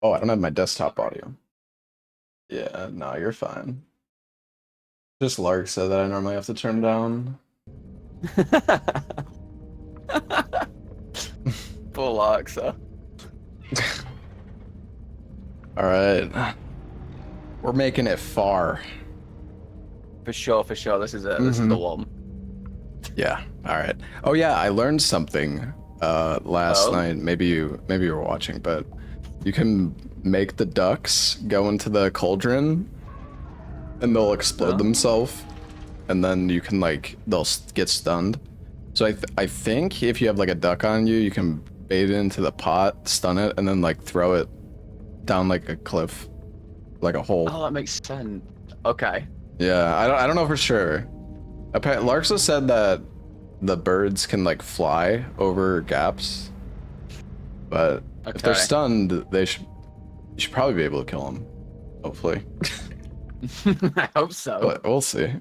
Oh, I don't have my desktop audio. Yeah, no, you're fine. Just Lark said that I normally have to turn down. Full Alexa. All right. We're making it far. For sure, for sure. This is it. This is the one. Yeah. All right. Oh yeah, I learned something last night. Maybe you were watching, but you can make the ducks go into the cauldron and they'll explode themselves, and then you can like they'll get stunned. So I think if you have like a duck on you, you can bait it into the pot, stun it, and then like throw it down like a cliff, like a hole. Oh, that makes sense. Okay. Yeah, I don't know for sure. Apparently, Larksa said that the birds can like fly over gaps, but if they're stunned, you should probably be able to kill them. Hopefully. I hope so. But we'll see.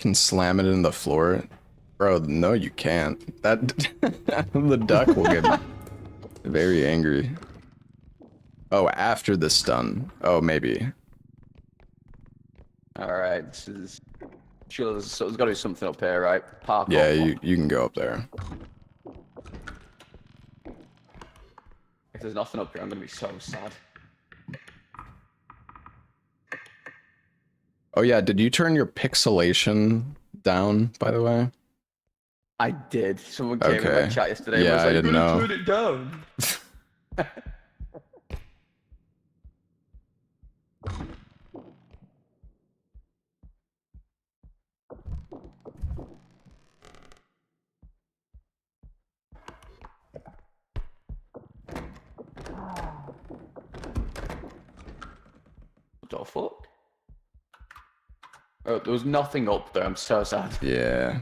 Can slam it in the floor. Bro, no you can't. That the duck will get very angry. Oh, after the stun. Oh, maybe. Alright, this is... Sure, there's got to be something up here, right? Park Yeah, up. you can go up there. If there's nothing up here, I'm going to be so sad. Oh yeah, did you turn your pixelation down, by the way? I did. Someone came in my chat yesterday and yeah, was like, I didn't know. Turn it down. What the fuck? Oh, there was nothing up there. I'm so sad. Yeah.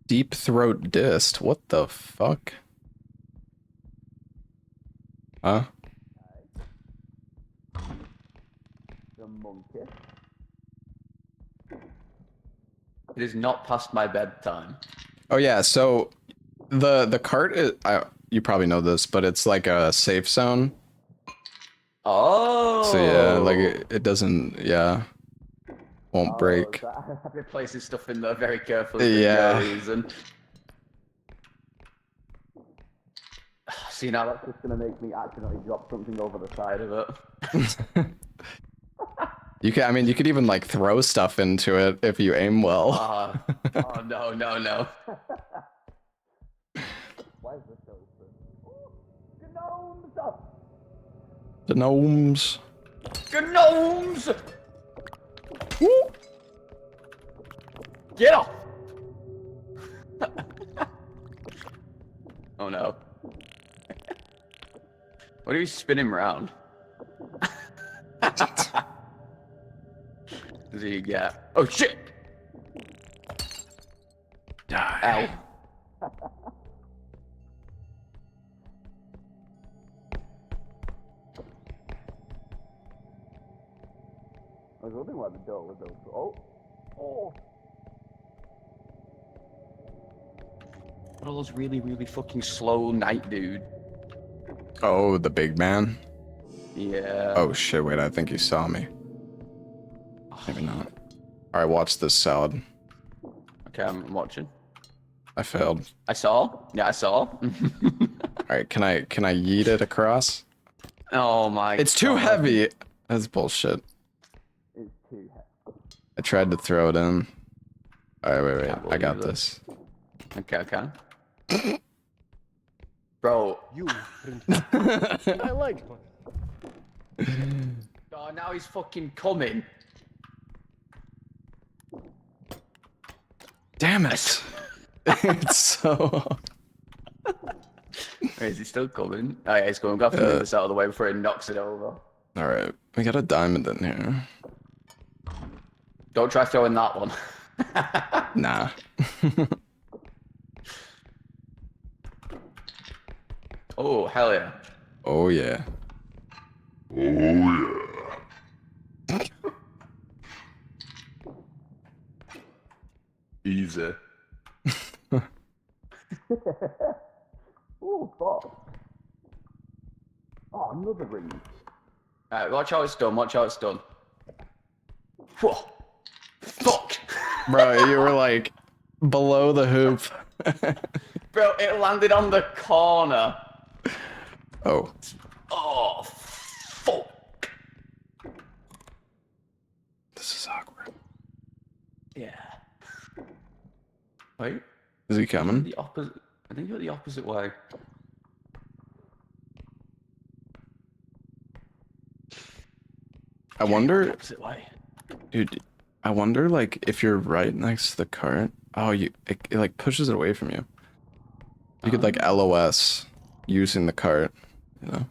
Deep throat dist. What the fuck? Huh? The monkey. It is not past my bedtime. Oh yeah, so the cart is, you probably know this, but it's like a safe zone. Oh. So yeah, like it doesn't, yeah, won't break. I've been placing stuff in there very carefully for no reason. See, now that's just gonna make me accidentally drop something over the side of it. You can, I mean, you could even like throw stuff into it if you aim well. Oh no, no, no. Why is this open? The gnomes. Gnomes! Woo! Get off! Oh no. What are you spinning around? Does he get? Oh shit! Die. Ow. I was wondering why the door was open. Oh! Oh! What are those really, really fucking slow night dude? Oh, the big man? Yeah. Oh shit, wait, I think you saw me. Maybe not. Alright, watch this salad. Okay, I'm watching. I failed. I saw? Yeah, I saw. Alright, can I yeet it across? Oh my god. It's too heavy! That's bullshit. It's too heavy. I tried to throw it in. Alright, wait. I got this. Okay, okay. Bro. You I like one. Oh, now he's fucking coming. Damn it! It's so... Is he still coming? Oh yeah, he's coming. We'll have to move this out of the way before he knocks it over. Alright, we got a diamond in here. Don't try throwing that one. Nah. Oh, hell yeah. Oh yeah. Easy. Oh, fuck. Oh, another ring. Alright, watch how it's done, watch how it's done. Whoa. Fuck! Bro, you were like below the hoop. Bro, it landed on the corner. Oh. Oh, fuck. This is awkward. Yeah. Wait. Is he coming? The opposite. I think you're the opposite way. I wonder, Opposite way. dude. I wonder, like, if you're right next to the cart. Oh, it like pushes it away from you. You could like LOS using the cart, you know.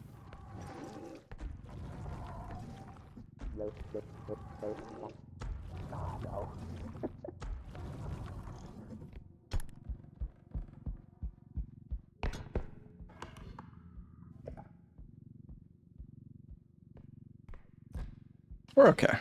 We're okay.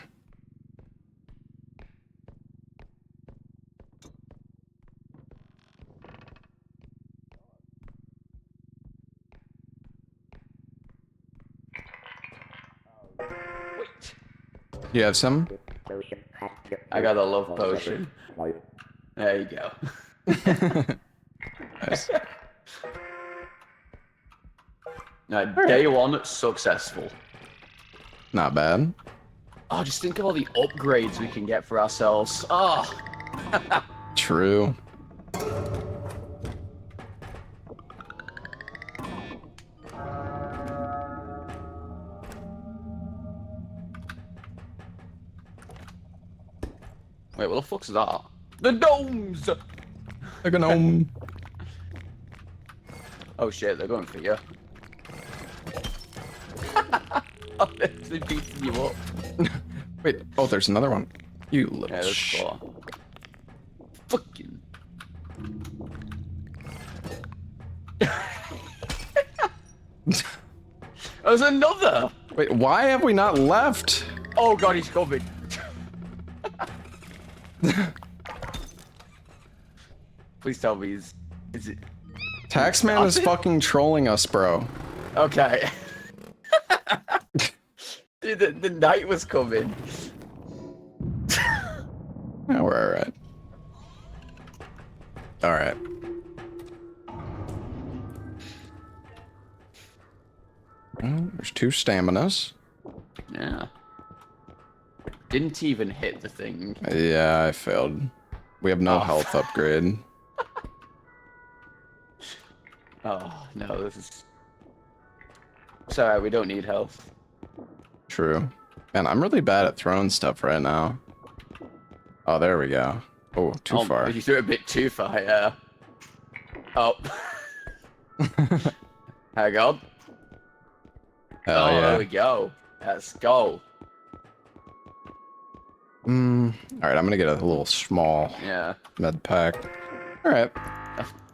Wait. You have some? I got a love potion. There you go. Nice. Day one, successful. Not bad. Oh, just think of all the upgrades we can get for ourselves. Oh. True. Wait, what the fuck's that? The domes! Like a gnome. Oh shit, they're going for you. Oh, they're beating you up. Wait, oh, there's another one. You little Yeah, that's sh... four. Fucking. There's another! Wait, why have we not left? Oh god, he's coming. Please tell me is it... Taxman is fucking trolling us, bro. Okay. Dude, the night was coming. Yeah, we're alright. Alright. Well, there's 2 staminas. Yeah. Didn't even hit the thing. Yeah, I failed. We have no health upgrade. Oh, no, this is... Sorry, we don't need health. True. Man, I'm really bad at throwing stuff right now. Oh, there we go. Oh, too far. You threw it a bit too far, yeah. Oh. Hang on. Hell yeah. There we go. Let's go. Alright, I'm gonna get a little small med pack. Alright.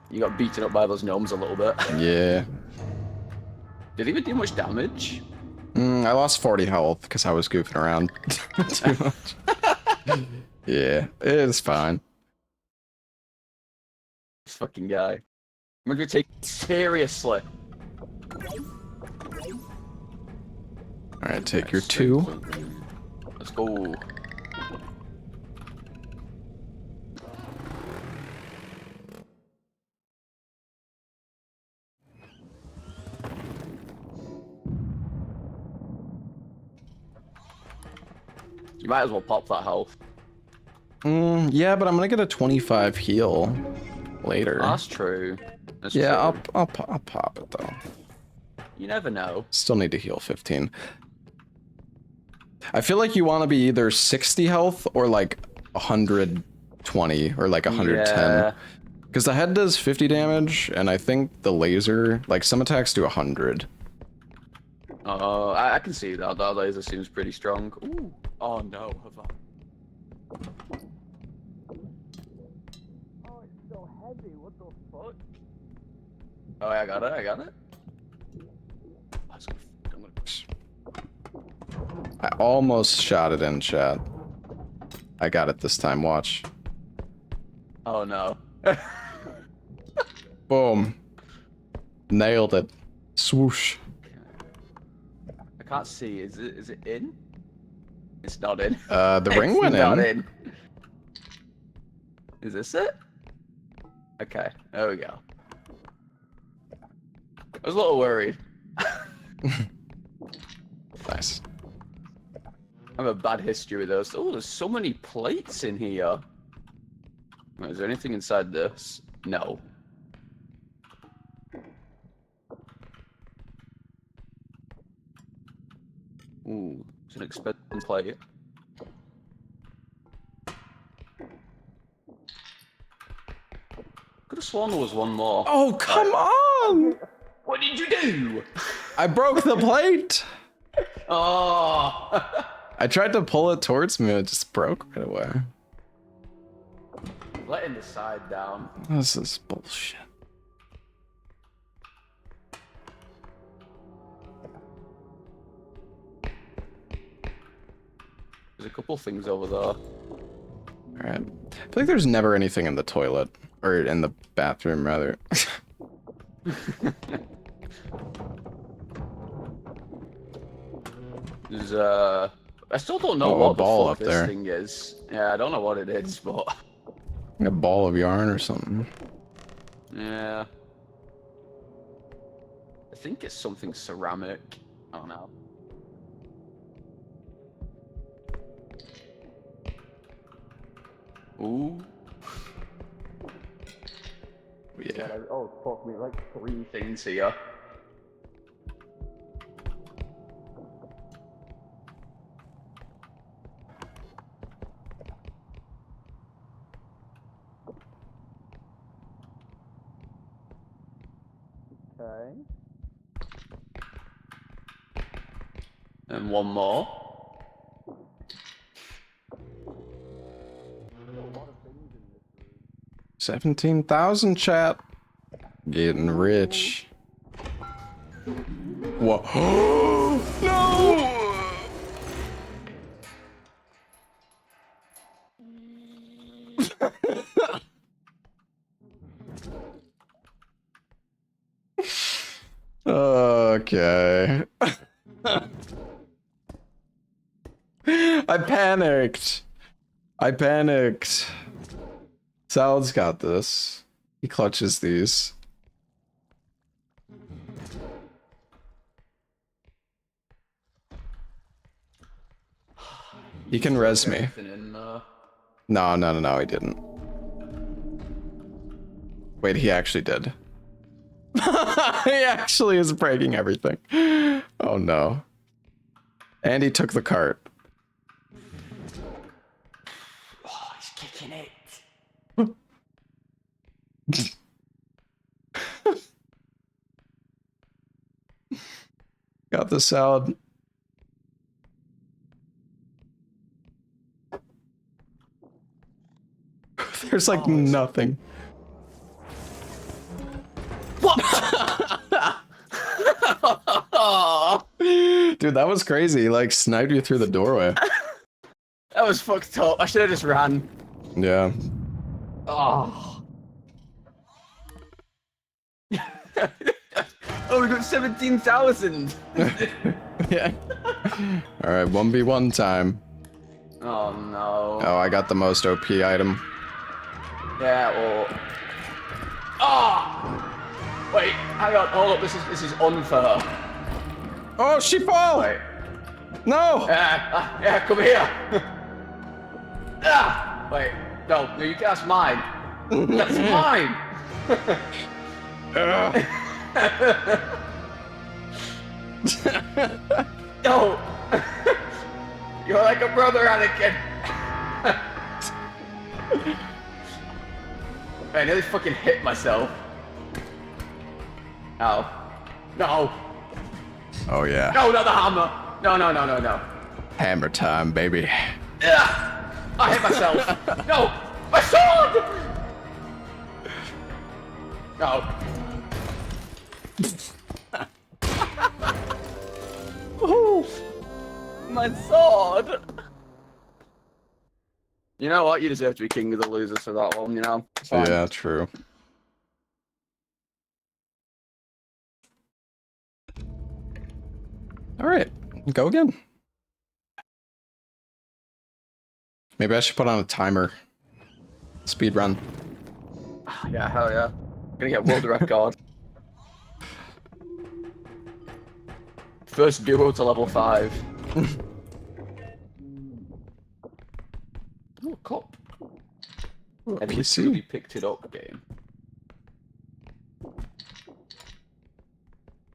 You got beaten up by those gnomes a little bit. Yeah. Did they even do much damage? I lost 40 health because I was goofing around too much. Yeah, it's fine. This fucking guy. I'm gonna take it seriously. Alright, take your 2. Let's go. You might as well pop that health. Yeah, but I'm gonna get a 25 heal later. Oh, that's true. That's yeah, true. I'll pop it though. You never know. Still need to heal 15. I feel like you want to be either 60 health or like 120 or like 110. Because the head does 50 damage, and I think the laser, like some attacks do 100. Oh, I can see that. That laser seems pretty strong. Ooh. Oh no, have I... Oh, it's so heavy. What the fuck? Oh, I got it. I almost shot it in, chat. I got it this time, watch. Oh no. Boom. Nailed it. Swoosh. I can't see. Is it in? It's not in. The ring went not in. in. Is this it? Okay, there we go. I was a little worried. Nice. I have a bad history with those. Oh, there's so many plates in here. Is there anything inside this? No. Ooh, it's an expensive plate. Could have sworn there was one more. Oh, come on! What did you do? I broke the plate! Oh! I tried to pull it towards me, it just broke right away. Letting the side down. This is bullshit. There's a couple things over there. Alright. I feel like there's never anything in the toilet. Or in the bathroom, rather. There's I still don't know Oh, a what the ball fuck up this there. thing is. Yeah, I don't know what it is, but A ball of yarn or something. yeah. I think it's something ceramic. I don't know. Ooh. Yeah. Oh, fuck me, like 3 things here. Okay. And one more. 17,000, chat. Getting rich. What? No! Okay. I panicked. I panicked. Salad's got this. He clutches these. He can res me. No, he didn't. Wait, he actually did. He actually is breaking everything. Oh no. And he took the cart. Oh, he's kicking it. Got the salad. There's like nothing. What? Dude, that was crazy. He, like, sniped you through the doorway. That was fucked up. I should have just ran. Yeah. Oh. Oh, we got 17,000. Yeah. All right, 1v1 time. Oh no. Oh, I got the most OP item. Yeah. Well. Oh. Wait. Hang on. Hold up. This is unfair. Oh, she fall! Wait. No! Yeah. Come here. Wait. No. You can't. That's mine. That's mine. No! You're like a brother, Anakin! I nearly fucking hit myself. Ow. No! Oh, yeah. No, not the hammer! No. Hammer time, baby. Ugh. I hit myself! No! My sword! No. My my sword! You know what? You deserve to be king of the losers for that one, you know? It's fine. Yeah, true. Alright, go again. Maybe I should put on a timer. Speed run. Yeah, hell yeah. Gonna get world record. First duo to level 5. Oh, cup. Have you truly picked it up, game?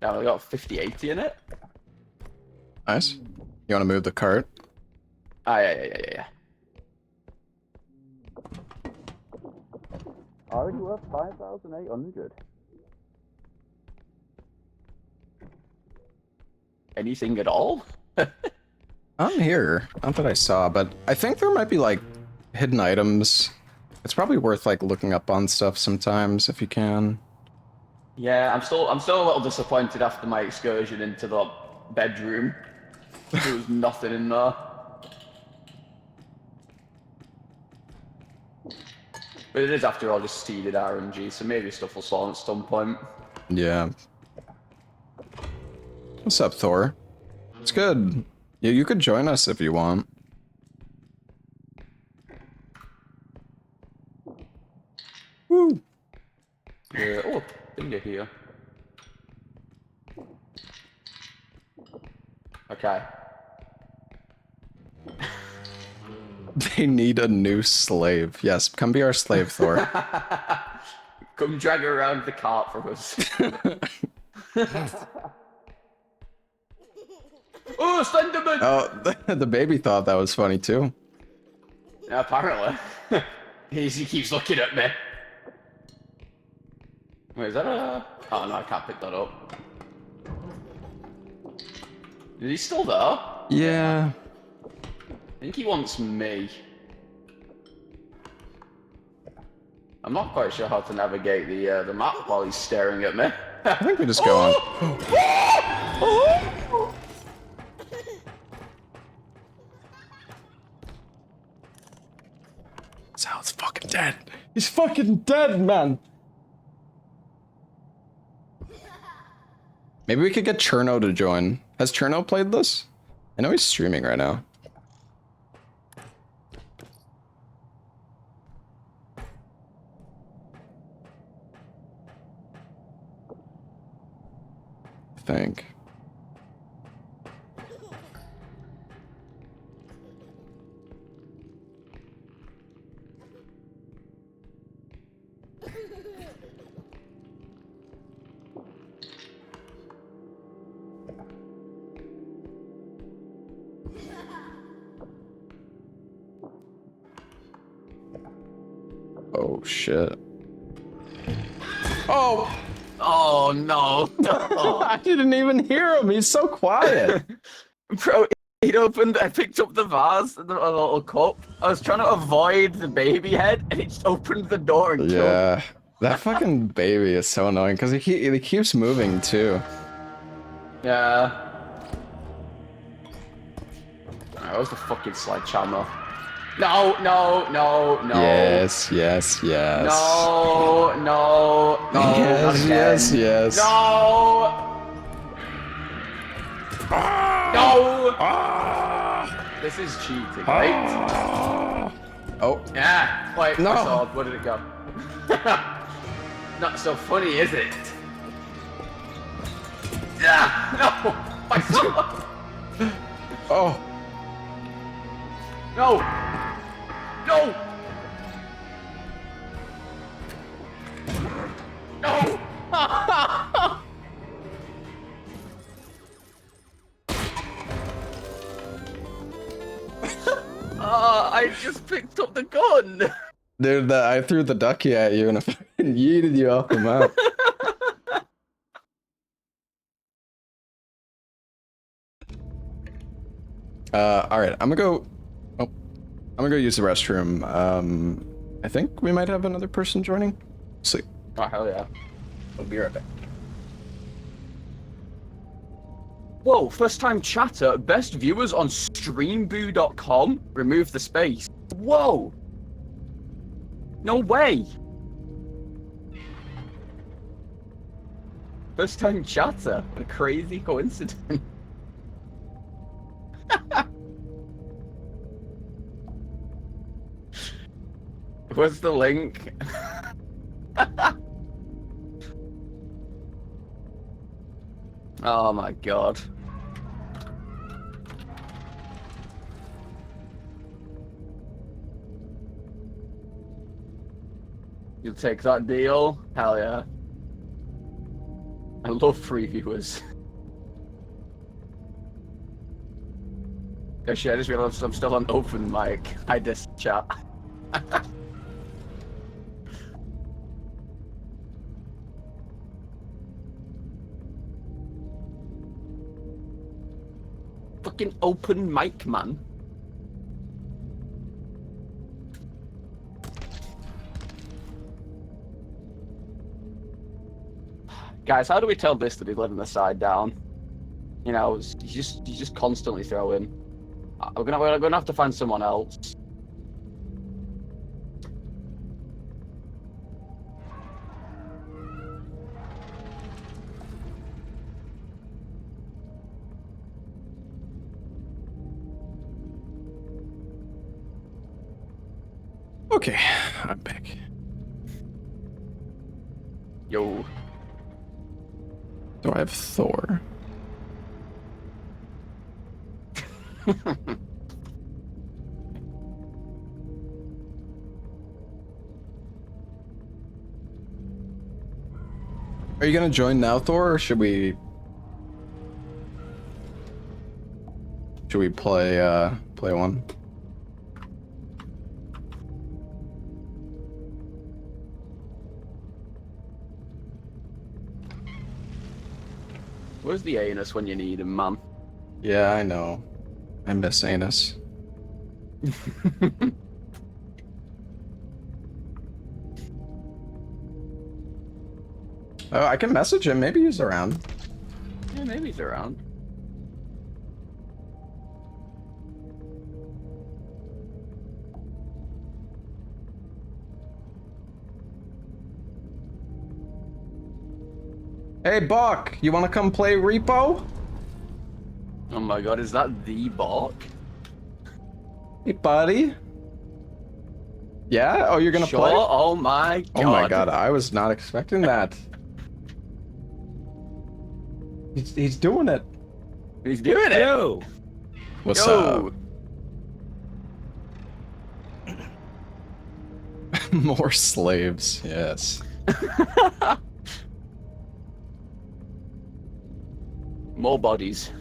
Now we got 50-80 in it. Nice. You want to move the cart? Ah, yeah. Already worth 5,800. Anything at all? I'm here. Not that I saw, but I think there might be like hidden items. It's probably worth like looking up on stuff sometimes if you can. Yeah, I'm still a little disappointed after my excursion into the bedroom. There was nothing in there. But it is, after all, just seeded RNG, so maybe stuff will spawn at some point. Yeah. What's up, Thor? It's good. Yeah, you could join us if you want. Woo! Yeah, oh, finger here. Okay. They need a new slave. Yes, come be our slave, Thor. Come drag around the cart for us. Oh, Slenderman! Oh, the baby thought that was funny too. Yeah, apparently. He keeps looking at me. Wait, is that a... Oh no, I can't pick that up. Is he still there? Yeah. I think he wants me. I'm not quite sure how to navigate the map while he's staring at me. I think we just go on. Sal's fucking dead. He's fucking dead, man. Maybe we could get Cherno to join. Has Cherno played this? I know he's streaming right now. I think. Oh shit. Oh! Oh no! I didn't even hear him. He's so quiet. Bro, I picked up the vase, the little cup. I was trying to avoid the baby head, and it just opened the door and killed me. Yeah, that fucking baby is so annoying because he keeps moving too. Yeah. That was the fucking sledgehammer. No. Yes. No. Yes. Yes. No. No. This is cheating, right? Oh. Yeah. Wait. No. My sword. Where did it go? Not so funny, is it? Yeah. No. My sword. Oh. No! No! No! I just picked up the gun! Dude, I threw the ducky at you and I fucking yeeted you off the map. Alright, I'm gonna go use the restroom. I think we might have another person joining. See. Oh, hell yeah. I'll be right back. Whoa, first time chatter, best viewers on streamboo.com, remove the space. Whoa! No way! First time chatter, a crazy coincidence. What's the link? Oh my god. You'll take that deal? Hell yeah. I love free viewers. Actually, I just realized I'm still on open mic. I just chat. Fucking open mic, man. Guys, how do we tell this that he's letting the side down? You know, he's just constantly throwing. We're gonna have to find someone else. Okay, I'm back. Yo. Do I have Thor? Are you gonna join now, Thor, or should we play play one? Where's the anus when you need him, man? Yeah, I know. I miss anus. Oh, I can message him. Maybe he's around. Yeah, maybe he's around. Hey, Buck, you want to come play R.E.P.O? Oh my god, is that the Bark? Hey, buddy. Yeah? Oh, you're gonna Sure? play? Oh my god. Oh my god, I was not expecting that. He's doing it. He's doing it! Yo! What's Yo! up? More slaves, yes. More bodies.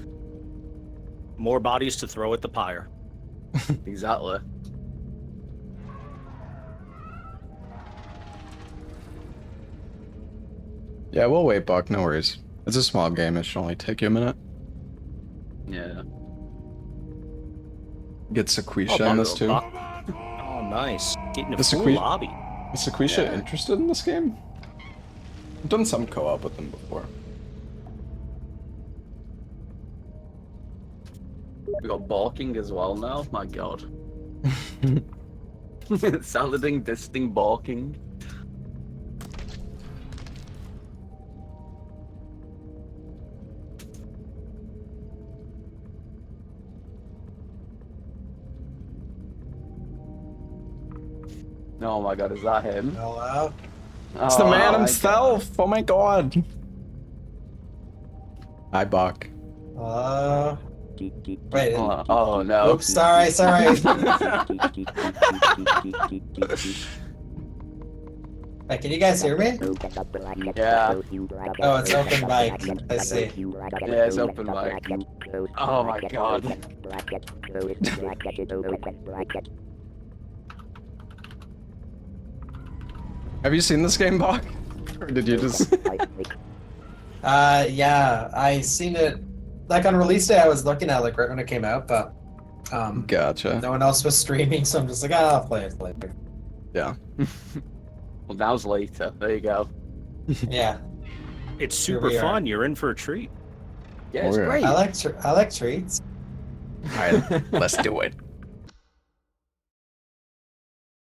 More bodies to throw at the pyre. Exactly. Yeah, we'll wait, Buck, no worries. It's a small game, it should only take you a minute. Yeah. Get Sequisha in this too. Oh, nice. Getting a The full Sequi- lobby. Is Sequisha Yeah. interested in this game? I've done some co-op with them before. We got barking as well now. My god. Salading, disting, barking. Oh my god, is that him? Hello? It's the man my himself! Oh my god! Hi, Buck. Hello? Wait. God. Oh no. Oops, sorry. Wait, can you guys hear me? Yeah. Oh, it's open mic. I see. Yeah, it's open mic. Oh my god. Have you seen this game, Buck? Or did you just... Yeah, I seen it, like on release day I was looking at like right when it came out, but Gotcha. no one else was streaming, so I'm just like, I'll play it later. Yeah. Well, now's later. There you go. Yeah. It's Here super we are. fun. You're in for a treat. Yeah, it's Oh, yeah. great. I like treats. All right, let's do it.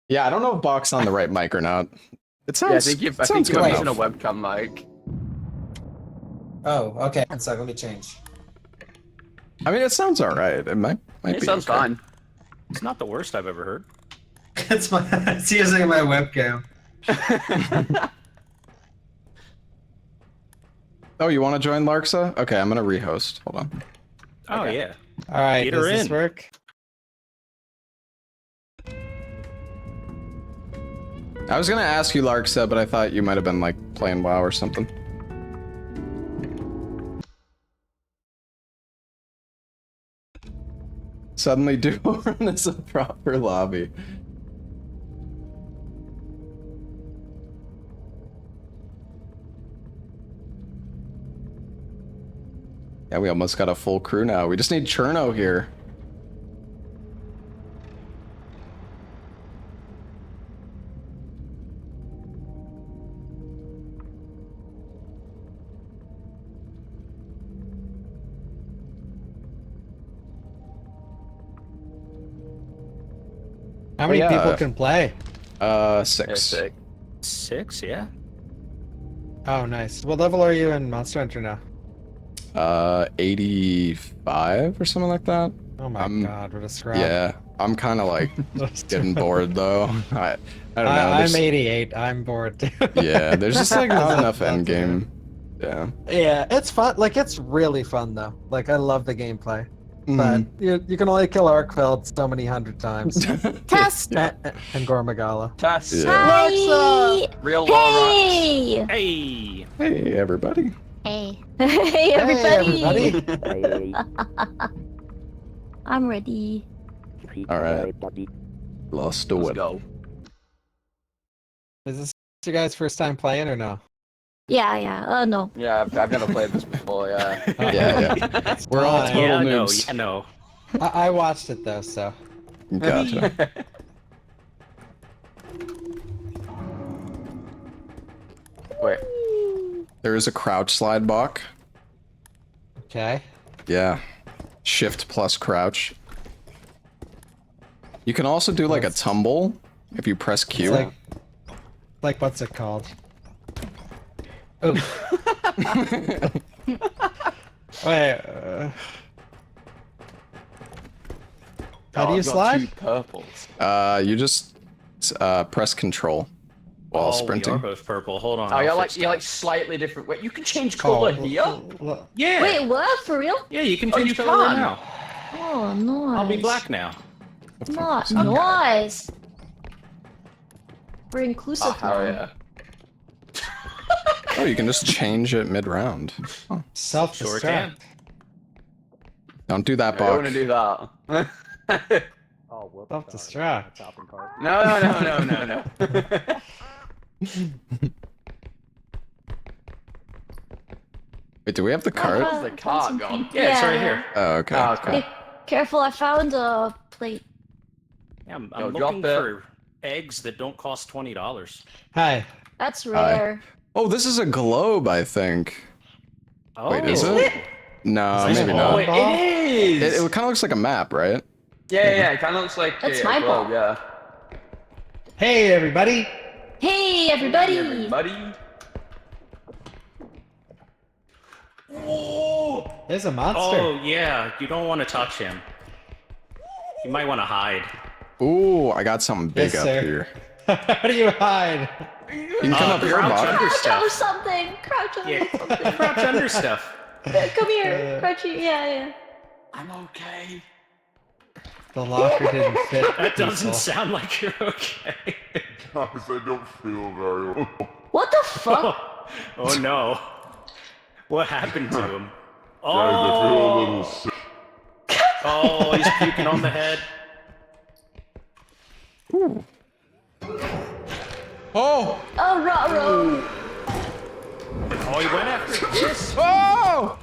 Yeah, I don't know if Bach's on the right mic or not. It sounds. Yeah, I think it sounds you're good using a enough. webcam mic. Oh, okay. One sec, let me change. I mean, it sounds all right. It might It be sounds okay. fine. It's not the worst I've ever heard. It's using my webcam. Oh, you want to join Larksa? Okay, I'm gonna rehost. Hold on. Oh Okay. yeah. All right, Get does her this in. work? I was gonna ask you, Larksa, but I thought you might have been like playing WoW or something. Suddenly, Duo Run is a proper lobby. Yeah, we almost got a full crew now. We just need Cherno here. How many yeah. people can play? 6. Yeah, sick. 6, yeah. Oh, nice. What level are you in Monster Hunter now? 85 or something like that. Oh my god, what a scrap. Yeah, I'm kind of like getting bored though. I don't know. I'm 88. I'm bored too. Yeah, there's just like not enough That's end game. Yeah. Yeah, it's fun. Like, it's really fun though. Like, I love the gameplay. Mhm. But you can only kill Arkfeld so many hundred times. Test. And Gormagala. Test. Yeah. Hi. Real law Hey. Hey. Hey everybody. Hey. Hey everybody. Hey, everybody. I'm ready. All right. Lost Let's away. go. Is this your guys' first time playing or no? Yeah. Oh no. Yeah, I've never played this before, yeah. Yeah. We're all Fine. total Yeah, no, noobs. yeah, no. I watched it though, so. Gotcha. Wait. There is a crouch slide Bach. Okay. Yeah. Shift plus crouch. You can also do like a tumble if you press Q. It's like what's it called? Oh. Wait. How do you I've got slide? 2 purples. You just press control while Oh, sprinting. we are both purple. Hold on. Oh, I'll you're fix like that. slightly different. Wait, you can change color here? Yeah. Wait, what? For real? Yeah, you can Oh, change you color can? now. Oh, nice. I'll be black now. Nice. We're inclusive Oh, hell now. yeah. Oh, you can just change it mid-round. Oh, Self-destruct. Sure can. don't do that, I don't Bach. want to do that. Oh, whoops. Self-destruct. No. Wait, do we have the cart? Where's the cart gone? Yeah, it's right here. Oh, okay. Oh, okay. Hey, careful, I found a plate. Yeah, I'm Yo, drop looking it. for eggs that don't cost $20. Hi. That's rare. Oh, this is a globe, I think. Oh, Wait, is it? No, maybe Oh, not. it is. It kind of looks like a map, right? Yeah, it kind of looks like That's a my globe, ball. yeah. Hey, everybody. Hey, everybody. Everybody. Whoa! There's a monster. Oh, yeah. You don't want to touch him. You might want to hide. Ooh, I got something big Yes, up sir. here. How do you hide? You can come up here, crouch Bach. under Crouch stuff. under something. Crouch under Yeah, something. crouch under stuff. Come here. Crouch. Yeah. I'm okay. The locker didn't fit. That doesn't people. sound like you're okay. Guys, I don't feel very well. What the fuck? Oh no. What happened to him? Guys, I feel a little Oh, sick. oh, he's puking on the head. Oh! Oh, ruh. Oh, he went after this Oh!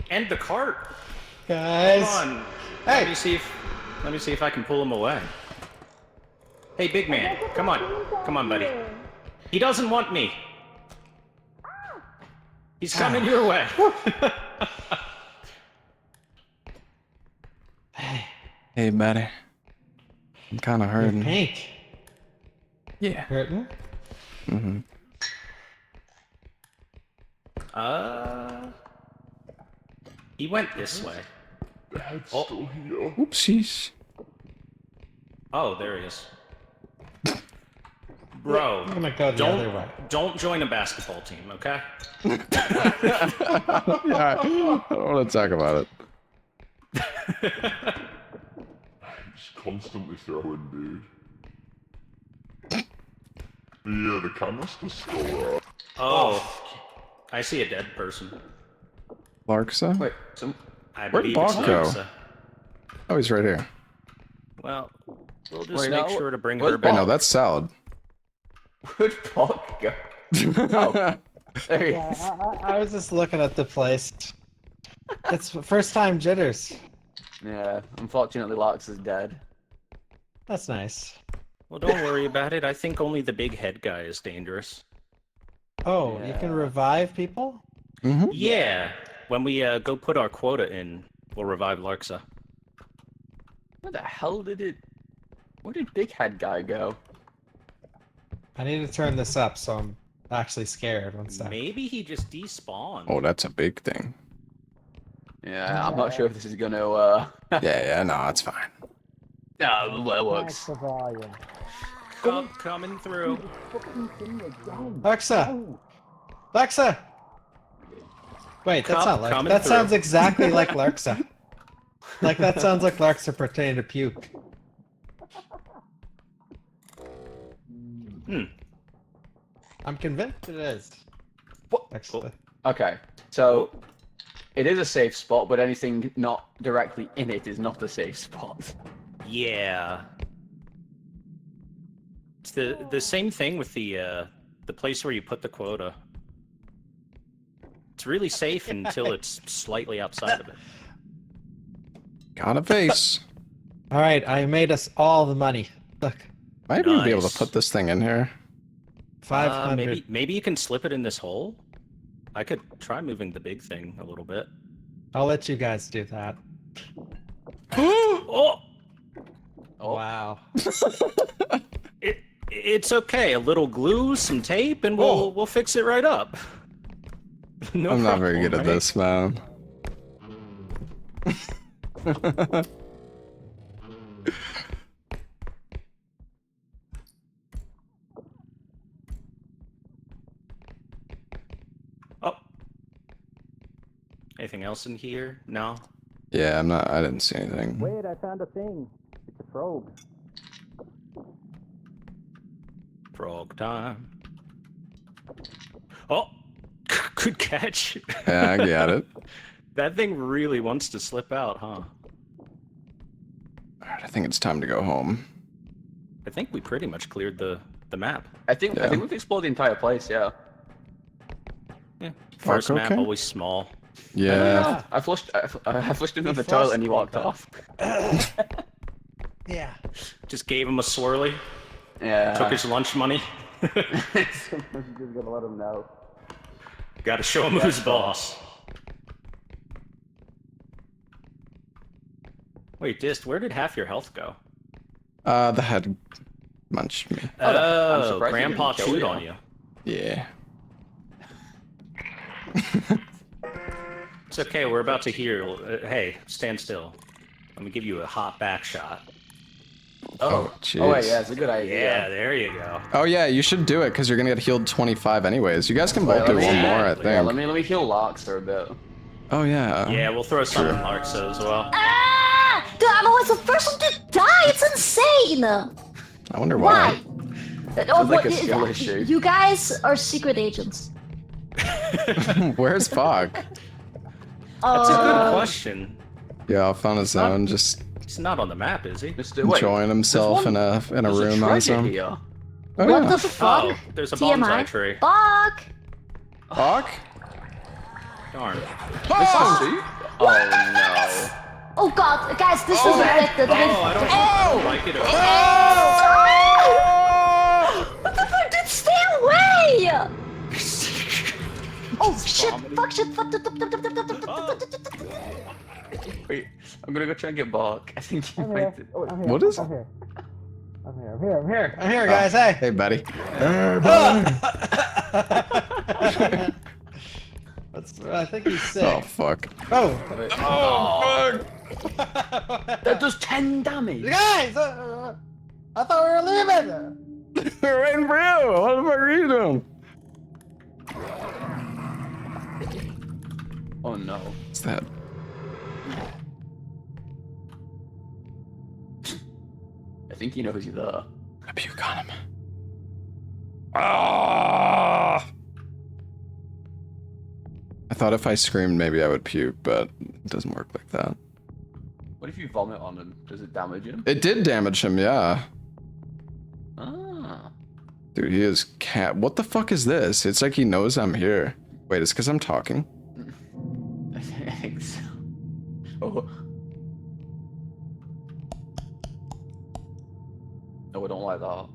and the cart. Guys. Come on. Hey. Let me see if I can pull him away. Hey, big man. Come on. Come on, buddy. He doesn't want me. He's coming your way. Hey, buddy. I'm kind of You're hurting. pink. Yeah. Hurting? Mm-hmm. He went this way. Dad's Oh. still here. Oopsies. Oh, there he is. Bro, I'm gonna go the other way. don't join a basketball team, okay? Yeah, I don't want to talk about it. He's constantly throwing, dude. Yeah, the canister's still up. Oh, I see a dead person. Larksa? Wait, some. I Where'd believe Bach it's go? Larksa. Oh, he's right here. Well, we'll just Wait, make no, sure to bring where's her Wait, back. no, that's Salad. Where'd Pog go? Oh, there he is. I was just looking at the place. It's first time jitters. Yeah, unfortunately, Larks is dead. That's nice. Well, don't worry about it. I think only the big head guy is dangerous. Oh, you can Yeah. revive people? Mm-hmm. Yeah, when we go put our quota in, we'll revive Larksa. Where the hell did it? Where did Big Head Guy go? I need to turn this up, so I'm actually scared. One sec. Maybe he just despawned. Oh, that's a big thing. Yeah, I'm not sure if this is gonna. Yeah, no, it's fine. No, well, it works. Coming through. Alexa! Alexa! Wait, that's not like Coming that through. sounds exactly like Larksa. Like that sounds like Larksa pertaining to puke. I'm convinced it is. What? Actually. Okay, so it is a safe spot, but anything not directly in it is not a safe spot. Yeah. It's the same thing with the place where you put the quota. It's really safe until it's slightly outside of it. Got a vase. Alright, I made us all the money. Look. Might even be able to Nice. put this thing in here. 500. Maybe you can slip it in this hole. I could try moving the big thing a little bit. I'll let you guys do that. Oh, Oh. Wow. it's okay. A little glue, some tape, and we'll fix it right up. No I'm not very problem, good at right? this, man. Oh. Anything else in here? No. Yeah, I didn't see anything. Wait, I found a thing. It's a frog. Frog time. Oh, good catch. Yeah, I got it. That thing really wants to slip out, huh? Alright, I think it's time to go home. I think we pretty much cleared the map. I think Yeah. we've explored the entire place. Yeah. Yeah. First map, okay? always small. Yeah. I flushed him in the flushed toilet and he me, walked but- off. Yeah. Just gave him a swirly. Yeah. Took his lunch money. Sometimes you just gotta let him know. Gotta show him who's boss. Wait, Dist, where did half your health go? The head munched me. I'm Oh, surprised he Grandpa didn't kill chewed you. on you. Yeah. It's okay, we're about to heal. Hey, stand still. Let me give you a hot back shot. Oh, Oh jeez. wait, yeah, it's a good idea. Yeah, there you go. Oh yeah, you should do it because you're gonna get healed 25 anyways. You guys can Wait, both do let me- one more, I think. Yeah, let me heal Larks for a bit. Oh yeah. Yeah, we'll throw some in Larksa as well. Ah! Dude, I'm always the first one to die. It's insane. I wonder why. Why? Sounds like a skill issue. You guys are secret agents. Where's Bog? That's a good Uh, question. Yeah, off on his own, just He's not on the map, is he? Mr. Wait, enjoying himself in a there's room on his treasure own. here. Oh What yeah. the fuck? Oh, there's a bonsai TMI. tree. Fuck. Bog? Darn. This is soup? Oh no. Oh god, guys, this is infected. Oh, I don't like it. What the fuck? Dude, stay away! Oh shit! Fuck shit! Fuck! Wait, I'm gonna go try and get Bark. I think he I'm might. here. Oh, I'm here. What is- I'm here. I'm here. I'm here. I'm here. I'm here, guys. Hey. Hey, buddy. I think he's sick. Oh, fuck. Oh. oh, that does 10 damage. Guys, I thought we were leaving. We're waiting for you. What the fuck are you doing? Oh no. What's that? I think he knows you're there. I puke on him. Ah! I thought if I screamed, maybe I would puke, but it doesn't work like that. What if you vomit on him? Does it damage him? It did damage him, yeah. Ah. Dude, he is cat. What the fuck is this? It's like he knows I'm here. Wait, it's because I'm talking. I think so. Oh. No, I don't like that.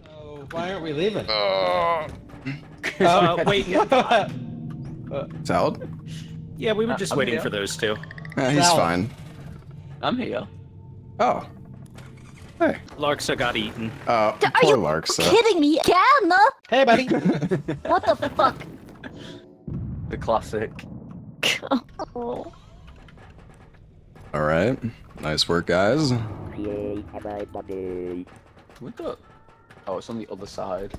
Oh, why aren't we leaving? Wait. Salad? Yeah, we were just I'm waiting here. for those two. He's Salad. fine. I'm here. Oh. Hey. Larksa got eaten. Are Poor you Larksa. kidding me? Again? Hey, buddy. What the fuck? The classic. Oh. All right. Nice work, guys. What the? Oh, it's on the other side.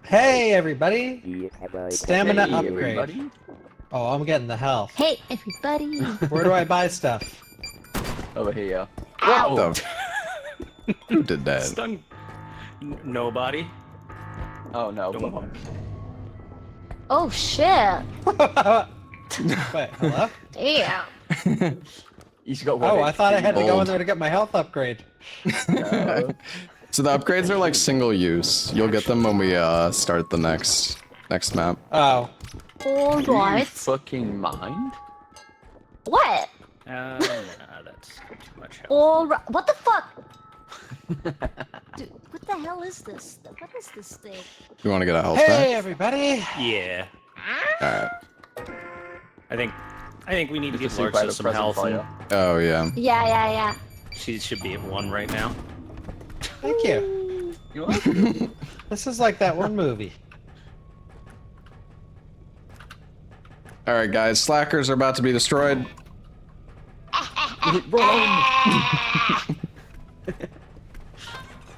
Hey, everybody. Stamina Hey, upgrade. everybody. Oh, I'm getting the health. Hey, everybody. Where do I buy stuff? Over here. What the? Who did that? Stung. Nobody. Oh no. Don't- Bark. Oh shit. Wait, hello? Damn. He's got one. Oh, I thought I had to go in Old. there to get my health upgrade. No. So the upgrades are like single use. You'll get them when we start the next map. Oh. Do you Alright. fucking mind? What? Nah, that's too much help. Alright. What the fuck? Dude, what the hell is this? What is this thing? You want to get a health Hey, back? everybody. Yeah. All right. I think we need to give Just to see if I had Larksa a some present health. for And you. Oh yeah. Yeah. she should be at 1 right now. Thank you. You are? This is like that one movie. All right, guys. Slackers are about to be destroyed.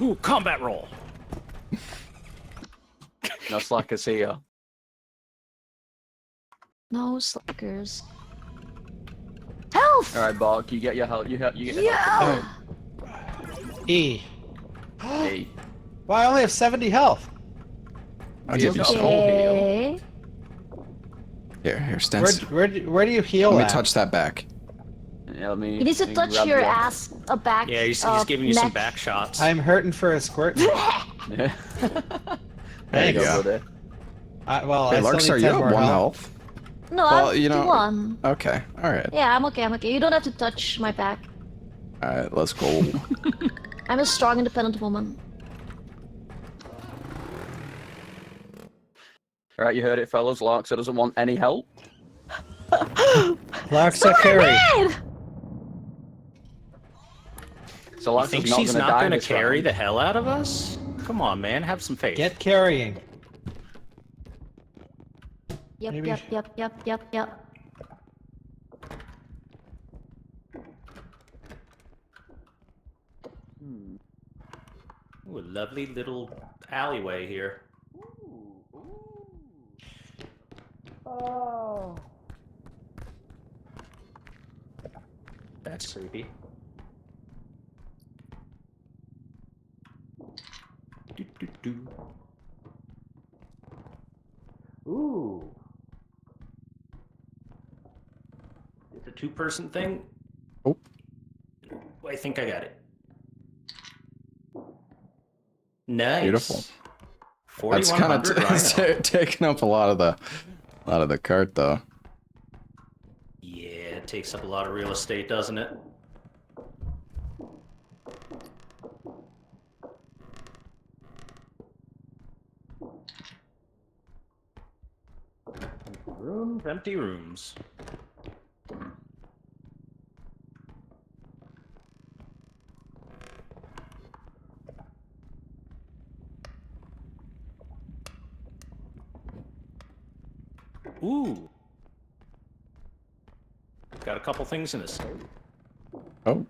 Ooh, combat roll. No slackers here. No slackers. Health! Alright, Bark, you get your health. You get your Yeah! E. Hey. Well, I only have 70 health. I'll Yeah, give you no. some. Okay. Here, Stance. Where do you heal Let me at? touch that back. Yeah, let me. You need to let me touch grab your you. ass, back. Yeah, he's giving you some back shots. I'm hurting for a squirt. Yeah. There Thanks. you go. buddy. Well, Hey, I still Larksa, need you 10 have more 1 health. health. No, Well, I'm you know- 51. Okay. All right. Yeah, I'm okay. You don't have to touch my back. All right. Let's go. I'm a strong, independent woman. Alright, you heard it, fellas. Larksa doesn't want any help. Larksa carry. So You Larksa's think not she's gonna not die gonna this carry round. the hell out of us? Come on, man, have some faith. Get carrying. Yep, Maybe- yep. Ooh, a lovely little alleyway here. That's creepy. Do, do, do. Ooh. It's a 2-person thing? Oh. I think I got it. Nice. Beautiful. That's kind of 4100 Rhino. taking up a lot of the cart though. Yeah, it takes up a lot of real estate, doesn't it? Rooms, empty rooms. Ooh. Got a couple things in this. Oh.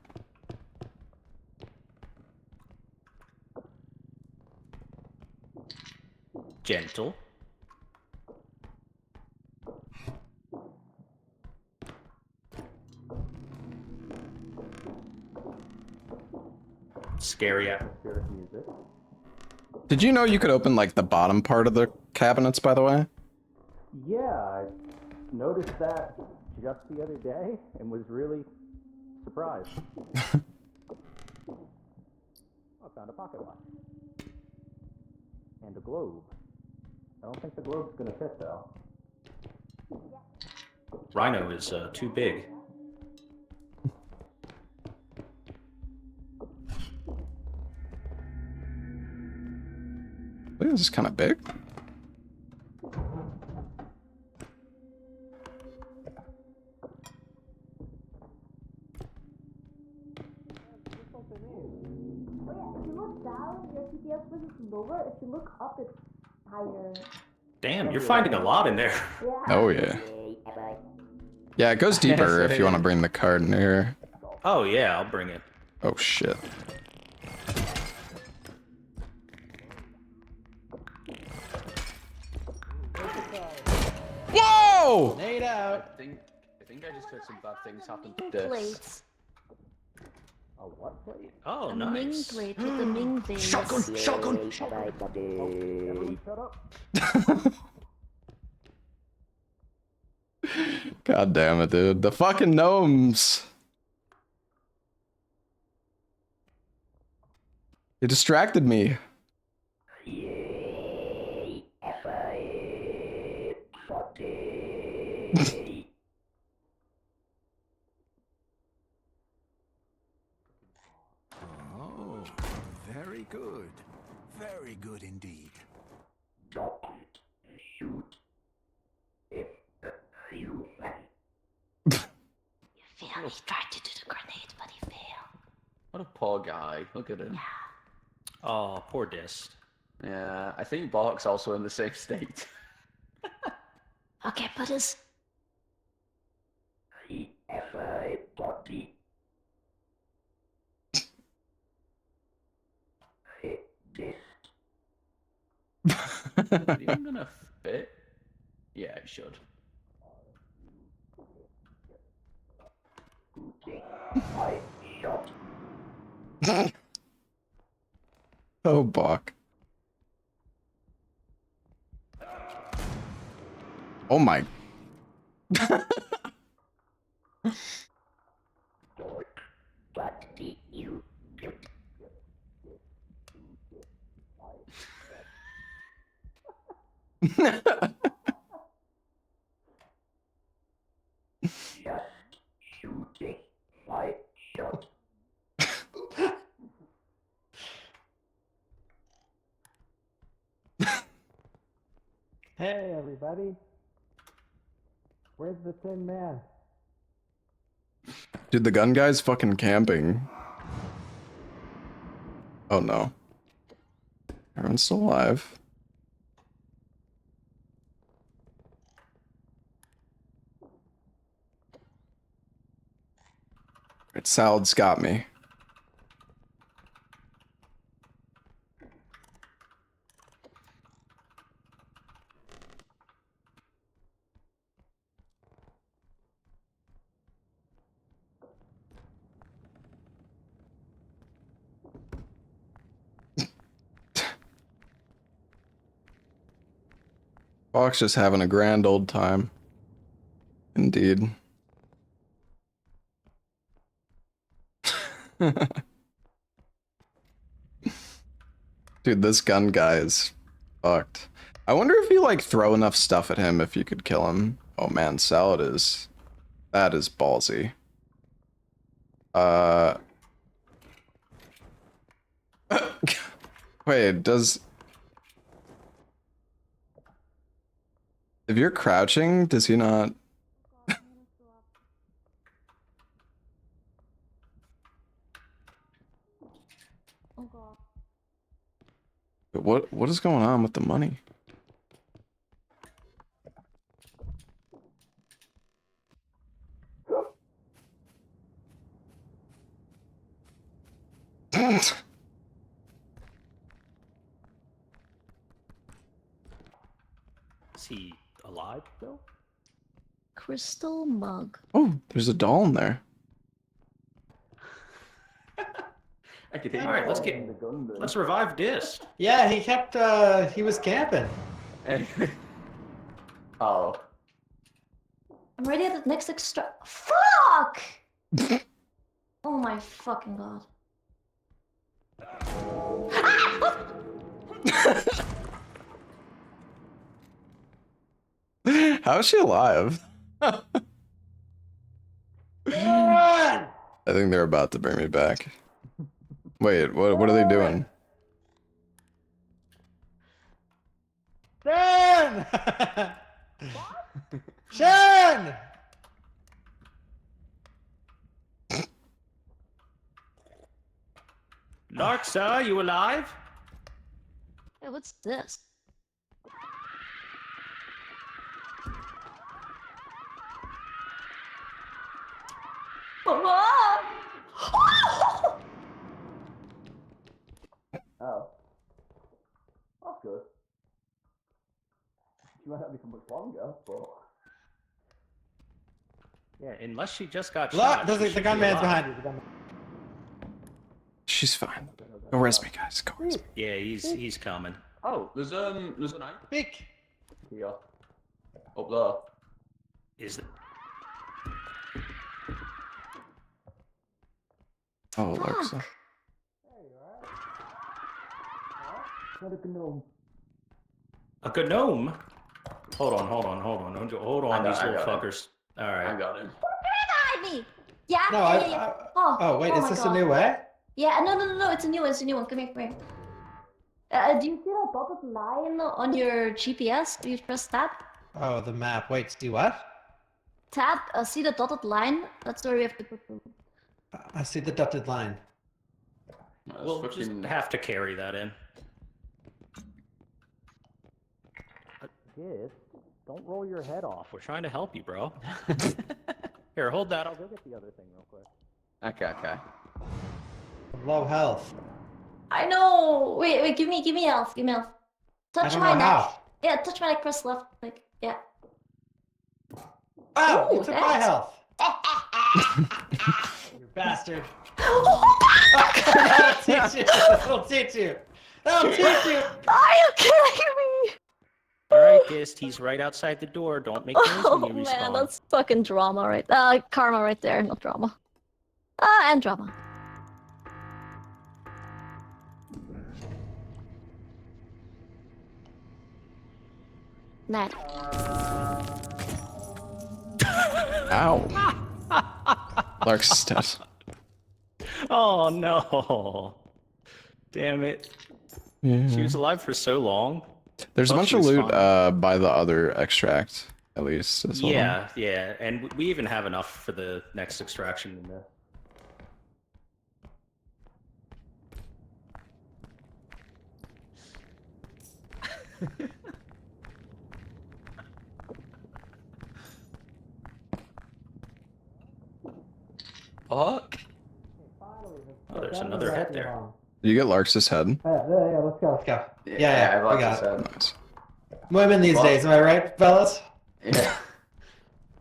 Gentle. Scary atmospheric music. Did you know you could open like the bottom part of the cabinets, by the way? Yeah, I noticed that just the other day and was really surprised. I found a pocket watch. And a globe. I don't think the globe's gonna fit though. Rhino is too big. Look, this is kind of big. If you look down, your TPS was lower. If you look up, it's higher. Damn, you're finding a lot in there. Oh yeah. Yeah, it goes deeper if you want to bring the cart near. Oh yeah, I'll bring it. Oh shit. Whoa! Nade out. I think I just heard some bad things happen to this. Plates. A what plate? Oh, A nice. Ming plate with the Ming veins. Shotgun! Shotgun! Everyone shut up. God damn it, dude. The fucking gnomes. It distracted me. Oh, very good. Very good indeed. He tried to do the grenade, but he failed. What a poor guy. Look at him. Oh, poor Dist. Yeah, I think Bork's also in the same state. Okay, put his... Is it even gonna fit? Yeah, it should. Oh, Bach. Oh my. Hey, everybody. Where's the Tin Man? Dude, the gun guy's fucking camping. Oh no. Everyone's still alive. Right, Salad's got me. Fox just having a grand old time. Indeed. Dude, this gun guy is fucked. I wonder if you like throw enough stuff at him if you could kill him. Oh man, salad is that is ballsy. Wait, does if you're crouching, does he not? Oh god. What is going on with the money? Is he alive still? Crystal mug. Oh, there's a doll in there. I could hear All right, you let's holding the gun then. Let's revive Dist. Yeah, he kept, he was camping. Oh. I'm ready at the next extra. Fuck! Oh my fucking god. How is she alive? I think they're about to bring me back. Wait, what are they doing? Shen! Shen! Larksa, you alive? Hey, what's this? Oh. Oh. That's good. She might not be for much longer, but... Yeah, unless she just got Look, shot. there's she the should be gunman's alive. behind you. The gunman. She's fine. Go res me, guys. Go res me. Yeah, he's coming. Oh, there's an item Speak! here. Up there. Is it? Oh, Alexa. Fuck. Not a gnome. A gnome? Hold on, these I little got it. fuckers. All I right. got him. Me. Yeah, No, yeah. oh, wait, oh is my this god. a new way? Yeah, no, it's a new one, Come here. Do you see that dotted line on your GPS? Do you press tab? Oh, the map. Wait, see what? Tab, see the dotted line? That's where we have to put them. I see the dotted line. We'll just have to carry that in. Kid, don't roll your head off. We're trying to help you, bro. Here, hold that. I'll go get the other thing real quick. Okay. Low health. I know! Wait, give me health, Touch don't my know neck. how. Yeah, touch my neck, press left, like, yeah. Oh, Ooh, you took my thanks. health. You bastard. Oh, That'll teach you. That'll teach you. That'll teach you. are you kidding me? Alright, Dist, he's right outside the door. Don't make noise Oh when you respawn. man, that's fucking drama right karma right there, not drama. And drama. Ned. Ow. Lark's is dead. Oh no. Damn it. Yeah. She was alive for so long. There's a Thought bunch she of was loot fine. by the other extract, at least. As well. Yeah, and we even have enough for the next extraction in there. Fuck. Oh, there's another head there. Did you get Lark's head? Yeah, let's go. Yeah, I've we got it. said. Nice. Women these Well- days, am I right, fellas? Yeah.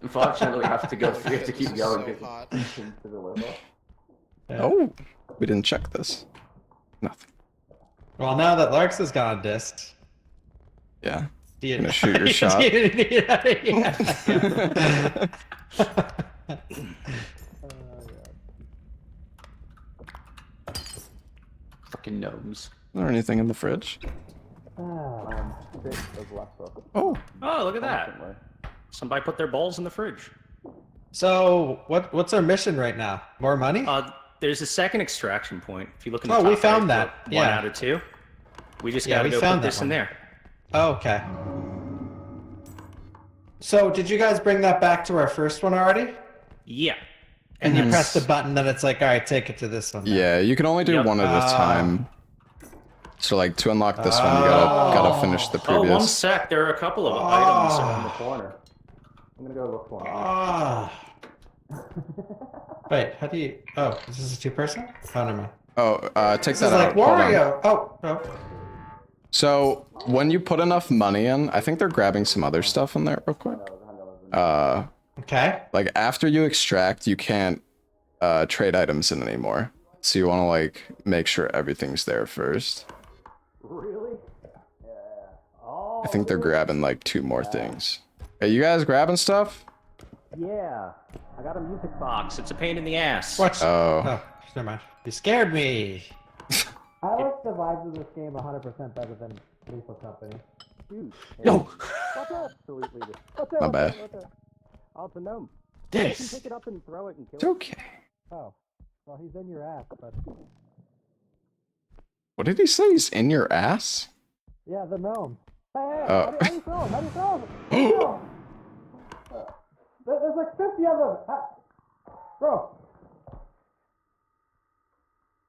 Unfortunately, we have to go. We have to keep going. So 'cause hot. it's to deliver. Yeah. Oh, we didn't check this. Nothing. Well, now that Larks has gone dist, Yeah. do you Gonna shoot your shot. Yeah. Fucking gnomes. Is there anything in the fridge? Ah. Oh, Oh, look at that. Somebody put their balls in the fridge. So what's our mission right now? More money? There's a second extraction point. If you look in the Oh, top we found right, that. we're 1 Yeah. out of 2. We just Yeah, gotta we go found put that this in one. there. Oh, okay. So did you guys bring that back to our first one already? Yeah. And you press the that's- button, then it's like, all right, take it to this one. now. yeah. You can only do Yep. one at a time. So like to unlock this one, you gotta finish the Oh, previous. 1 sec. There are a couple of items around the corner. I'm gonna go look for them. Ah. Wait, how do you? Oh, is this a 2-person? Oh, never mind. Oh, take This that is out. like Hold on. Wario. Oh. So when you put enough money in, I think they're grabbing some other stuff in there real quick. Okay. Like after you extract, you can't trade items in anymore. So you want to like make sure everything's there first. Really? Yeah. Oh, I think they're grabbing like 2 more things. Hey, you guys grabbing stuff? yeah. I got a music box. It's a pain in the ass. What? Oh. Never mind. You scared me. I like the vibes of this game 100% better than Lethal Company. No! Absolutely. My bad. Oh, it's a gnome. This! Pick it up and throw it and kill It's okay. Oh. Well, he's in your ass, but... What did he say? He's in your ass? Yeah, the gnome. Hey, Oh. how do you throw him? How do you throw him? There's like 50 of them! Bro!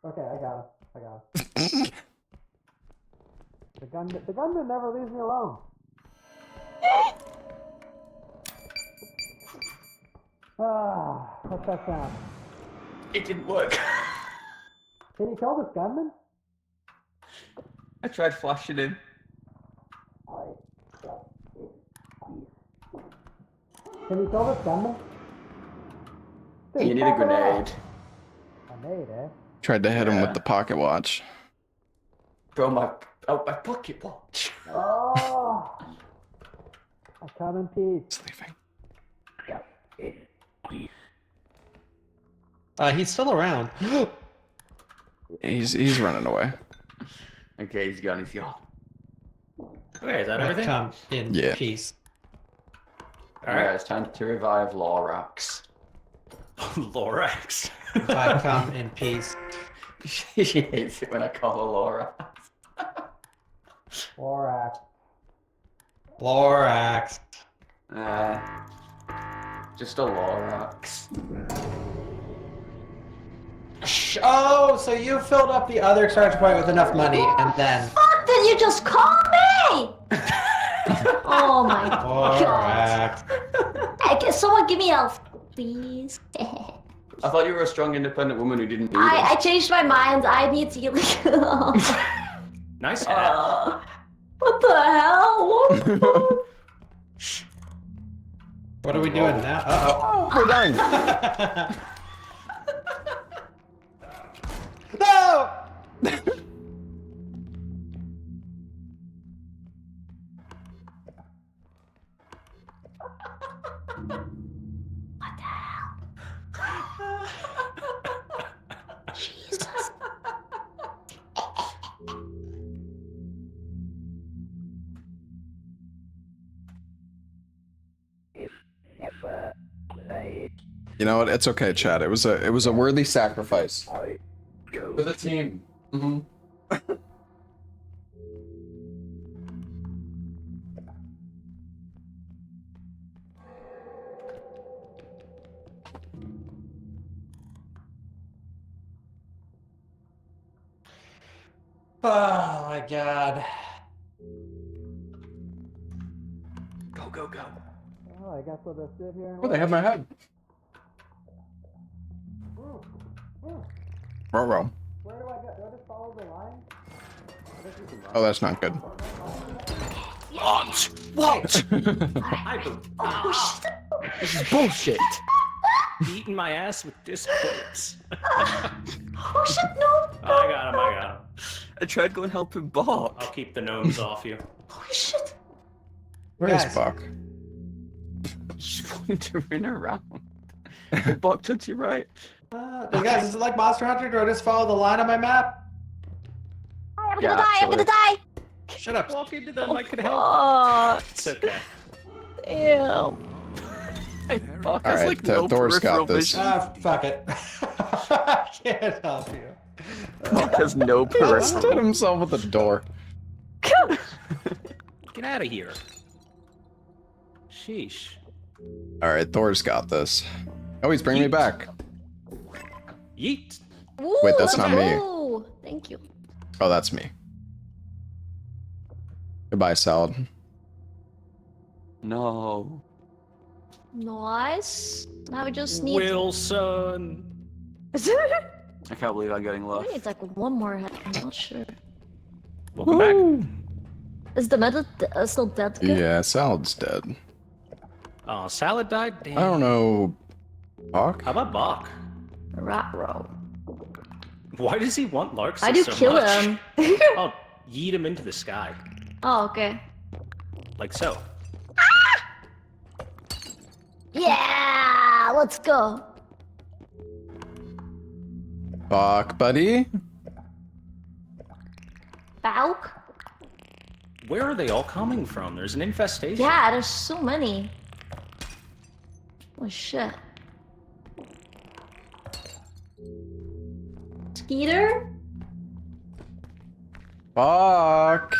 Okay, I got him. The gunman never leaves me alone. What's that sound? It didn't work. Can you kill this gunman? I tried flashing him. Can you kill this gunman? You need a grenade. I made it. Tried to hit him with the pocket watch. Bro, my pocket watch. Oh! I come in peace. He's leaving. He's still around. He's running away. Okay, he's gone. Okay, is that everything? Come in Yeah. peace. Alright, it's time to revive Lorax. Lorax. I come in peace. She hates it when I call her Lorax. Lorax. Just a Lorax. Oh, so you filled up the other charge point with enough money, and then... Fuck, did you just call me? Oh my god. Lorax. Someone give me health, please. I thought you were a strong, independent woman who didn't do I this. changed my mind. I need to get Nice hat. what the hell? What the fuck? What are we doing now? Uh-oh. We're done. No! What the hell? Jesus. You know what? It's okay, Chad. It was a worthy sacrifice. For the team. Mm-hmm. Oh my god. Go, go, go. Oh, I guess we'll just sit here and Oh, they have my head. Ruh-roh. Where do I go? Do I just follow the line? Oh, that's not good. What? This is bullshit. Beating my ass with discords. Oh shit, no! I got him. I tried going helping Bach. I'll keep the gnomes off you. Holy shit. Where is Guys. Buck? Just wandering around. Bach took you right. Guys, is it like Monster Hunter? Do I just follow the line on my map? I'm Yeah, gonna die, I'm gonna die! Shut up. Walk into them, I could help. Oh, It's okay. ew. Fuck, All right, Thor's got this. Fuck it. I can't help you. There's no He peripheral. stood himself at the door. Get out of here. Sheesh. All right, Thor's got this. Oh, he's bringing me back. Yeet. Ooh, Wait, that's not me. ooh, thank you. Oh, that's me. Goodbye, salad. No. Nice. Now we just need. Wilson. I I can't believe I'm getting think left. it's like one more head. I'm not sure. Welcome back. Is the method still dead? Yeah, salad's dead. Oh, Salad died? Damn. I don't know. Hawk? How about Bach? Rat-row. Why does he want Larks How do you so kill much? him? Oh, yeet him into the sky. Oh, okay. Like so. Yeah, let's go. Hawk, buddy? Bauk? Where are they all coming from? There's an infestation. Yeah, there's so many. Oh shit. Skeeter? Hawk!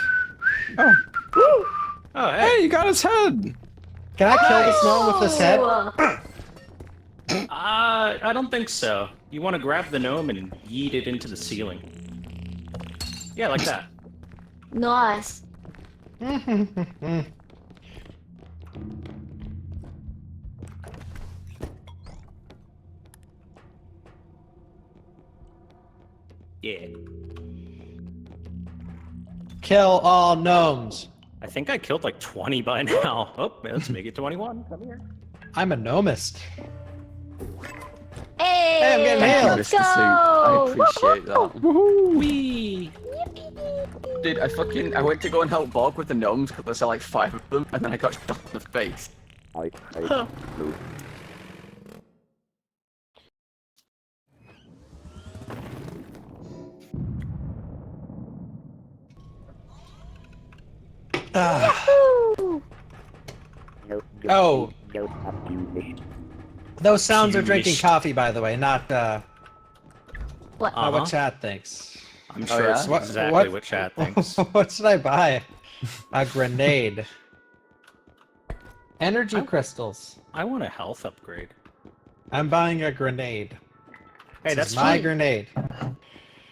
Oh, Oh, hey, hey. you got his head! Can I kill this gnome with this head? Oh, I don't think so. You want to grab the gnome and yeet it into the ceiling. Yeah, like that. nice. Yeah. Kill all gnomes. I think I killed like 20 by now. Oh, let's make it 21. Come here. I'm a gnomist. Hey, I'm getting hailed. let's Mr. Suit, I go. appreciate that. Wee. Dude, I went to go and help Bog with the gnomes because there's like 5 of them, and then I got shot in the face. Woo. Oh. Those sounds are drinking Finished. coffee, by the way, not What? what chat thinks. I'm sure yeah? it's What- exactly what- what Chad thinks. What should I buy? A grenade. Energy crystals. I want a health upgrade. I'm buying a grenade. Hey, This that's is my fine. grenade.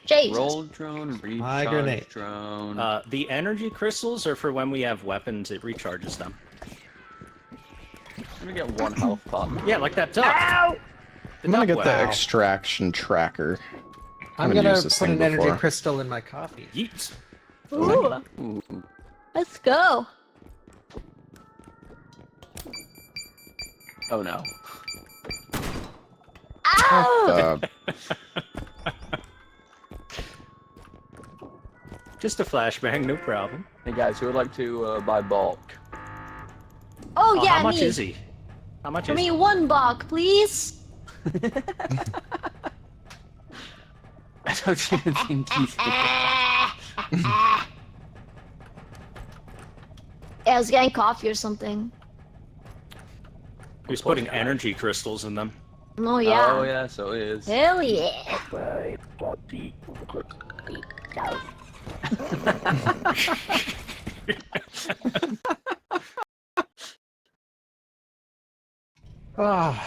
Jesus. Roll drone, My grenade. recharge drone. The energy crystals are for when we have weapons, it recharges them. Let me get 1 health back. Yeah, like that duck. Ow! The I'm gonna duck get the wow. extraction tracker. I'm haven't gonna used this put thing an energy before. crystal in my coffee. Yeet. Ooh, Ooh. let's go. Oh no. Ow! Just a flashbang, no problem. Hey guys, who would like to buy bulk? Oh, yeah, how much me. is he? How much For is me, he? 1 buck, please. I don't even think he's Yeah, I was getting coffee or something. He's putting energy crystals in them. Oh, yeah. Oh yeah, so it is. Hell yeah. Oh,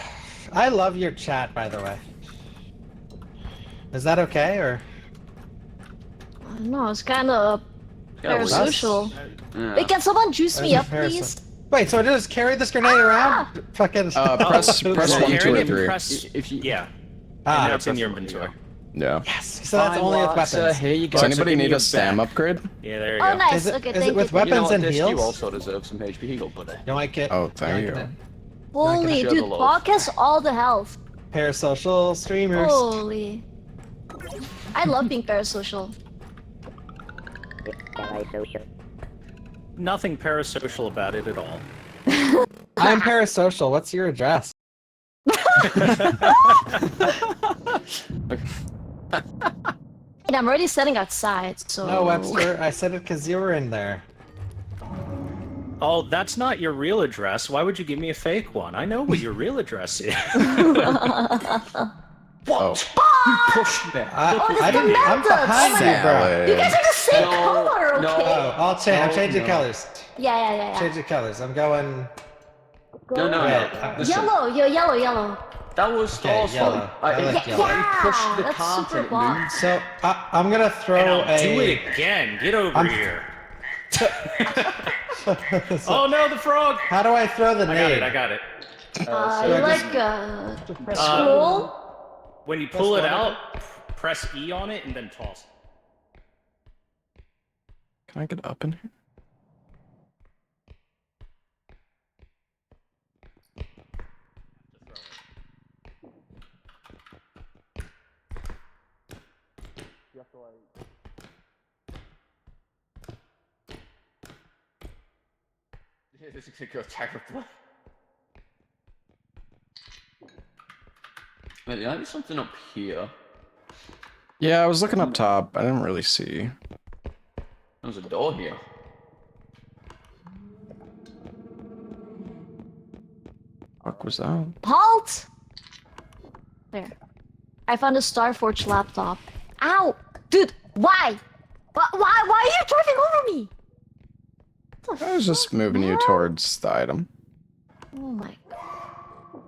I love your chat, by the way. Is that okay, or? I don't know, it's kind of Yeah, well, parasocial. Yeah. Wait, can someone juice me There's a up, comparison. please? Wait, so I just carry this grenade around? Fucking. Press Yeah, 1, 2, carry or it and 3. Press, If you- yeah, Ah, and it's in press your the button, inventory. Yeah. yes. So that's Fine, only with Watson, weapons. Here you go. Does anybody give me need your a SAM back. upgrade? Yeah, there you Oh, go. nice. Is it- okay, is it thank with you. You know weapons what, and this, you heals? also deserve some HP heal, buddy. You might get. Oh, thank you you. might get Holy, share dude, the love. Bog has all the health. a Parasocial streamers. Holy. I love being parasocial. Nothing parasocial about it at all. I'm parasocial. What's your address? And I'm already sitting outside, so... No, Webster, I said it because you were in there. Oh, that's not your real address. Why would you give me a fake one? I know what your real address is. What? You pushed me. I didn't. I'm behind you, bro. You guys are the same No, color, okay? no. Oh, I'll change. I'm Oh, changing no. colors. Yeah. Changing colors. I'm going. No. Red. Listen, Yellow. that was Okay, Thor's yellow. fault. I like yellow. He pushed the that's cart super and it bomb. moved. So I'm gonna throw And I'll a. do it again. Get over I'm- here. Oh no, the frog! How do I throw the nade? I got it. You scroll? When you pull it out, press E on it and then toss it. Can I get up in here? This is gonna go terribly. Wait, there might be something up here. Yeah, I was looking up top. I didn't really see. There's a door here. What was that? Halt! There. I found a Starforge laptop. Ow! Dude, why? Why are you driving over me? What the I was just fuck, moving you man? towards the item. Oh my god.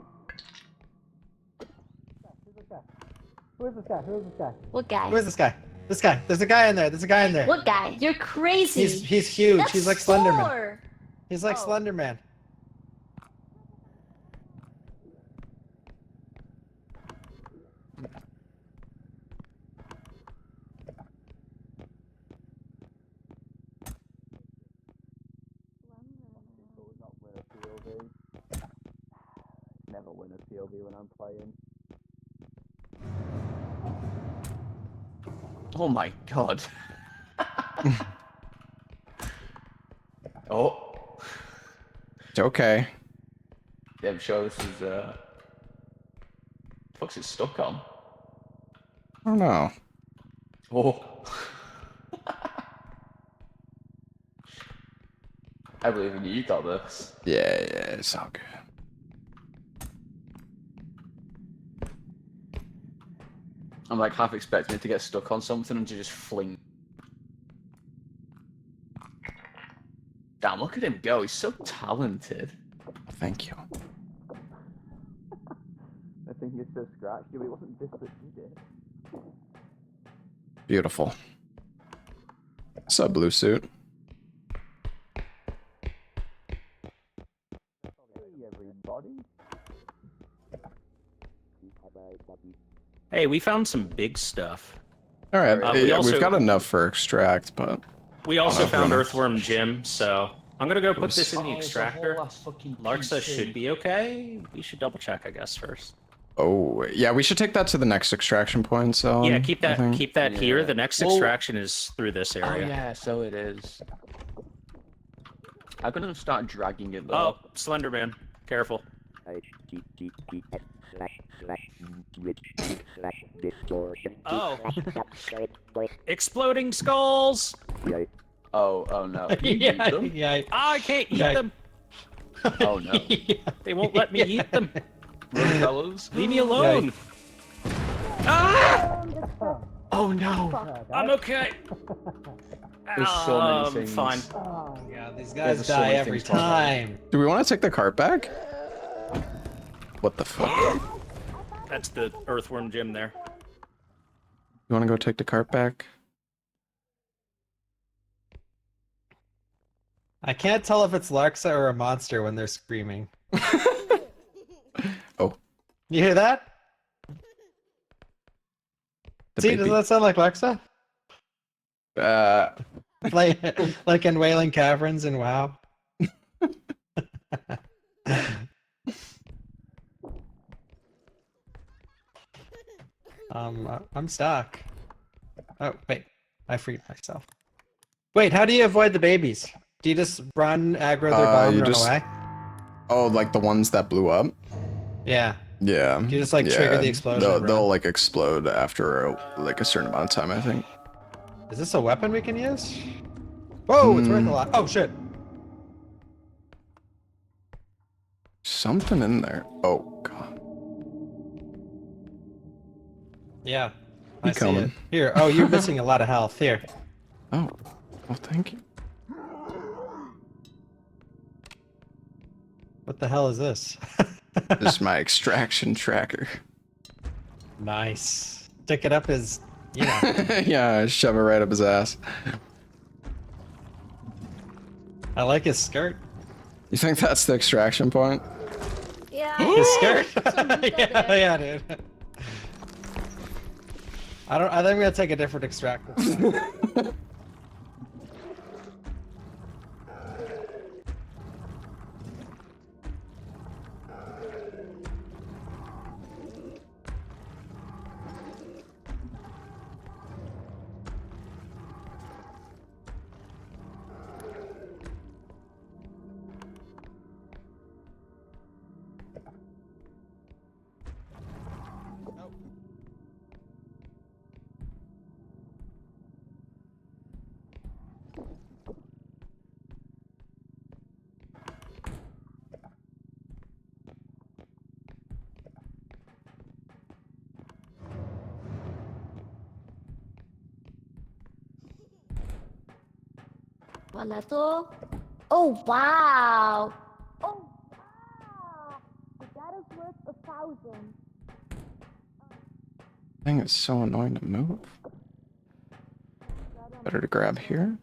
Who's this guy? Who's this guy? What guy? Who is this guy? This guy. There's a guy in there. There's a guy in there. What guy? You're crazy. He's huge. That's He's like Slenderman. Thor. He's like Oh. Slenderman. Never win a POV when I'm playing. Oh my god. Oh. It's okay. Yeah, I'm sure this is what's it stuck on? I don't know. Oh. I believe in you, you got this. Yeah, it's all good. I'm like half expecting it to get stuck on something and to just fling. Damn, look at him go, he's so talented. Thank you. I think it's so scratched, but it wasn't this that he did. Beautiful. What's up, blue suit? Hey everybody. Hey, we found some big stuff. All right, we yeah, also- we've got enough for extract, but We also Oh, found runner. Earthworm Jim, so I'm gonna go put Oops. this in the Oh, it's a extractor. whole ass fucking Larxa PC. should be okay. We should double check, I guess, first. oh yeah, we should take that to the next extraction point. So Yeah, keep that here. Yeah. The next Well- extraction is through this Oh area. yeah, so it is. I'm gonna start dragging it though. Oh, Slenderman. Careful. Oh. Exploding skulls! Oh no. You eat yeah, them? yeah. Ah, I can't eat Yeah. them. Oh no. They won't let me eat them. Run, fellas. Leave me alone. Ah! Oh no. I'm okay. There's so many I'm things. fine. Oh god, these There's guys so die many every things going on. time. do we want to take the cart back? What the fuck? That's the Earthworm Jim there. You want to go take the cart back? I can't tell if it's Larxa or a monster when they're screaming. Oh, You hear that? the See, baby. doesn't that sound like Larxa? Like in Wailing Caverns and WoW. I'm stuck. Oh wait, I freed myself. Wait, how do you avoid the babies? Do you just run, aggro their bomb, you and run just- away? Oh, like the ones that blew up? Yeah. Yeah. You just like trigger the explosion. They'll like explode after like a certain amount of time, I think. Is this a weapon we can use? Whoa, it's worth a lot. Oh shit. Something in there. Oh god. Yeah. You I see coming? it. Here. Oh, you're missing a lot of health. Here. Oh. Well, thank you. What the hell is this? This is my extraction tracker. Nice. Stick it up his, you know. Yeah, shove it right up his ass. I like his skirt. You think that's the extraction point? Yeah. His skirt. Some meat out yeah, there. yeah, dude. I think I'm gonna take a different extractor. Paleto. Oh wow. Oh wow. That is worth 1,000. Thing is so annoying to move. Better to grab here.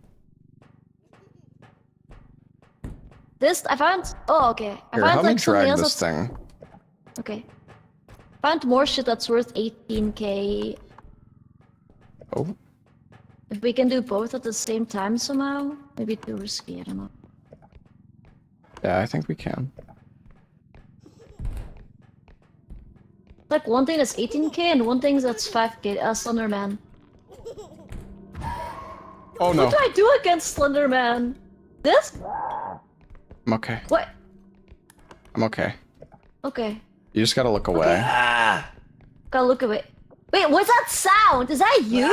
This I found. Oh okay. I Here, found help me like something drag else this that's thing. okay. Found more shit that's worth 18k. Oh, If we can do both at the same time somehow, maybe too risky. I don't know. yeah, I think we can. Like one thing that's 18k and one thing that's 5k. Slenderman. Oh no, What do I do against Slenderman? This? I'm okay. What? I'm okay. Okay. You just gotta look away. Gotta look away. Wait, what's that sound? Is that you?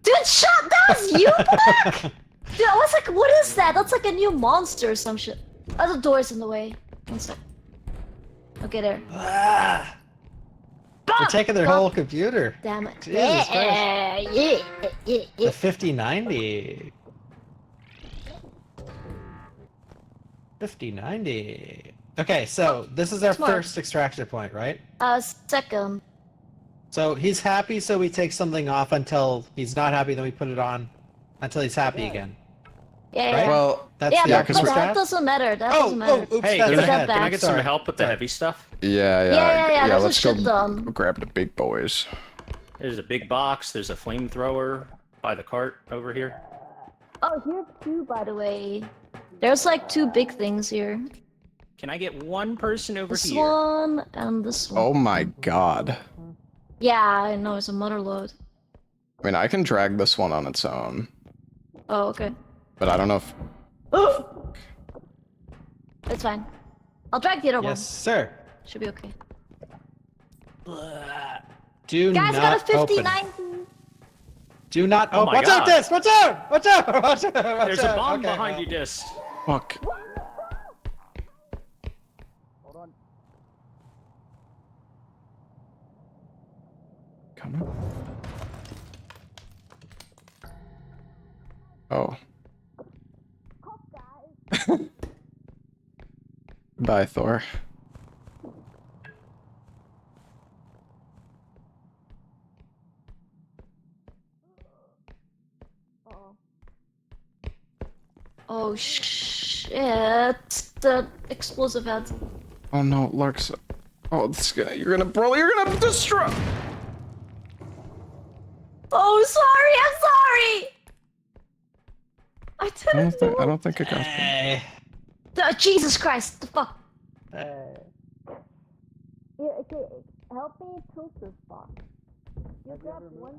Dude, shut! That was you, Black! Dude, I was like, what is that? That's like a new monster or some shit. Oh, the door's in the way. One sec. Okay, there. They're taking their whole computer. Damn it. Jesus Christ. Yeah. The 5090. 5090. Okay, so this is our Smart. first extraction point, right? Second. So he's happy, so we take something off until he's not happy, then we put it on until he's happy again. Yeah, Right? yeah. Well, That's Yeah, the but, alchemist that strat? doesn't matter. That Oh, doesn't matter. oops, Hey, that's can Take ahead. that I back. get some Sorry. help with the Sorry. heavy stuff? Yeah, there's let's a go shit ton. grab the big boys. There's a big box, there's a flamethrower by the cart over here. Oh, here's two, by the way. There's like two big things here. Can I get one person over This here? one and this one. Oh my god. Yeah, I know, it's a mother load. I mean, I can drag this one on its own, Oh, okay. but I don't know if... It's fine. I'll drag the other Yes, sir. one. Should be okay. Do Guys, not got a open. 59. Do not Oh open. my Watch out, God. Dis! Watch out! Watch out! Watch out! Watch There's a out. bomb Okay, behind well. you, Dis. Fuck. Come on. Oh. Bye, Thor. Oh shit! The explosive head. Oh no, Lark's... Oh, this guy, you're gonna destroy... Oh, sorry, I'm sorry. I didn't. I don't think it got... Hey. Jesus Christ! The fuck. Hey. Yeah, okay. Help me tilt this box. You grab one.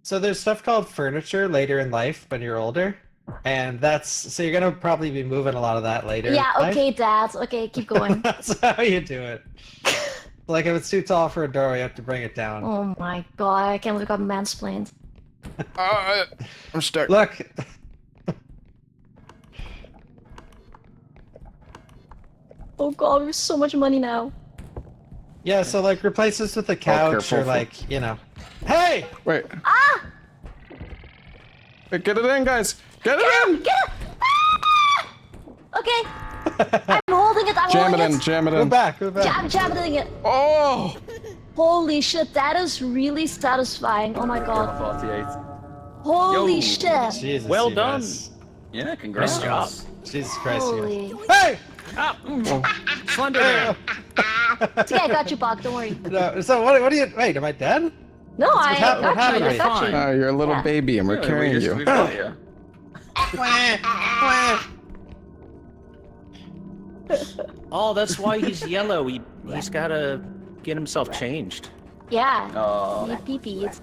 So there's stuff called furniture later in life when you're older, and so you're gonna probably be moving a lot of that later. Yeah, in life. okay, Dad. Okay, keep going. That's how you do it. Like if it's too tall for a door, you have to bring it down. Oh my god, I can't believe I got mansplained. I'm stuck. Look. Oh god, there's so much money now. Yeah, so like replace this with a couch careful or like, Hey! Wait. Ah! Wait, get it in, guys. Get it in. Get it! Ah! Okay. I'm holding it. I'm Jam holding it in. Jam it Go in. back, go back. I'm jamming it. Oh. Holy shit, that is really satisfying. Oh my god. 48. Holy Yo. shit. Jesus, Well you done. guys. Yeah, congrats. Nice job. Jesus Christ, you Holy. guys. Hey! Ah, Slender Man. It's okay, I got you, Bach. Don't worry. No, so what do you... Wait, am I dead? No, I happened? What got you. happened? I got you. Fine. You're a little Yeah. baby, and we're carrying We've you. got you. Oh, that's why he's yellow. He's gotta get himself changed. Yeah. Oh. He pee-peed.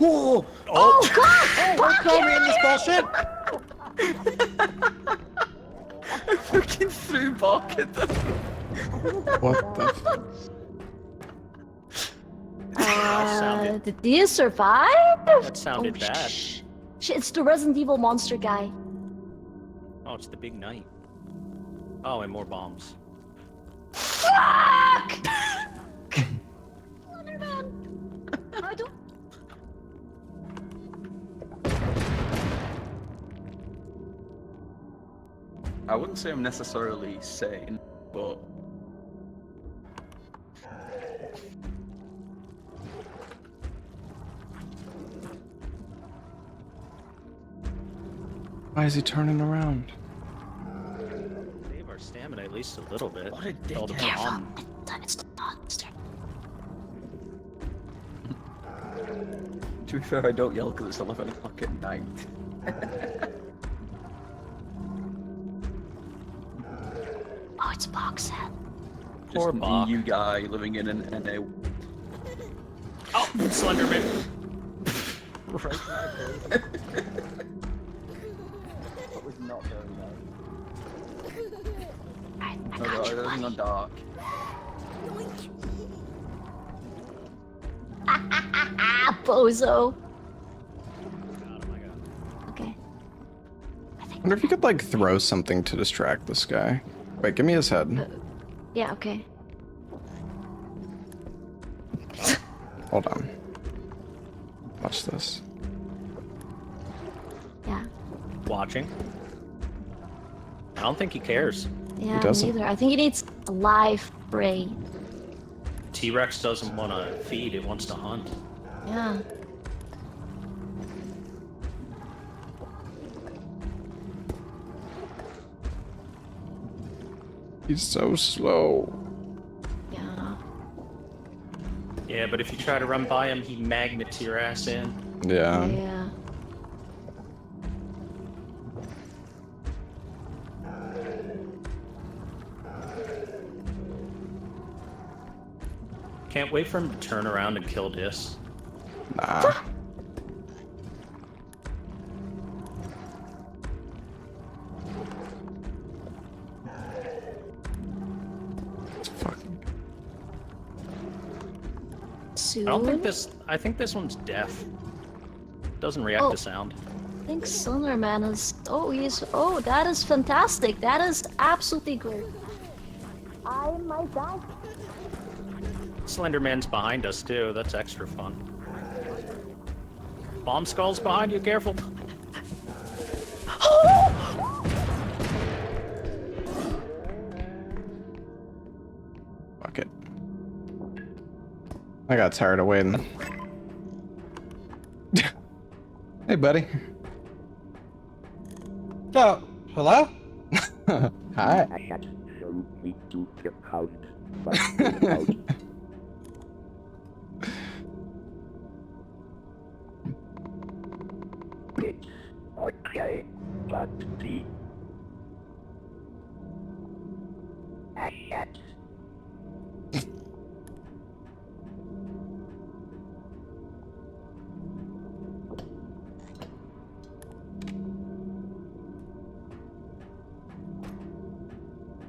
Oh, Oh god! don't call me in this bullshit! I fucking threw Bach at them. What the? sounded- Did you survive? That sounded bad. Shit, it's the Resident Evil monster guy. Oh, it's the big knight. Oh, and more bombs. Fuck! Slenderman! I don't... I wouldn't say I'm necessarily sane, but Why is he turning around? Save our stamina at least a little bit. What a All the dickhead. bomb. It's the monster. to be fair, I don't yell because it's 11 o'clock at night. Oh, it's Bach's head. Poor Just Bach. you guy living in an NA. Oh, Slenderman. Right. That was not very nice. I Oh got god, you, everything buddy. on dark. Bozo. Oh my god. Okay. I wonder if you could like throw something to distract this guy. Wait, give me his head. Yeah, okay. Hold on. Watch this. Yeah. Watching. I don't think he cares. Yeah, me doesn't. neither. I think he needs live prey. T-Rex doesn't want to feed, it wants to hunt. Yeah. He's so slow. Yeah. Yeah, but if you try to run by him, he magnets your ass in. Yeah. Yeah. Can't wait for him to turn around and kill this. Nah. It's fucking. Soon. I think this one's deaf. Doesn't react Oh. to sound. I think Slenderman is. Oh, he's. Oh, that is fantastic. That is absolutely great. I might die. Slenderman's behind us too, that's extra fun. Bomb skull's behind you, careful. Fuck it. I got tired of waiting. Hey, buddy. Oh, hello? Hi.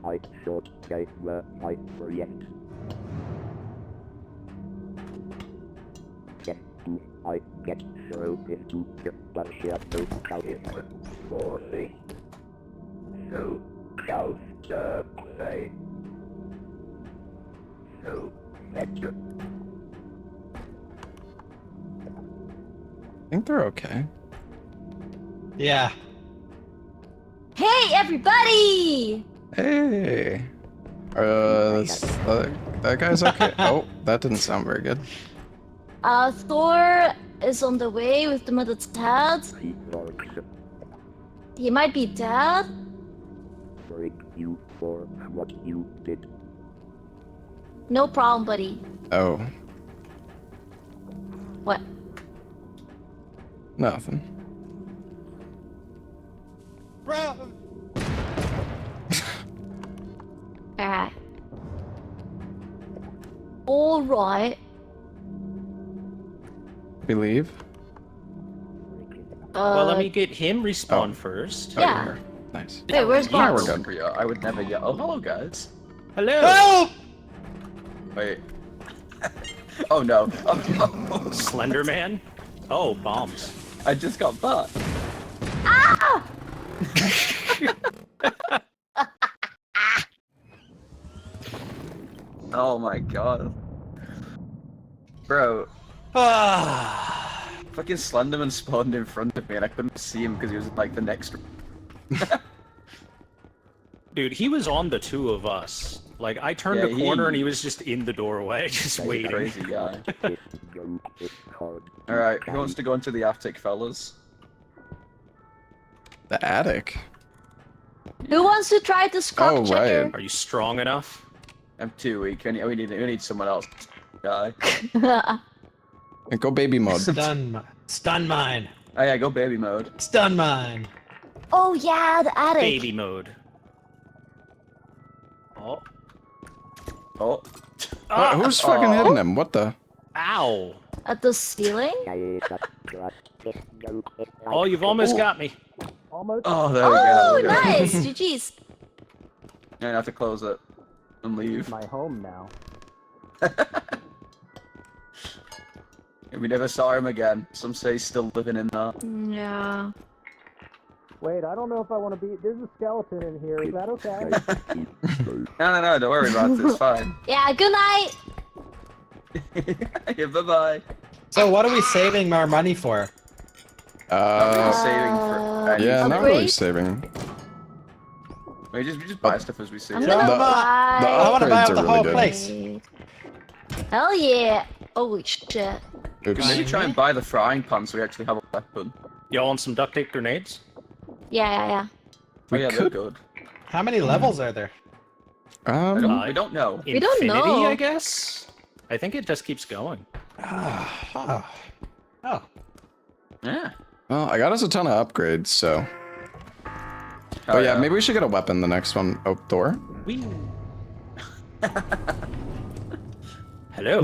I think they're okay. Yeah. Hey, everybody! Hey. That guy's okay. Oh, that didn't sound very good. Thor is on the way with the mother dad. He might be dead. No problem, buddy. Oh, What? nothing. Bro. Alright. Alright. Believe. Well, let me get him respawn Oh. first. Oh, Yeah. you're here. Nice. Wait, where's Yeah, we're Box? good. I would never yell. Oh, hello, guys. Hello! Help! Wait. Oh no. Oh no. Slender Man? Oh, bombs. I just got butt. Ah! Oh my god. Bro, Ah. fucking Slenderman spawned in front of me and I couldn't see him because he was like the next. Dude, he was on the two of us. Like, I turned Yeah, a corner and he was just in the doorway, just waiting. Crazy guy. Alright, who wants to go into the attic, fellas? The attic. Who wants to try this cock Oh, checker? right. Are you strong enough? I'm too weak. We need someone else. Guy. And go baby mode. Stun mine. Oh yeah, go baby mode. Stun mine. Oh yeah, the attic. Baby mode. Oh. Oh. Who's fucking hitting him? What the? Ow! At the ceiling? Oh, you've almost got me. Oh, there we Oh, go. nice! GG's. I have to close it and leave. My home now. And we never saw him again. Some say he's still living in there. Yeah. Wait, I don't know if I want to be. There's a skeleton in here. Is that okay? No, don't worry about it. It's fine. Yeah, good night! Yeah, bye-bye. So what are we saving our money for? Saving for... Yeah, not really upgrade? saving. We just buy stuff as we see I'm it. gonna The buy... I want to buy upgrades out the are whole really place. Hell yeah! Holy shit. Oops. Maybe try and buy the frying pan so we actually have a weapon. Y'all want some duct tape grenades? Yeah. Oh yeah, they're could- good. How many levels are there? We don't know. We don't Infinity, know. I guess? I think it just keeps going. Oh. Oh. Yeah. Well, I got us a ton of upgrades, so. Oh, But yeah, maybe we should get a weapon the next one. Oh, Thor? Whee! Hello.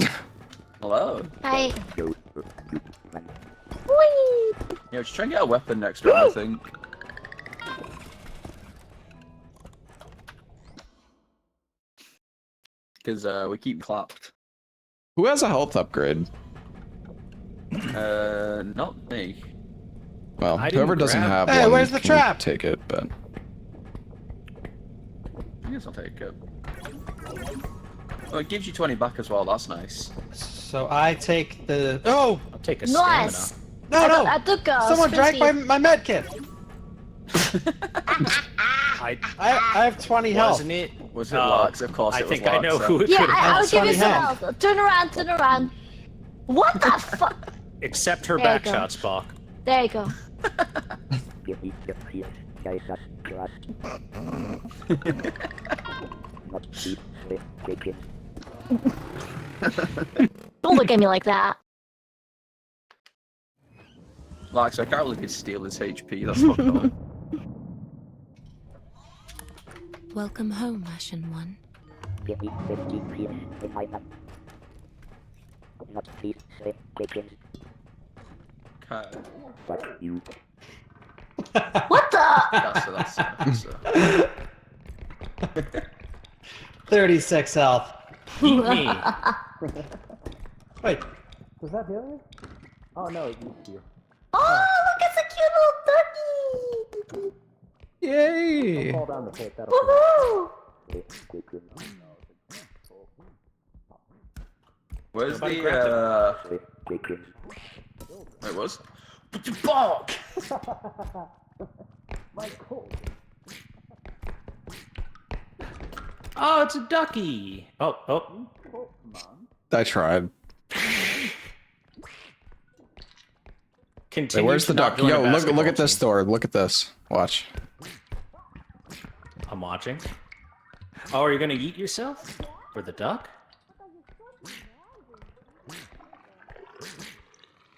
Hello. Hi. Whee! Yeah, just try and get a weapon next round, I think. Because we keep clapped. Who has a health upgrade? Not me. Well, I didn't whoever doesn't grab- have Hey, one where's the can trap? take it, but... I guess I'll take it. Oh, it gives you 20 back as well, that's nice. So I take the. Oh I'll take a Nice! no! I took a Someone drank spicy- my med kit. stamina. I have 20 health. Wasn't it? Was it Lux? Of course I it was think I know Lux, who it Yeah, could have I'll That's give you funny some hand. health. Turn around. What the fuck? Except her There you back go. shot, Spock. There you go. Don't look at me like that. Lux, I can't really steal his HP, that's fucked up. Welcome home, Ashen One. Okay. What the? That's it. 36 health. Eat me. Wait. Does that heal you? Oh no, it used to. Oh, look, it's a cute little ducky! Yay! Fall down the pit. That'll kill Woohoo! Where's Nobody the Wait, was? Put your bark! Oh, it's a ducky. Oh. I tried. Continue. Wait, where's the to not duck? join a Yo, look basketball at this team. door. Look at this. Watch. I'm watching. Oh, are you gonna eat yourself? For the duck?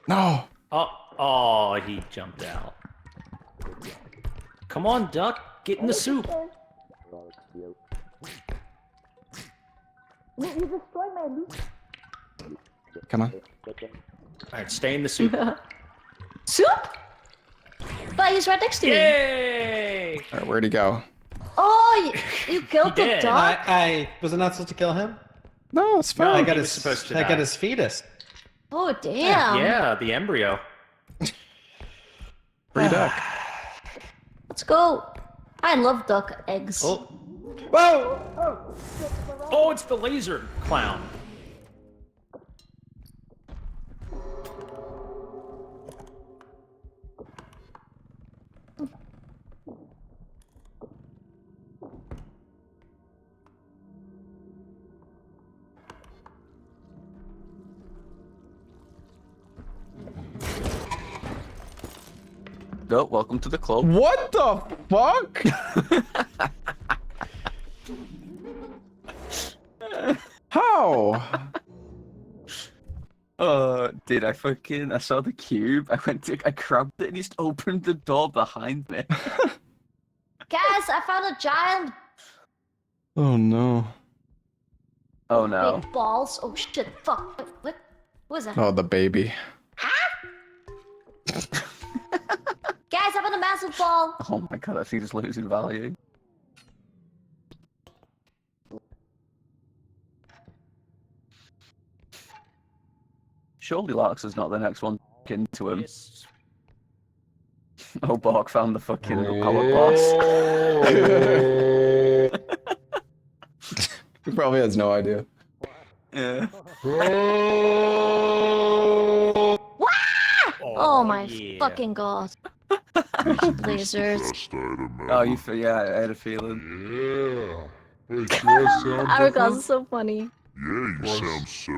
No. Oh, he jumped out. Come on, duck. Get in the soup. You destroyed my loot. Come on. Alright, stay in the soup. Soup? But he's right next to me. Yay! All right, where'd he go? Oh, you killed He the did. dog? I was I not supposed to kill him? No, it's No, fine. I he got was his supposed to I die. got his fetus. Oh, damn. Yeah, the embryo. Free duck. Let's go. I love duck eggs. Oh. Whoa! Oh, it's the laser clown. No, welcome to the club. What the fuck? How? Dude, I saw the cube. I grabbed it and he just opened the door behind me. Guys, I found a giant Oh no. Oh no. big balls. Oh shit, fuck. What was that? Oh, the baby. Guys, I found a massive ball. Oh my god, I think it's losing value. Surely Larks is not the next one into him. Yes. Oh, Bork found the fucking hourglass. He probably has no idea. Yeah. Oh my yeah. fucking god. Lasers. Best item Oh, ever. yeah, I had a feeling. Yeah. Hey, do I sound Hourglass different? is so funny. Yeah, you sound so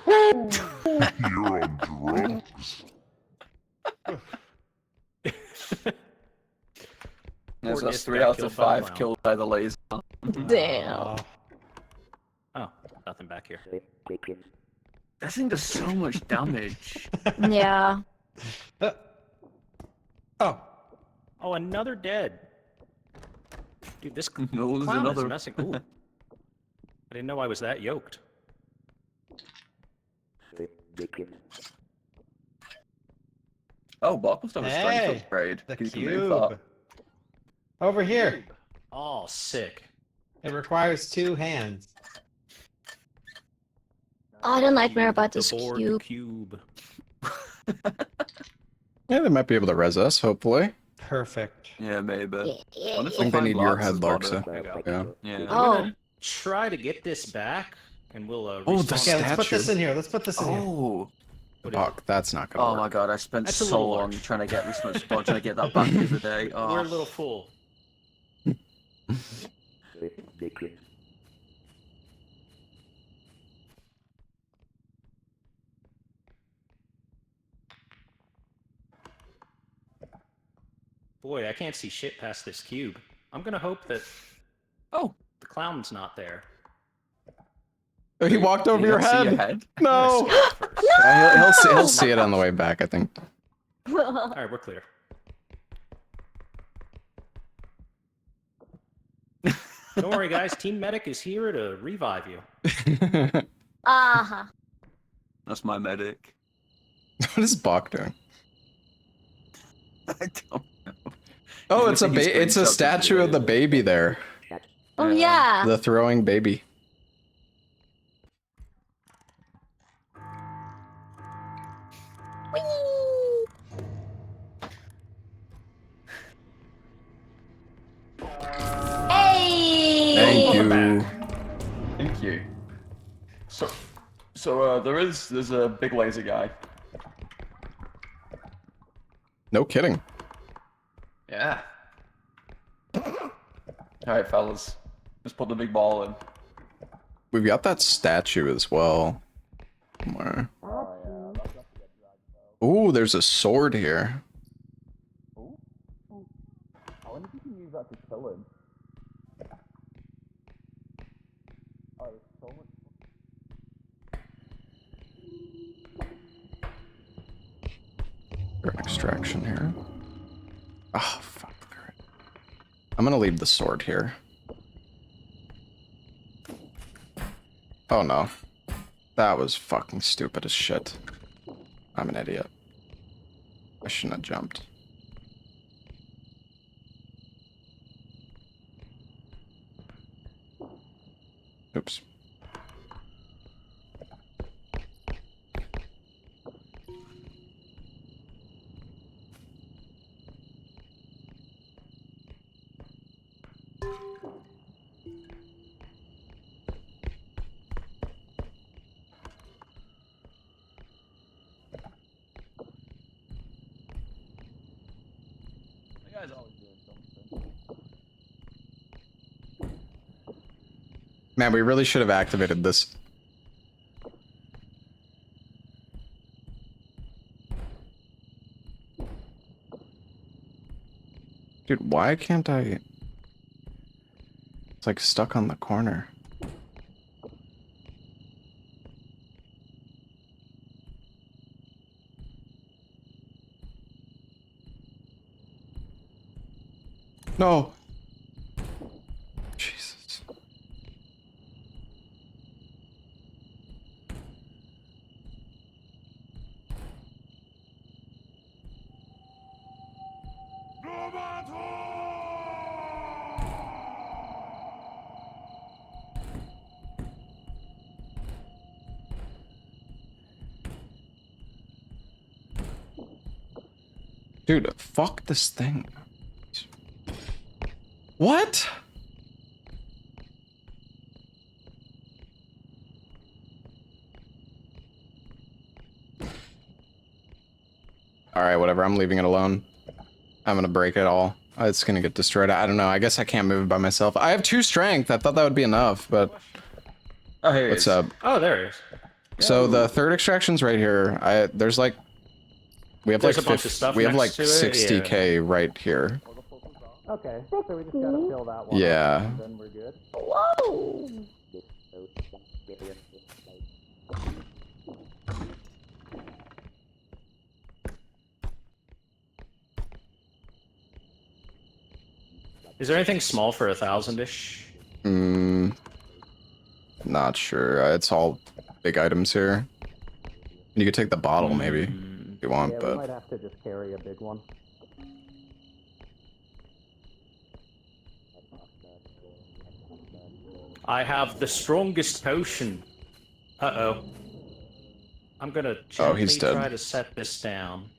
different. You're on drugs. Yes, that's Fortnite 3 got out killed of by a 5 clown. killed by the laser. Damn. Oh, nothing back here. That thing does so much damage. Yeah. Oh. Oh, another dead. Dude, this No, there's clown is another. messing. Ooh. I didn't know I was that yoked. Oh, Bork must have a strength Hey, upgrade. the You can move that. cube. Over here. Oh, sick. It requires 2 hands. Oh, I had a nightmare about The this board cube. cube. Yeah, they might be able to res us, hopefully. Perfect. Yeah, maybe. Yeah. What if I think they find need your Larks' head, body? Larksa. There you go. Yeah. Yeah. I'm Oh. gonna try to get this back, and we'll Oh, the respawn. Okay, let's put this Statue. in here. Let's put this in here. Oh. What is Fuck, that's not gonna Oh work. my god, I spent That's a so little long large. trying to get this much spot, trying to get that back the other day. it? Oh. We're a little full. Boy, I can't see shit past this cube. I'm gonna hope that Oh. the clown's not there. Oh, he walked over You your don't see head. your head? No. I'm gonna skip it first. Yeah, he'll see it on the way back, I think. All right, we're clear. Don't worry, guys. Team Medic is here to revive you. Uh-huh. That's my medic. What is Bach doing? I don't know. Oh, He's lifting his it's a screenshots statue of the baby there. Oh yeah. The throwing baby. Whee! Hey! Thank you. Thank you. So there's a big laser guy. No kidding. Yeah. Alright, fellas. Let's put the big ball in. We've got that statue as well. Somewhere. Ooh, there's a sword here. I wonder if you can use that to kill him. Oh, there's so much. An extraction here. Oh, fuck. I'm gonna leave the sword here. Oh no. That was fucking stupid as shit. I'm an idiot. I shouldn't have jumped. Oops. The guy's always doing something. Man, we really should have activated this. Dude, why can't I... It's like stuck on the corner. No! Jesus. Dude, fuck this thing. What? Alright, whatever. I'm leaving it alone. I'm gonna break it all. It's gonna get destroyed. I don't know. I guess I can't move it by myself. I have 2 strength. I thought that would be enough, but... Oh, here he What's is. up? Oh, there he is. So the third extraction's right here. There's like... We have There's like a bunch of stuff we have like next to it, 60k right here. Okay, so we just gotta fill that one Yeah. up, and then we're good. Whoa! Is there anything small for 1,000-ish? Not sure. It's all big items here. You could take the bottle maybe if you want, Yeah, we but might have to just carry a big one. I have the strongest potion. Uh-oh. I'm gonna Oh, he's gently dead. try to set this down.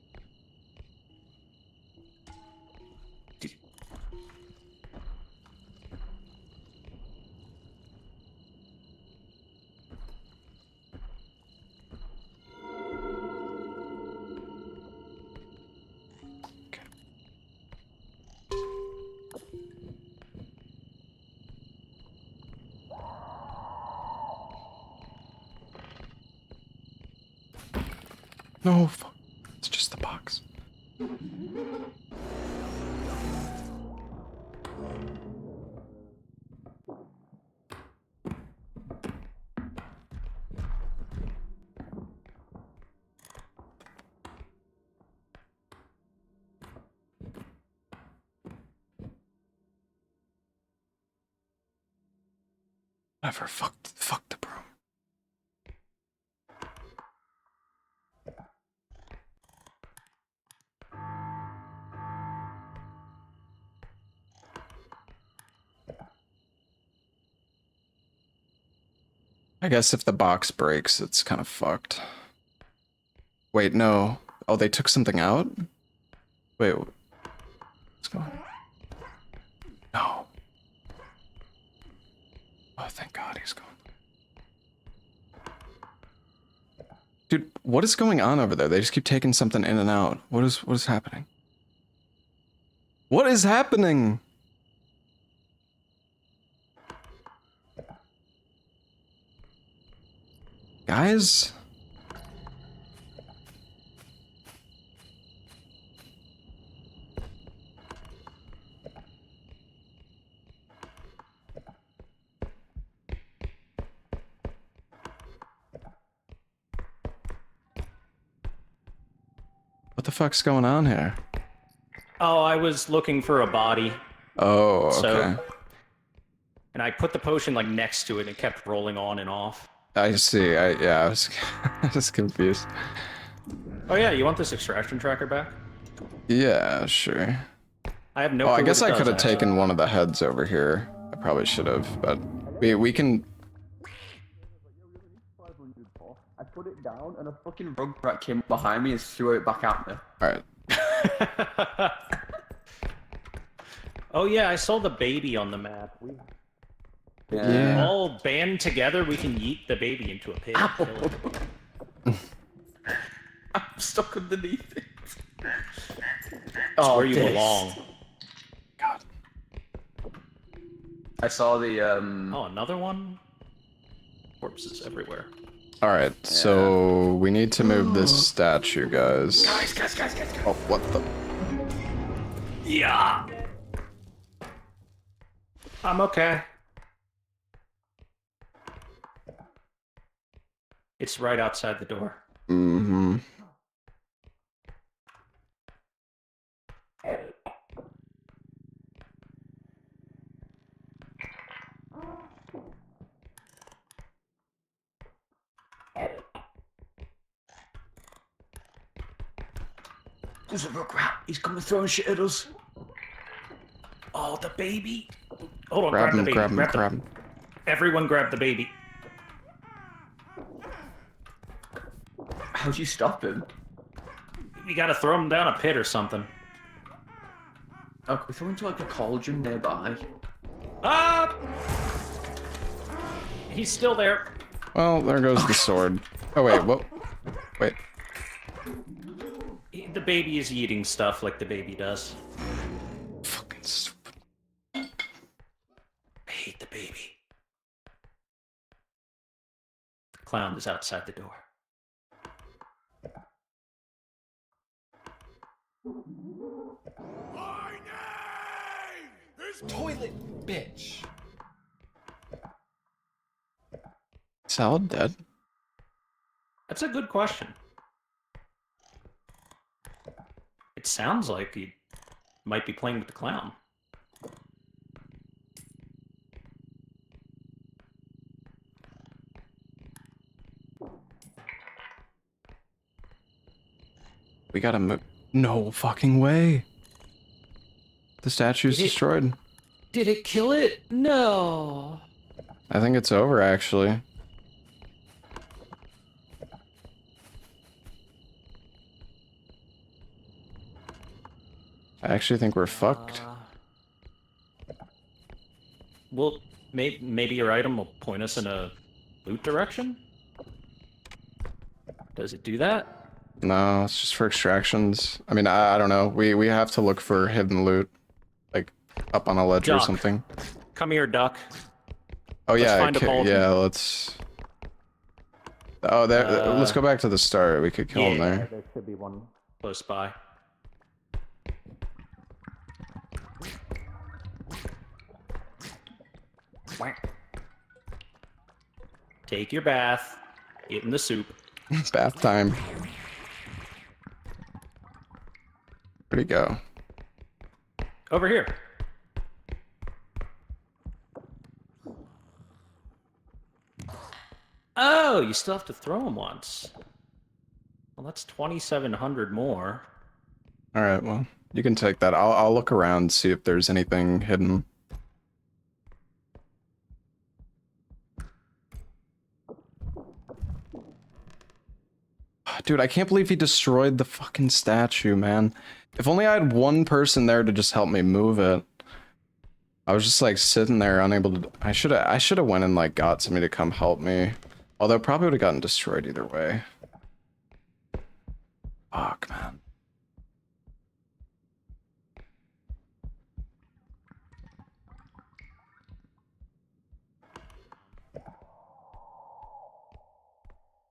no, fuck. It's just the box. Whatever. Fuck the broom. I guess if the box breaks, it's kind of fucked. Wait, no. Oh, they took something out? Wait, what's going on? No. Oh, thank God he's gone. Dude, what is going on over there? They just keep taking something in and out. What is happening? What is happening? Guys? What the fuck's going on here? Oh, I was looking for a body. Oh, okay. So, and I put the potion like next to it and it kept rolling on and off. I see. Yeah, I was I was confused. Oh yeah, you want this extraction tracker back? Yeah, sure. I have no Oh, clue I guess what it I could have does, taken one of the heads over here. I probably should have, but we can. I put it down and a fucking rugrat came behind me and threw it back at me. All right. actually. Oh yeah, I saw the baby on the map. Yeah. All band together, we can yeet the baby into a pit. I'm stuck underneath it. It's where you belong. God. I saw the Oh, another one? Corpses everywhere. All right. So we need to move this statue, guys. Guys. Oh, what the? Yeah. I'm okay. It's right outside the door. Mm-hmm. There's a rugrat. He's coming throwing shit at us. Oh, the baby. Hold on, Grab grab the him, baby. grab him, the- grab him. Everyone grab the baby. How'd you stop him? We gotta throw him down a pit or something. Oh, can we throw him into like a cauldron nearby? Ah! He's still there. Well, there goes the sword. Oh wait, what? Wait. The baby is eating stuff like the baby does. Fucking stupid. I hate the baby. The clown is outside the door. My name is Toilet bitch. Salad dead? That's a good question. It sounds like he might be playing with the clown. We gotta move. No fucking way. The statue's destroyed. Did it kill it? No. I think it's over, actually. I actually think we're fucked. Well, maybe your item will point us in a loot direction? Does it do that? No, it's just for extractions. I mean, I don't know. We have to look for hidden loot. Like, up on a ledge or Duck. something. Come here, duck. Oh Let's yeah, find a cauldron. yeah, let's... Oh, there. Let's go back to the start. We could kill him there. There should be one. Close by. Take your bath. Get in the soup. Bath time. Where'd he go? Over here. Oh, you still have to throw him once. Well, that's 2,700 more. All right, well, you can take that. I'll look around, see if there's anything hidden. Dude, I can't believe he destroyed the fucking statue, man. If only I had one person there to just help me move it. I was just like sitting there unable to. I should have went and like got somebody to come help me. Although it probably would have gotten destroyed either way. Fuck, man.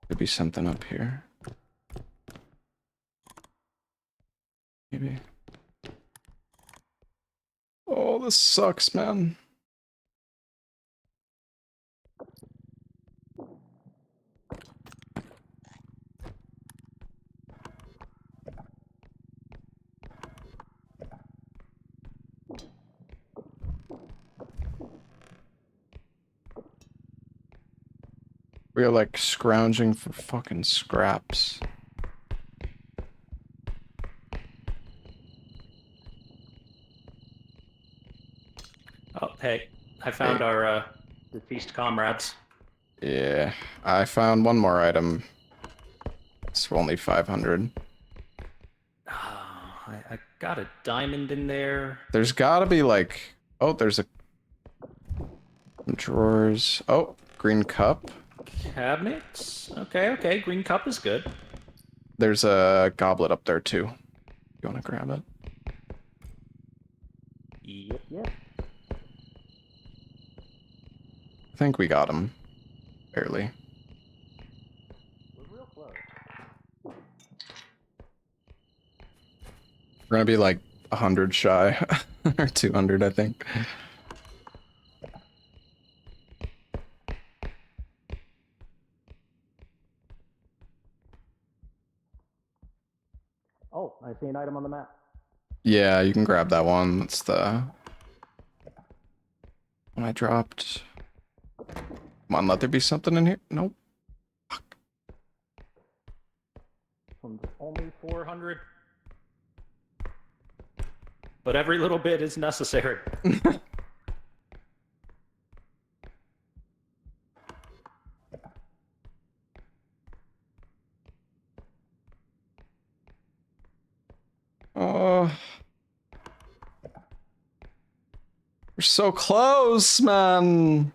Could be something up here. Maybe. Oh, this sucks, man. We are like scrounging for fucking scraps. Oh, hey, I found our deceased comrades. Yeah, I found one more item. It's only 500. I got a diamond in there. There's gotta be like... Oh, there's a... drawers. Oh, green cup. Cabinets? Okay, green cup is good. There's a goblet up there too. You wanna grab it? Yep. I think we got him. Barely. We're real close. We're gonna be like 100 shy. Or 200, I think. Oh, I see an item on the map. Yeah, you can grab that one. That's the one I dropped. Come on, let there be something in here. Nope. Only 400. But every little bit is necessary. Oh. We're so close, man.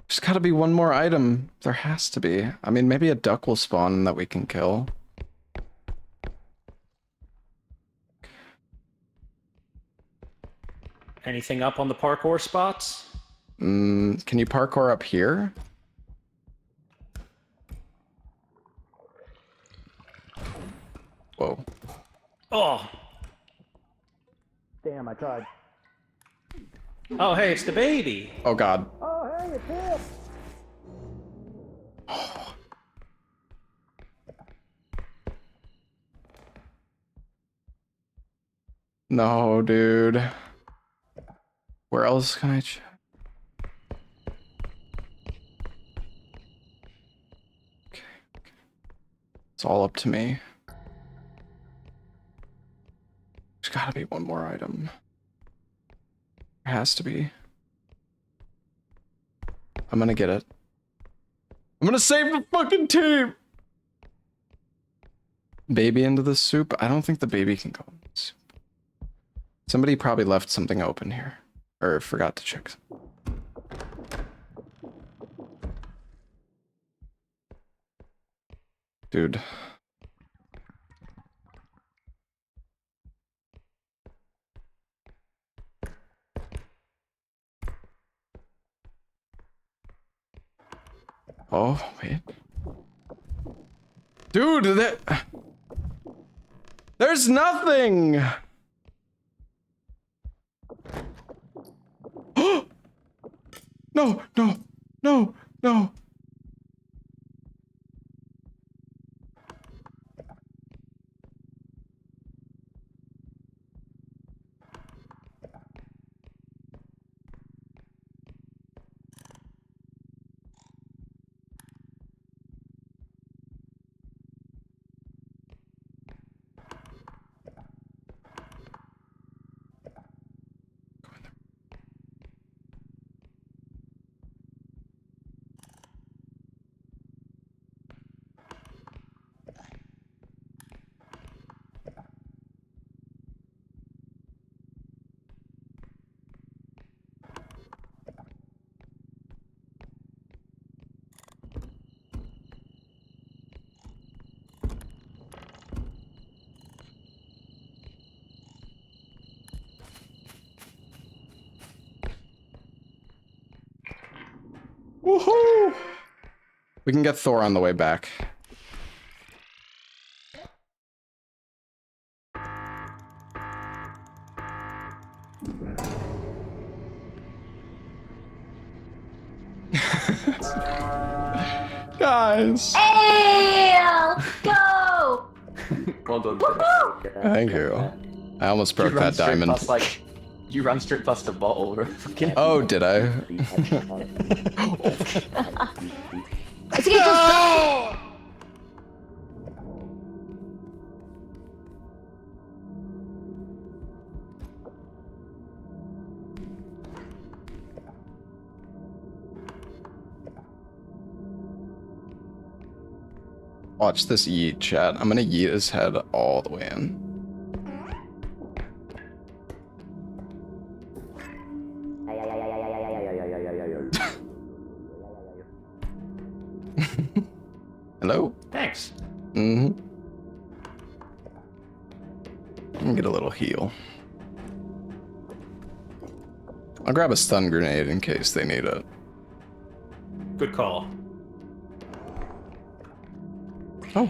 There's gotta be one more item. There has to be. I mean, maybe a duck will spawn that we can kill. Anything up on the parkour spots? Can you parkour up here? Whoa. Oh! Damn, I tried. Oh, hey, it's the baby! Oh god. Oh, hey, it's him! No, dude. Where else can I check? Okay. It's all up to me. There's gotta be one more item. There has to be. I'm gonna get it. I'm gonna save the fucking team! Baby into the soup? I don't think the baby can go in the soup. Somebody probably left something open here. Or forgot to check something. Dude. Oh, wait. Dude, there's nothing! No, no, no, no. Woohoo! We can get Thor on the way back. Guys! Hey, let's go! Well done. Woohoo! Thank you. I almost broke You ran that straight diamond. Past, like, you ran straight past a bottle. Oh, did I? It's okay, just... Watch this yeet, chat. I'm gonna yeet his head all the way in. Hello? Thanks. Mm-hmm. Let me get a little heal. I'll grab a stun grenade in case they need it. Good call. Oh.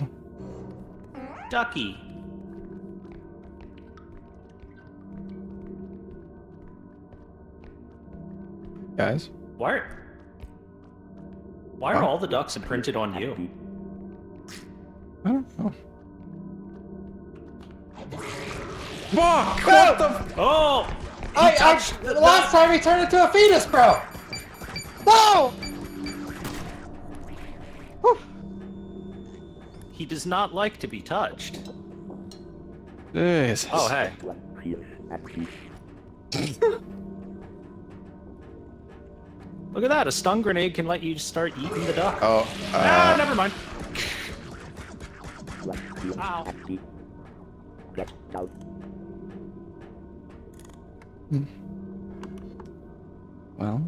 Ducky. Guys? Why are all the ducks imprinted on you? I don't know. Fuck! What the? Oh! The last time he turned into a fetus, bro! No! He does not like to be touched. Jesus. Oh, hey. Look at that, a stun grenade can let you start eating the duck. Oh, Never mind. Ow. Well.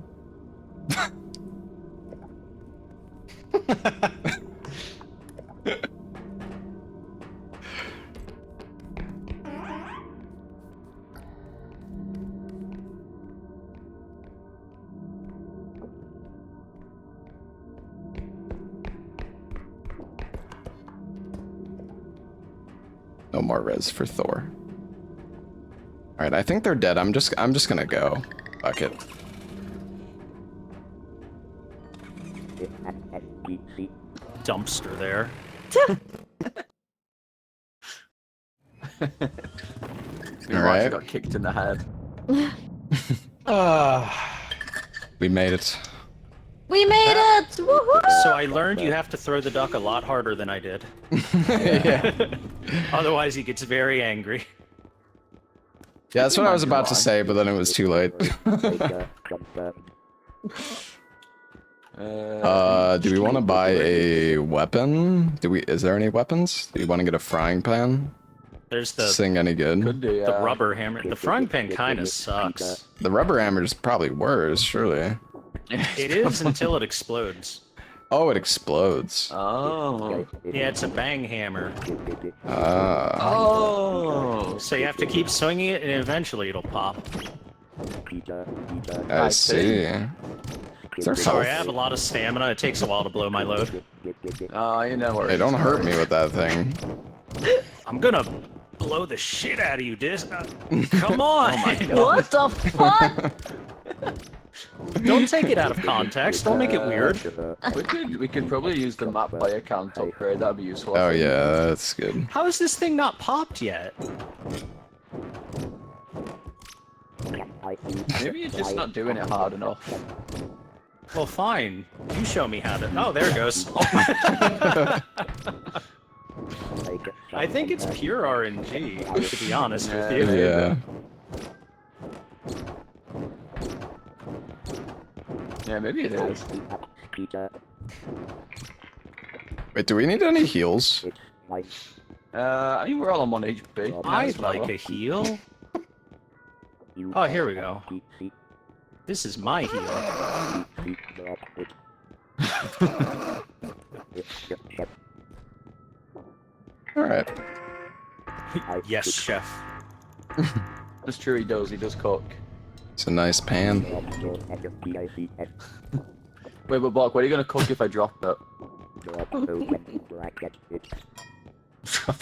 No more res for Thor. All right, I think they're dead. I'm just gonna go. Fuck it. Dumpster there. All right. Got kicked in the head. We made it. We made it! Woohoo! So I learned you have to throw the duck a lot harder than I did. Yeah. Otherwise he gets very angry. Yeah, that's what I was about to say, but then it was too late. Do we want to buy a weapon? Is there any weapons? Do you want to get a frying pan? There's the Sing any good? Could do, the rubber hammer. The frying pan kind of sucks. The rubber hammer is probably worse, surely. It is until it explodes. Oh, it explodes. Oh. Yeah, it's a bang hammer. Oh. So you have to keep swinging it, and eventually it'll pop. I see. Is there Sorry, I health? have a lot of stamina. It takes a while to blow my load. Oh, you know where. Hey, don't hurt me with that thing. I'm gonna blow the shit out of you, Come on! What the fuck? Don't take it out of context. Don't make it weird. We could probably use the map player count upgrade. That'd be useful. Oh yeah, that's good. How is this thing not popped yet? Maybe you're just not doing it hard enough. Well, fine. You show me how to. Oh, there it goes. I think it's pure RNG, to be honest with you. Yeah. Yeah, maybe it is. Wait, do we need any heals? I think we're all on 1 HP. I'd like a heal. Oh, here we go. This is my heal. Alright. Yes, chef. That's true, he does cook. It's a nice pan. Wait, but Bark, what are you gonna cook if I drop it? Drop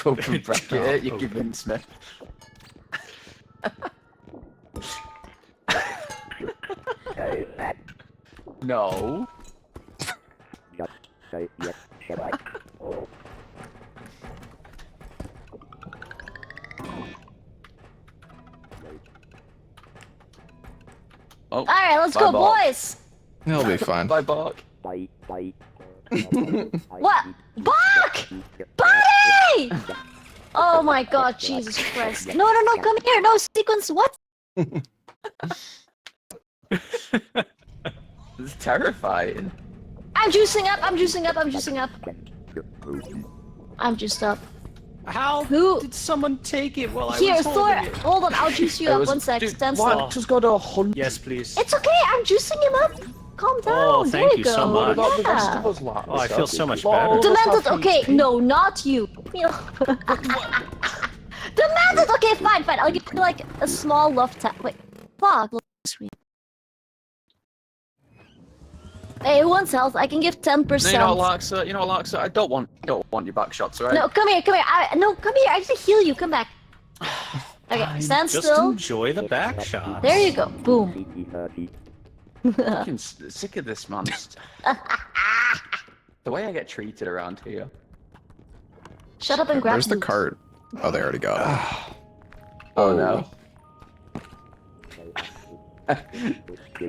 open bracket, you convince me. No. Oh, Alright, let's bye, go, Bark. boys! He'll be fine. Bye, Bark. What? Bark! Buddy! Oh my god, Jesus Christ. No, no, no, come here. No, sequence, what? This is terrifying. I'm juicing up, I'm juicing up, I'm juicing up. I'm juiced up. How Who? did someone take it while I Here, was Thor, holding it? hold on, I'll juice you It up. was- 1 sec, dude, stand why? still. Just got 100. Yes, please. It's okay, I'm juicing him up. Calm down, Oh, there thank you you go. so What much. about the rest Yeah. of us, lad? Oh, I feel so much better. Demented, okay, no, not you. Demented, okay, fine, fine. I'll give you like a small love tap. Wait, fuck, look at the screen. Hey, who wants health? I can give 10%. No, you know, Alexa, I don't want your back shots, right? No, come here, come here. No, come here. I need to heal you. Come back. Okay, stand Just still. enjoy the back shots. There you go. Boom. I'm fucking sick of this, man. The way I get treated around here. Shut up and grab Where's the loot. cart? Oh, they already got it. Oh no.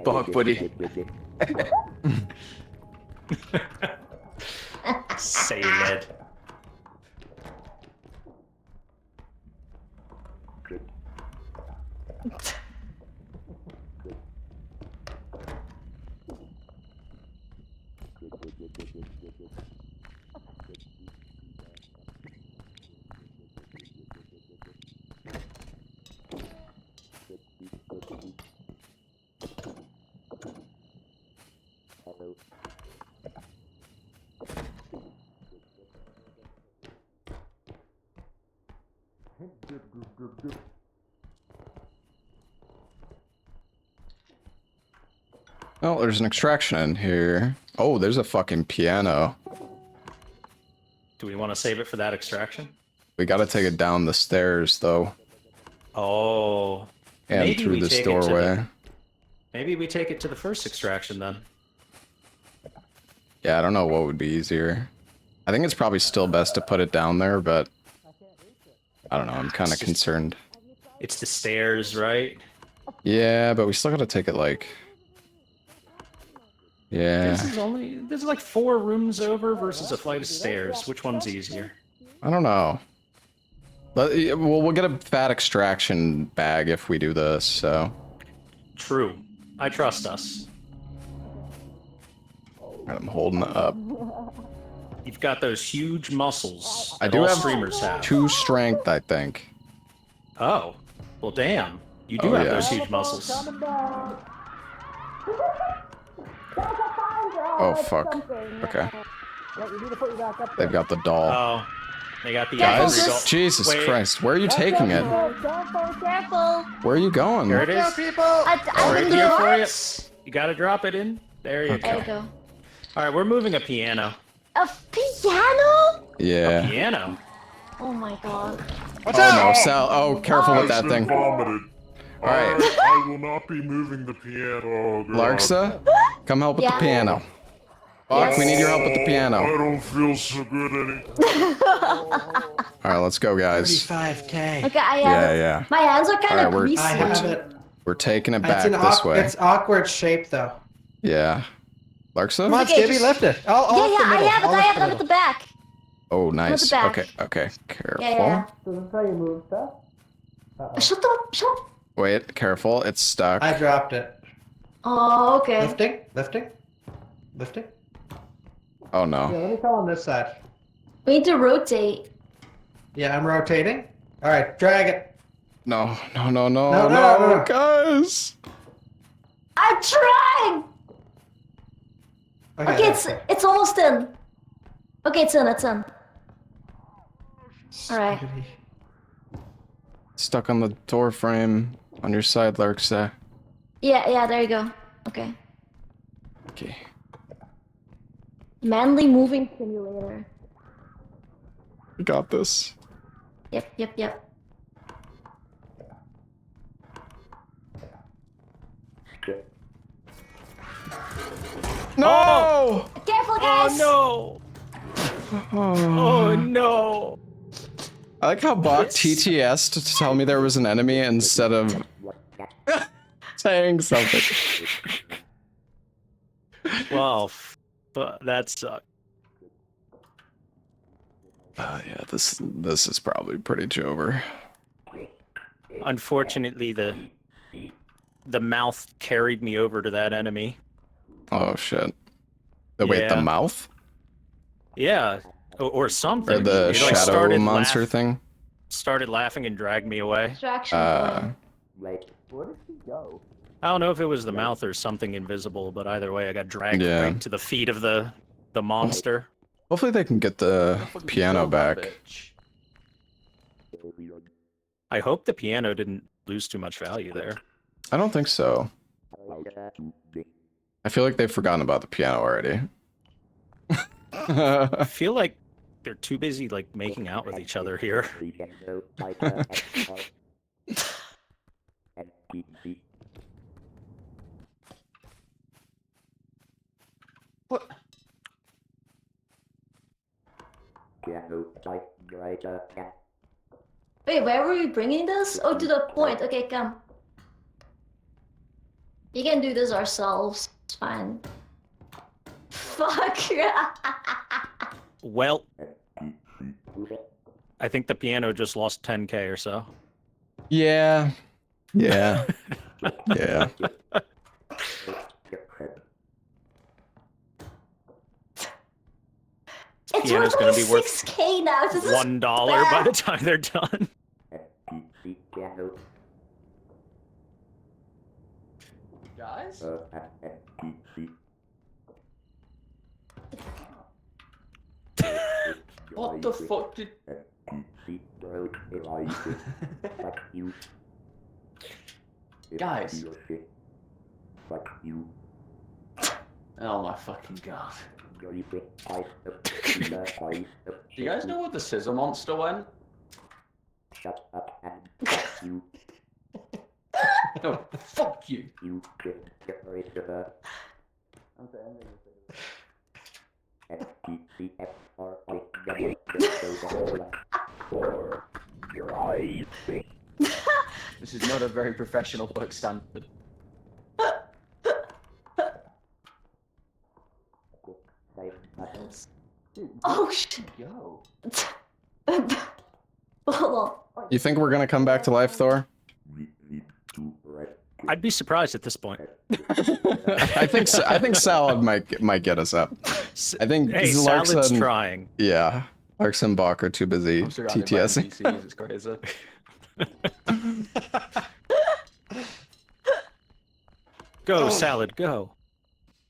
Bark, buddy. Say Ned. Oh, there's an extraction in here. Oh, there's a fucking piano. Do we want to save it for that extraction? We gotta take it down the stairs, though. Oh. And Maybe through we this take it to the- doorway. Maybe we take it to the first extraction then. Yeah, I don't know what would be easier. I think it's probably still best to put it down there, but... I don't know, I'm kind of concerned. It's the stairs, right? Yeah, but we still gotta take it, like... Yeah, There's like 4 rooms over versus a flight of stairs. Which one's easier? I don't know. We'll get a fat extraction bag if we do this, so... True. I trust us. I'm holding it up. You've got those huge muscles I that do all have streamers have. 2 strength, I think. Oh. Well, damn. You do Oh, have yeah. those huge muscles. Oh, fuck. Okay. They've got the doll. Oh. They got the Guys, result. Jesus Wait. Christ, where are you taking it? Careful. Where are you going? Here it is. I'm Right in the here for you. box. You gotta drop it in. There you There go. you go. Alright, we're moving a piano. A piano? Yeah. Piano? Oh my god. Oh no, Sal. Oh, careful with that thing. Vomited. Alright, I will not be moving the piano. Oh, God. Larksa, come help with Yeah. the piano. Fuck, we need your help with the I piano. don't feel so good anymore. Alright, let's go, guys. 35K. Okay, I have Yeah, it. yeah. My hands are kind Alright, of we're- greasy. I have it. We're taking it It's back an this way. It's awkward shape though. Yeah. Larksa? Come on, Okay, Skibby, just- lift it. I'll Yeah, lift yeah, the I middle. have it. I'll I lift have the it at the middle. back. Oh, nice. back. Okay, okay. Careful. Yeah. So this is how you move stuff? Shut up, shut up. Wait, careful. It's stuck. I dropped it. Oh, okay. Lifting, lifting, lifting. Oh Yeah, no. let me come on this side. We need to rotate. Yeah, I'm rotating. All right, drag it. No, no, no, no, No, no, no, no, no. guys. I'm trying. Okay, it's almost in. Okay, it's in. It's in. All right. Stuck on the door frame on your side, Larksa. Yeah, yeah. There you go. Okay. Okay. Manly moving simulator. We got this. Yep. No! Careful, guys! Oh no! Oh no! I like how Bach TTS to tell me there was an enemy instead of saying something. Well, that sucked. Yeah, this is probably pretty Jover. Unfortunately, the mouth carried me over to that enemy. Oh shit. Wait, the Yeah. mouth? Yeah, or something. Or the It, like, shadow started monster thing? Started laughing and dragged me away. Distraction going. Where did she go? I don't know if it was the mouth or something invisible, but either way, I got dragged Yeah. right to the feet of the monster. Hopefully they can get the piano Kill that back. bitch. I hope the piano didn't lose too much value there. I don't think so. I feel like they've forgotten about the piano already. I feel like they're too busy like making out with each other here. What? Wait, where were we bringing this? Oh, to the point. Okay, come. We can do this ourselves. It's fine. Fuck. Well, I think the piano just lost 10k or so. Yeah. Yeah. Yeah. It's Piano's worth gonna be worth 6k now. This is $1 by the time they're done. Guys? What the fuck did... Guys? Oh my fucking god. Do you guys know where the scissor monster went? No, fuck you! This is not a very professional work standard. Oh shit. Yo. Hold on. You think we're gonna come back to life, Thor? I'd be surprised at this point. I think Salad might get us up. I think Hey, Larkson, Salad's trying. yeah, Larkson and Bach are too busy I'm surrounded by TTSing. NPCs, it's crazy. Go, Salad, go.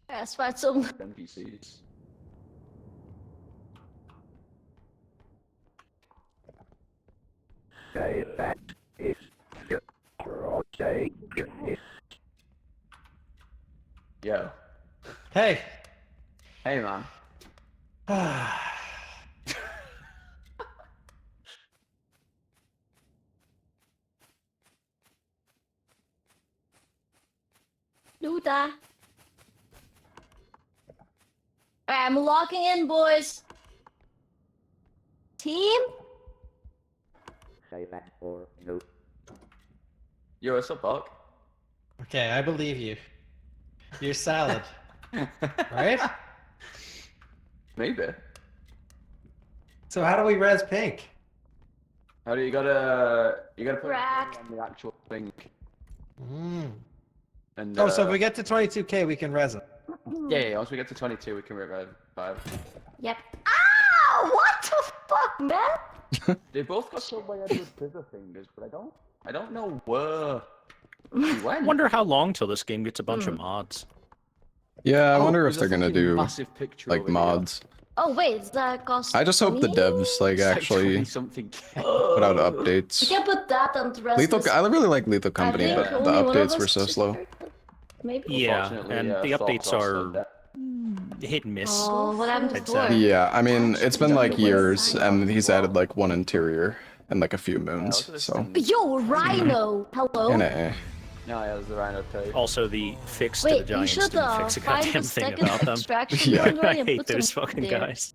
Let's find some. NPCs. Yo. Hey. Hey, man. Luda. Alright, I'm locking in, boys. Team? Yo, what's up, Buck? Okay, I believe you. You're Salad, right? Maybe. So how do we res Pink? How do you gotta put Rack. it on the actual thing. Mm. And Oh, so if we get to 22k, we can res him. yeah, once we get to 22, we can revive 5. Yep. Ow! What the fuck, man? They both got killed by Edward Scissorfingers, but I don't know where he went. I wonder how long till this game gets a bunch of mods. Yeah, I Oh, wonder if there's a they're gonna fucking do massive picture like over here. mods. Oh wait, is that cost? I just hope the devs like It's like actually 20-something. put out You updates. can put that on the rest. Lethal, I really like Lethal Company, I but think the only one of updates were us so is slow. character. Maybe. Yeah, Unfortunately, and the Thought updates Cross are did that. hit and miss. Oh, what happened to I'd Thor? say. Yeah, I mean, it's been like years, and he's added like one interior and like a few moons, look at this so. thing. Yo, Rhino! Hello? And No, yeah, there's the rhino too. Also, the fix to the Wait, we giants should didn't fix a find goddamn the thing second about them. extraction Yeah. runway I and hate put those some fucking there. guys.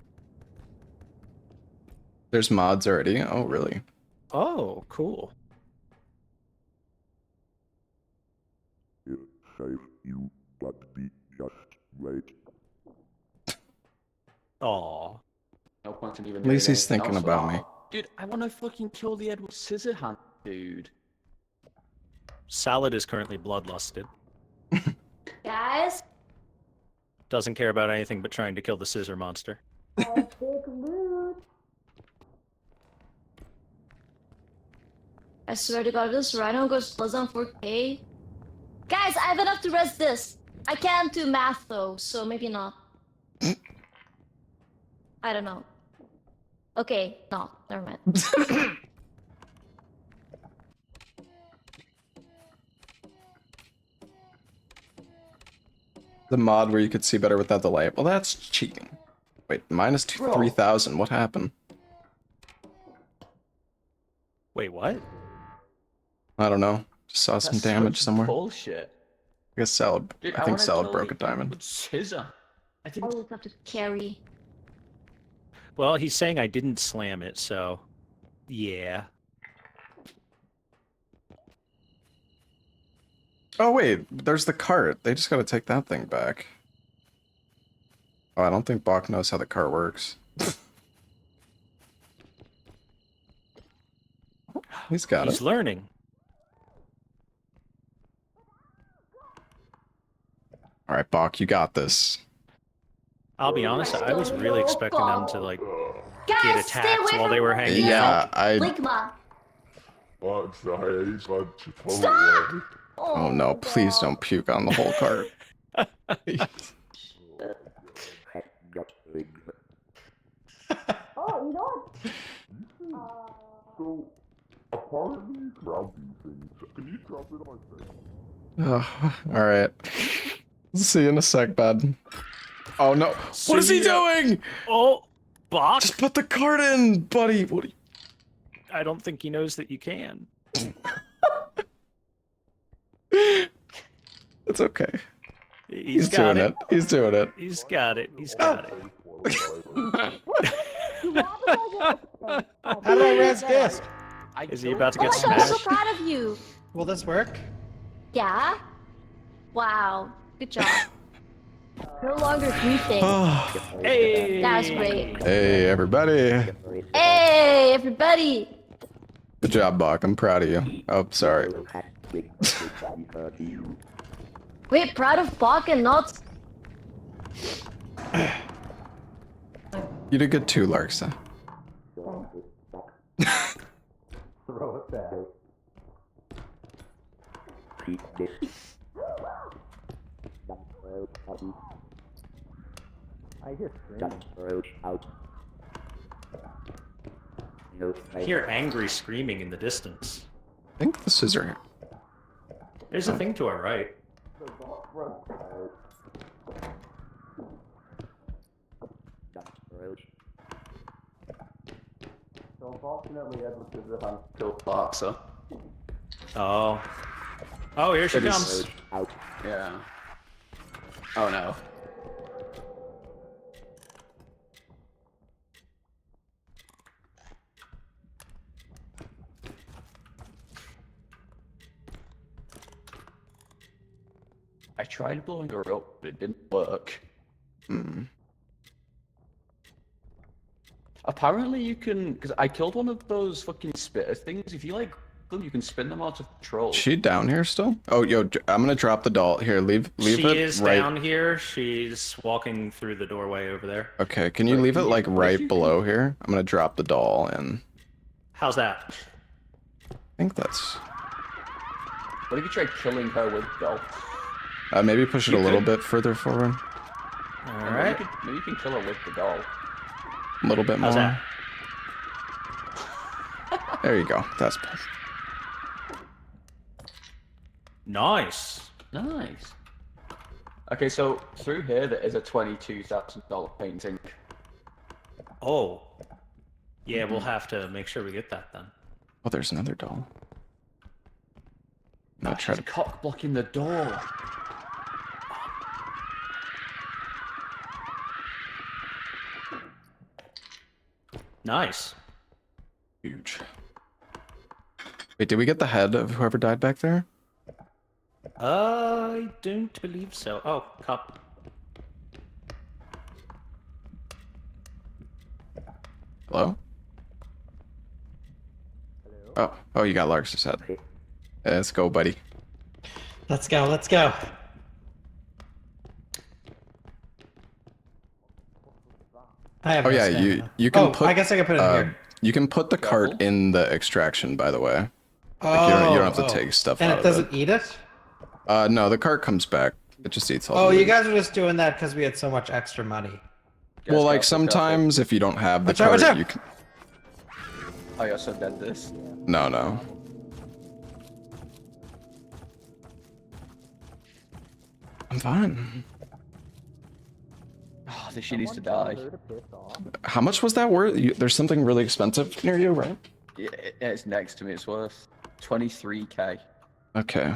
there's mods already. Oh, really? Oh, cool. It's safe, you got to be just right. Aw. No point in even At least doing he's anything thinking else. about me. Dude, I want to fucking kill the Edward Scissorhands, dude. Salad is currently bloodlusted. Guys, Doesn't care about anything but trying to kill the scissor monster. big loot. I swear to God, if this Rhino goes plus on 4K. Guys, I have enough to rest this. I can't do math though, so maybe not. I don't know. Okay, no, never mind. The mod where you could see better without the light. Well, that's cheating. Wait, minus 3,000. What happened? Wait, what? I don't know. Just saw some damage somewhere. Bullshit. I guess Salad. Dude, I think wanna Salad kill broke a the diamond. Edward Scissor. I I didn't. always have to carry. Well, he's saying I didn't slam it, so... Yeah. Oh wait, there's the cart. They just gotta take that thing back. Oh, I don't think Bach knows how the cart works. He's got He's it. learning. All right, Bach, you got this. I'll be honest, I was really expecting them to, like, Guys, get stay attacked away while from they were hanging Yeah, out. I. Ligma. But sorry, but Stop! Oh no! Please don't puke on the whole cart. Oh, you know So, apparently you grab these things. Can you drop it on my face? All right. See you in a sec, bud. Oh no! What is he doing? Oh, Bach! Just put the cart in, buddy. What? Are you... I don't think he knows that you can. It's okay. He's doing got it. He's doing it. He's got it. He's got it. How do I res disc? Is he about to Oh get my God, I'm so smashed? proud of you. Will this work? Yeah? Wow. Good job. No longer griefing. Hey! That's great. Hey, everybody. Hey, everybody. Good job, Bach. I'm proud of you. Oh, sorry. Wait, proud of Bach and not... You did good too, Larksa. Throw it back. I hear screaming. I hear angry screaming in the distance. I think the scissor. There's a thing to our right. So unfortunately, Edward Scissorhands killed Larksa. Oh. Oh, here she It is- comes. Yeah. Oh no. I tried blowing her up, but it didn't work. Hmm. Apparently you can, because I killed one of those fucking spitter things. If you like them, you can spin them out of control. She down here still? Oh, yo, I'm gonna drop the doll. Here, leave She it is right. down here. She's walking through the doorway over there. Okay, can you leave it like right below here? I'm gonna drop the doll and How's that? I think that's. What if you try killing her with doll? Maybe push it a little bit further forward. Alright. Maybe you can kill her with the doll. A little bit more. How's that? There you go. That's. Nice. Nice. Okay, so through here there is a $22,000 painting. Oh. Yeah, we'll have to make sure we get that then. Oh, there's another doll. I'll try She's to. cock blocking the door. Nice. Huge. Wait, did we get the head of whoever died back there? I don't believe so. Oh, cop. Hello? Oh, you got Lark's head. Let's go, buddy. Let's go, let's go. I have Oh no yeah, stamina. you can Oh, put. I guess I can put it in here. You can put the cart Careful. in the extraction, by the way. Oh, Like you don't have to take stuff and out it of doesn't eat it? No, the cart comes back. It just eats all. Oh, the you loot. guys were just doing that because we had so much extra money. Well, like Careful, sometimes if you don't have the Watch out, watch cart, out! you can. careful. Oh, you're so dead this. No. I'm fine. Oh, this shit needs to die. How much was that worth? There's something really expensive near you, right? Yeah, it's next to me. It's worth 23k. Okay.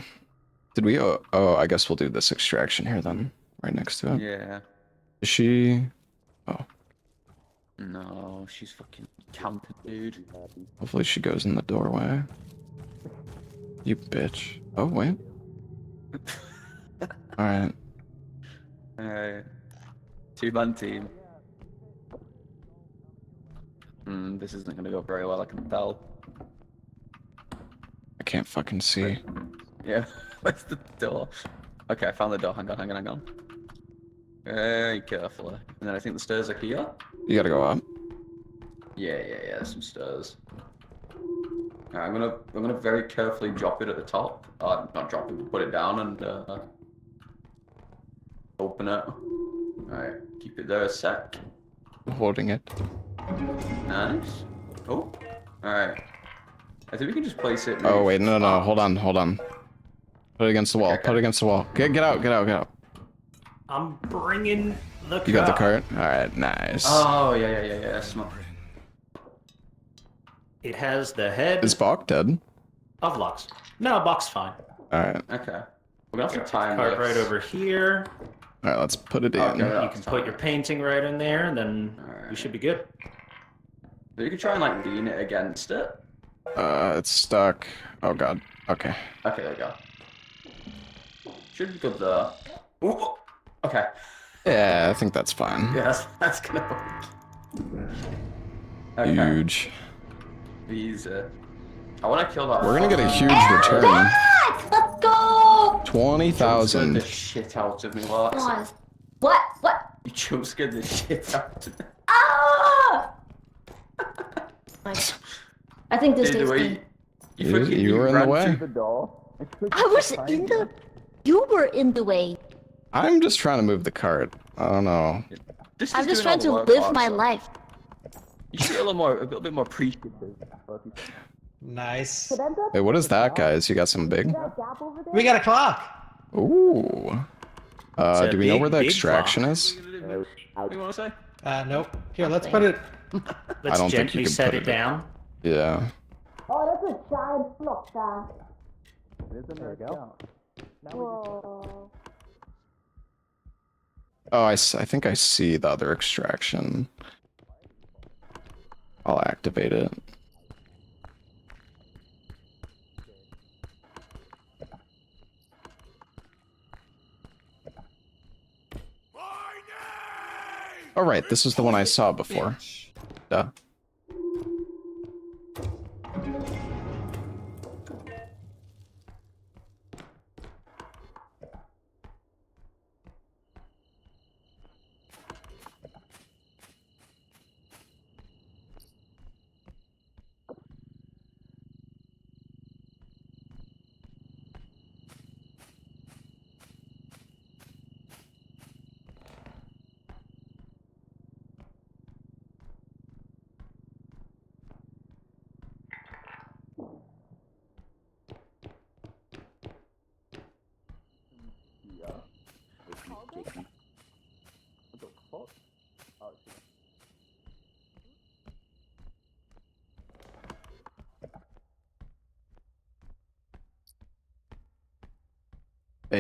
Did we? Oh, I guess we'll do this extraction here then, right next to it. Yeah. Is she? Oh, No, she's fucking camping, dude. hopefully she goes in the doorway. You bitch. Oh wait. All right. Alright. Two-man team. This isn't gonna go very well, I can tell. I can't fucking see. Yeah, where's the door? Okay, I found the door. Hang on. Very carefully. And then I think the stairs are here. You gotta go up. Yeah, there's some stairs. Alright, I'm gonna very carefully drop it at the top. Not drop it, but put it down and open it. Alright, keep it there a sec. I'm holding it. Nice. Oh, alright. I think we can just place it. Oh maybe- wait, no. Hold on. Put it against the wall. Okay. Put it against the wall. Get out. I'm bringing the You got the cart? All right, nice. Oh, yeah. Smart. It has the head Is Bach dead? of Lux. No, Buck's fine. All right. Okay. We're gonna have to time Cart this. right over here. All right, let's put it in. Okay, You can put your painting right in there, and then Alright. we should be good. So you can try and like lean it against it. It's stuck. Oh god. Okay. Okay, there you go. Should be good there. Ooh, okay. Yeah, I think that's fine. Yeah, that's gonna work. Okay. Huge. Easy. I want to kill that. We're gonna get a huge return. Back! Let's go! 20,000. The shit out of me, Lux. Nice. What? You jump scared the shit out of me. Ah! Nice. I think this Dude, is the way me. You were in the ran way. through the door. I was in the... You were in the way. I'm just trying to move the cart. I don't know. This I'm is just doing trying all to the work, live my Lux. life. You should be a little bit more appreciative. Nice. Wait, what is that, guys? You got some big? We got a clock. Ooh. It's a Do we know big, where the big extraction clock. is? What do you want to say? Nope. Here, let's put it. Let's don't think you gently can set put it it- down. Yeah. Oh, that's a giant block there. There we go. Whoa. Oh, I think I see the other extraction. I'll activate it. Oh, right, this is the one I saw before. Duh.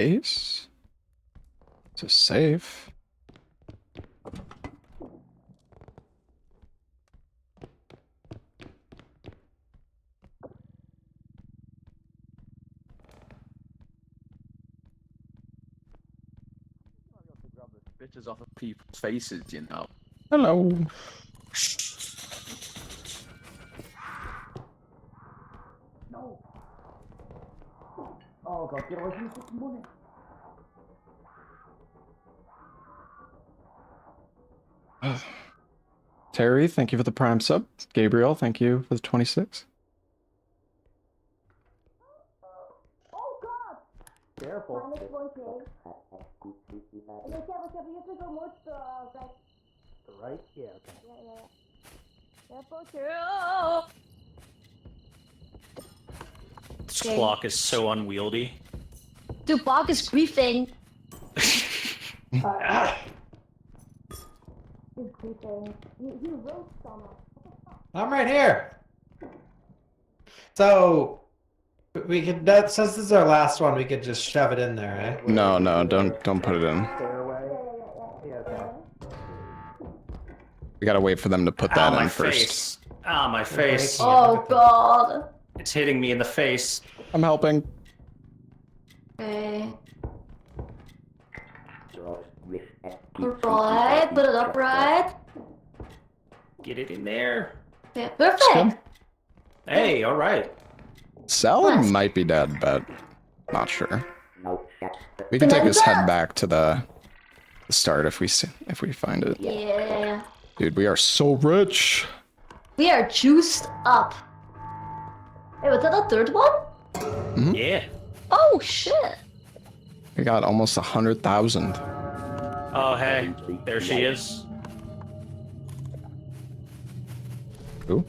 base? Is it safe? Bitters off of people's faces, you know. Hello. No. Oh god, get away from me, fucking money. Terry, thank you for the Prime sub. Gabriel, thank you for the 26. Oh god! Careful. Minus 1k. Okay, careful, you have to go more to the right. Right? Yeah, okay. Yeah. Careful, This Okay. clock is so unwieldy. Dude, Bog is griefing. He's griefing. He roast on us. I'm right here. So we could since this is our last one, we could just shove it in there, eh? No, don't put it in. Stairway. Yeah, okay. We gotta wait for them to put Ow, that my in first. face. Ah, my face. Oh god. It's hitting me in the face. I'm helping. Okay. Right, put it upright. Get it in there. Okay, Good. perfect. Hey, all right. Salad Nice. might be dead, but not sure. We can take his head back to the start if we find it. Yeah. Dude, we are so rich. We are juiced up. Hey, was that the third one? Yeah. Oh shit. We got almost 100,000. Oh, hey. There she is. Who?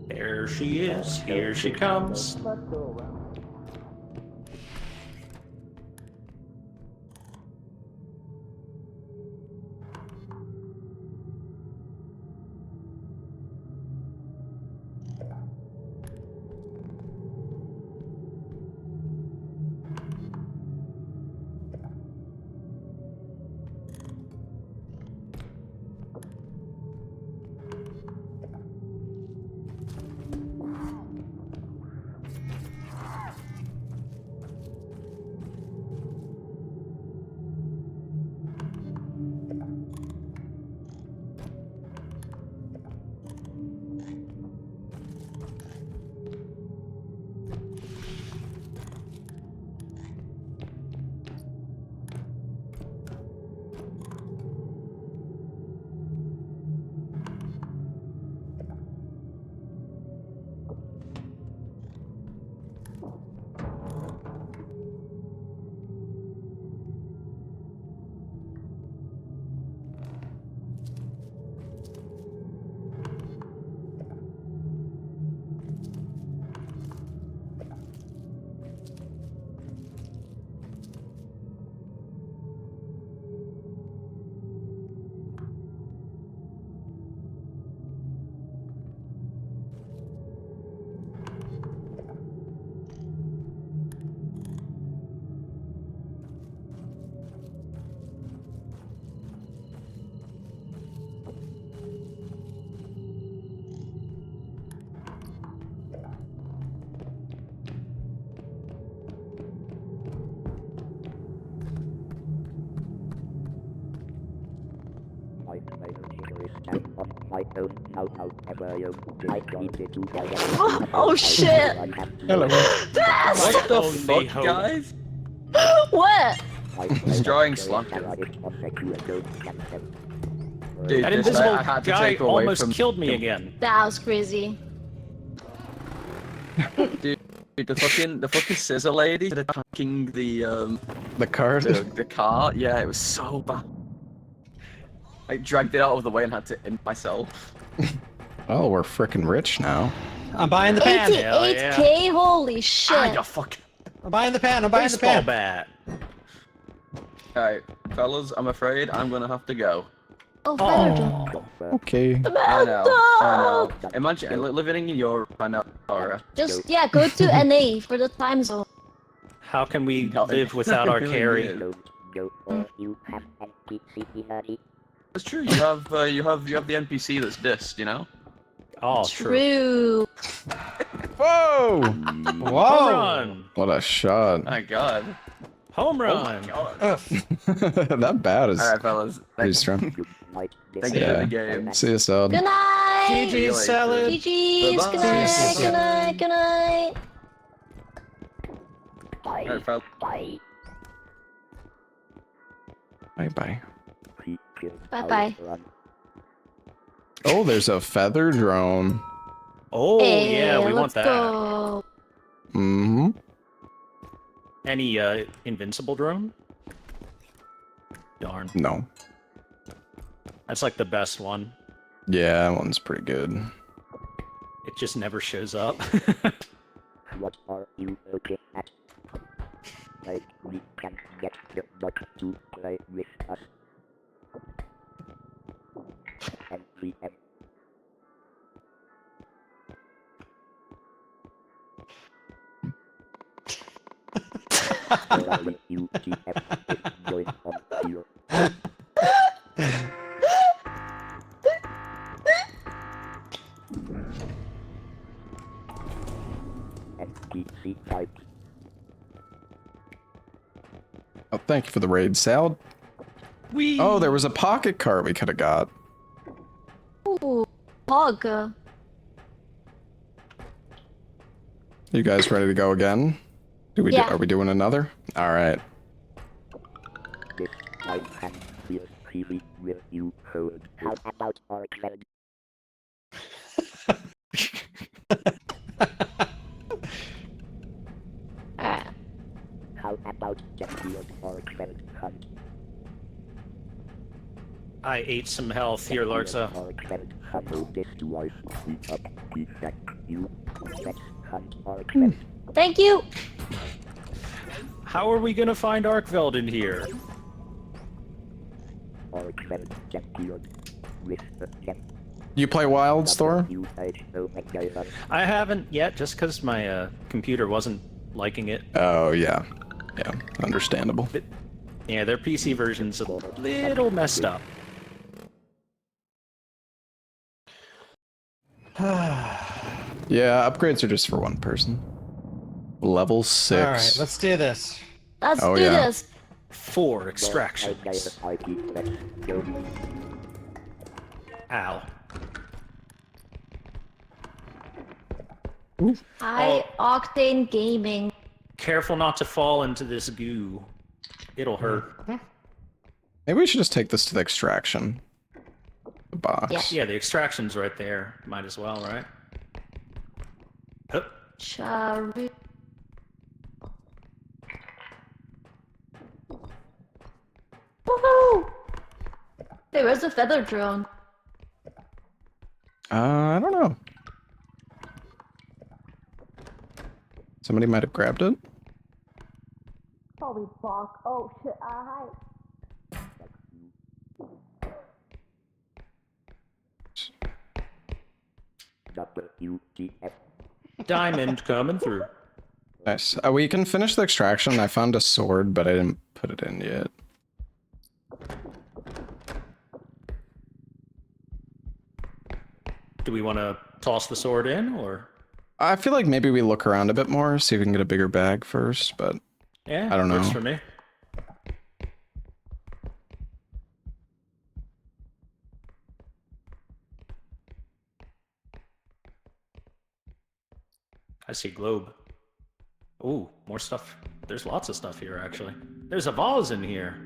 There she is. Here she comes. Let's go around. Oh shit. Hello. What the Only fuck, hope. guys? What? Destroying Slunkin. Dude, That this invisible I had to guy take away almost from killed me again. That was crazy. Dude, the fucking scissor lady attacking the card. the car. Yeah, it was so bad. I dragged it out of the way and had to end myself. Oh, we're freaking rich now. I'm buying the pan. 88k, holy shit. Ah, you fuck. I'm buying the pan. I'm buying the Baseball pan. bat. Alright, fellas, I'm afraid I'm gonna have to go. Oh, Feather Okay. I know. Imagine living in Europe, I know. Laura. Just, yeah, go to NA for the time zone. How can we Not live without our really carry? is. Go or you have NPC honey. It's true. You have the NPC that's dissed. You know. Oh, true. True. Whoa! Home Whoa! run! What a shot. My God. Home Oh run! my God. That bat is All right, fellas. pretty Thank strong. You might you for Yeah. the game. See you, Sod. Good night. See you GG later. salad! GG's. Good Bye-bye. night. Good night. Good night. All right, fellas. bye. Bye-bye. Bye-bye. Oh, there's a feather drone. Oh, Hey, yeah, we want let's that. go. Mm-hmm. Any, invincible drone? Darn. No. That's like the best one. Yeah, that one's pretty good. It just never shows up. What are you looking at? Like we can get the bug to play with us. NVM. UTF is going on here. NPC type. Oh, thank you for the raid, Sal. Whee! Oh, there was a pocket cart we could have got. Ooh, hog. You guys ready to go again? Yeah. Are we doing another? All right. This time and feel freely will you hold. How about R.E.P.O? Alright. How about the field R.E.P.O hunt? I ate some health here, Larxa. R.E.P.O hunt this device. We up, we check you. Let's hunt R.E.P.O. Thank you. How are we gonna find Arkveld in here? R.E.P.O champion. With the champ. You play Wildstorm? I haven't yet, just because my computer wasn't liking it. Oh, yeah. Yeah, understandable. Yeah, their PC version's a little messed up. Yeah, upgrades are just for one person. Level 6. Alright, let's do this. Let's Oh, do yeah. this. 4 extractions. Ow. High octane gaming. Careful not to fall into this goo. It'll hurt. Maybe we should just take this to the extraction. The box. Yeah. Yeah, the extraction's right there. Might as well, right? Hup. Charu. Woohoo! Hey, where's the feather drone? I don't know. Somebody might have grabbed it. Holy bonk. Oh shit, hi. Diamond coming through. Nice. We can finish the extraction. I found a sword, but I didn't put it in yet. Do we want to toss the sword in, or? I feel like maybe we look around a bit more, see if we can get a bigger bag first, but Yeah, I don't works know. for me. I see globe. Ooh, more stuff. There's lots of stuff here, actually. There's a vase in here.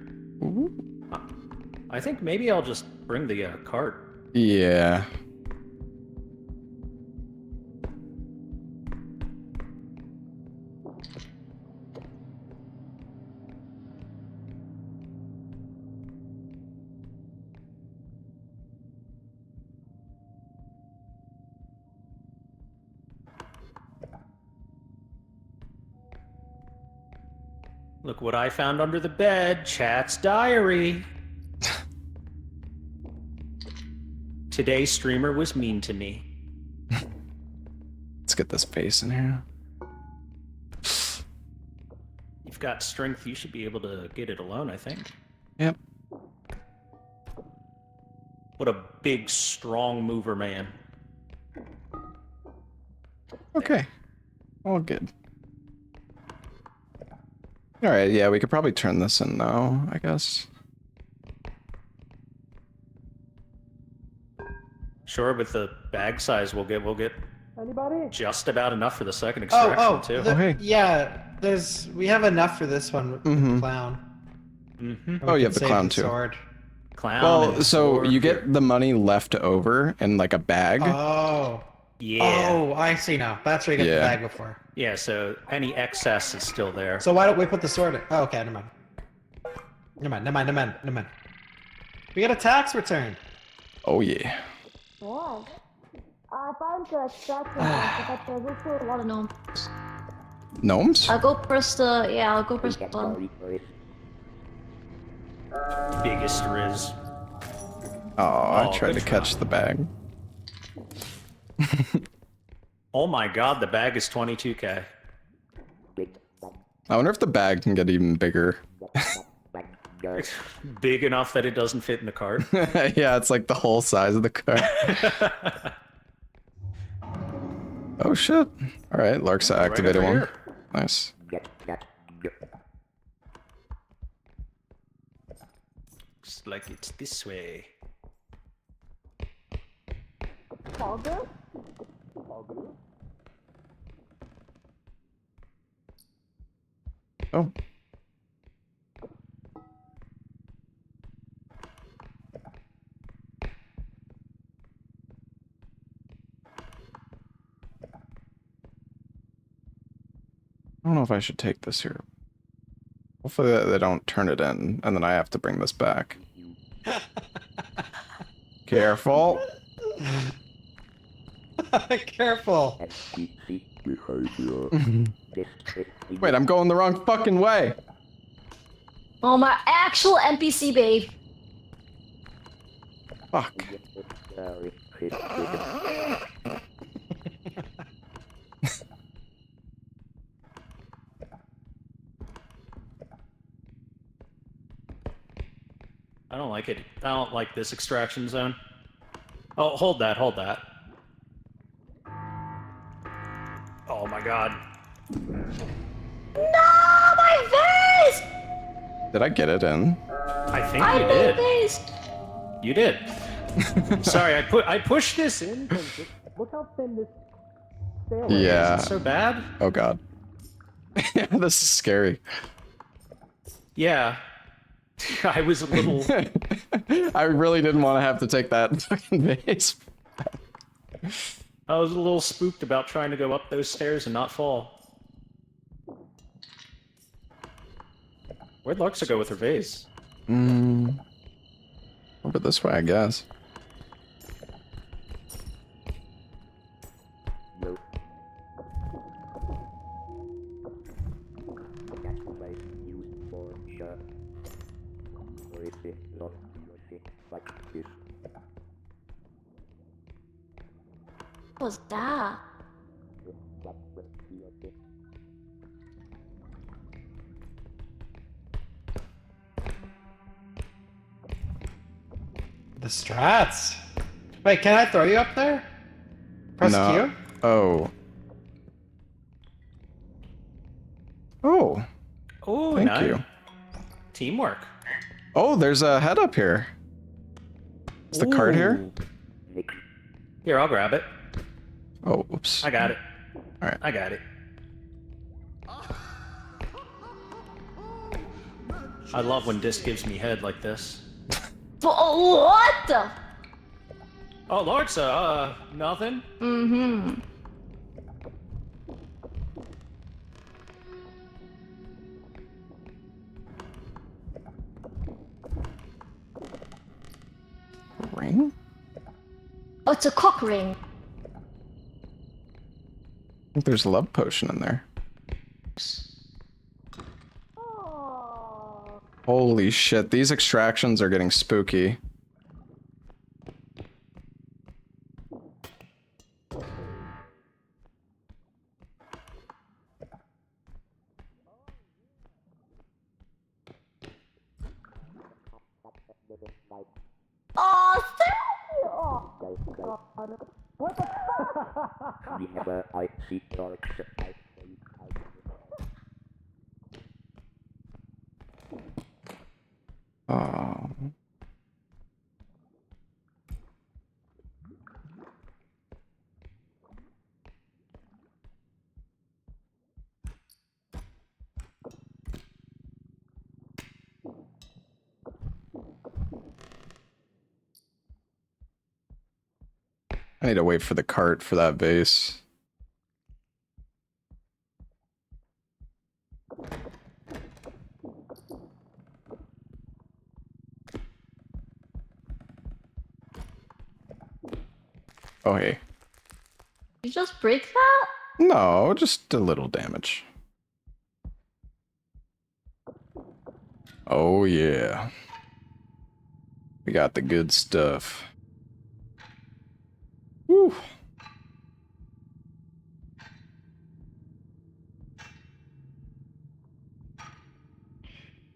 I think maybe I'll just bring the cart. yeah. Look what I found under the bed. Chat's diary. Today's streamer was mean to me. Let's get this face in here. you've got strength, you should be able to get it alone, I think. Yep. What a big, strong mover, man. Okay. All good. Alright, yeah, we could probably turn this in now, I guess. Sure, with the bag size, we'll get Anybody? just about enough for the second extraction too. hey. Yeah, we have enough for this one with the clown. Mm-hmm. Oh, you have the clown too. Sword. Clown. Well, and so sword you here. get the money left over in like a bag. Oh. Yeah. Oh, I see now. That's where you get the bag before. Yeah, so any excess is still there. So why don't we put the sword in? Oh, okay, never mind. We got a tax return. Oh yeah. What? I found the extraction, but there's also a lot of gnomes. Gnomes? I'll go press the, I'll go press the button. Biggest riz. Oh, I tried good to catch try. the bag. Oh my god, the bag is 22k. I wonder if the bag can get even bigger. Big enough that it doesn't fit in the cart. Yeah, it's like the whole size of the car. Oh shit. Alright, Larksa activated over one. here. Nice. Looks like it's this way. Oh. I don't know if I should take this here. Hopefully they don't turn it in, and then I have to bring this back. Careful. Careful. Wait, I'm going the wrong fucking way. Oh, my actual NPC babe. Fuck. I don't like it. I don't like this extraction zone. Oh, hold that, hold that. Oh my god. No, my face! Did I get it in? I think I you made did. face! You did. Sorry, I pushed this in. 'Cause look how thin this stairway is. Yeah. Is it so bad? Oh god. This is scary. Yeah. I was a little... I really didn't want to have to take that fucking vase. I was a little spooked about trying to go up those stairs and not fall. Where'd Larksa go with her vase? Over this way, I guess. What was that? The strats. Wait, can I throw you up there? Press No. Q? Oh. Oh. Oh, Thank nice. you. Teamwork. Oh, there's a head up here. Is the card here? Ooh. Here, I'll grab it. Oh, oops. I got it. All right. I got it. I love when Disc gives me head like this. What the? Oh, Larksa, nothing? Mm-hmm. Ring? Oh, it's a cock ring. I think there's a love potion in there. Oh. Holy shit, these extractions are getting spooky. Whenever I see darks, I say Oh. I need to wait for the cart for that vase. Oh, hey. You just break that? No, just a little damage. Oh, yeah. We got the good stuff. Whew.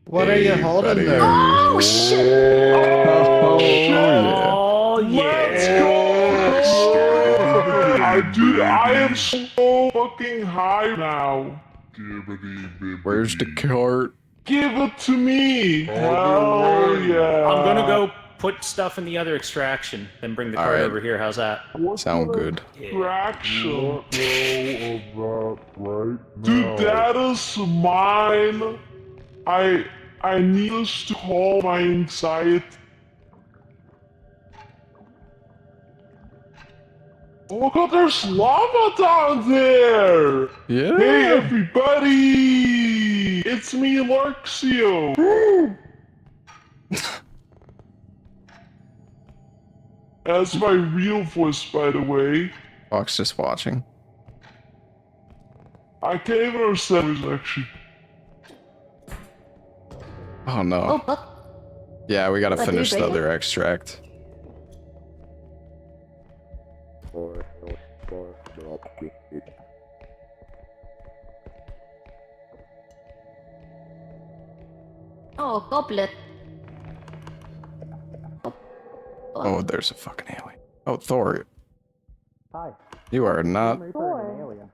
What are you holding buddy. there? Oh shit! Oh, yeah. Oh yeah! Dude, I am so fucking high now. Where's the cart? Give it to me. Hell yeah. I'm gonna go put stuff in the other extraction, then bring the cart Alright. over here. How's that? Sound good. Fraction. Right Dude, now. that is mine. I need this to calm my anxiety. Oh my god, there's lava down there! Yeah. Hey everybody! It's me, Larxio! That's my real voice, by the way. Fox just watching. I can't even understand who's actually. Oh, no. Oh, but Yeah, we gotta What, did we finish the break it? other extract. for those for drop it. oh, goblet. Oh, there's a fucking alien. Oh, Thor, Hi. you are not. I'm referring to an alien.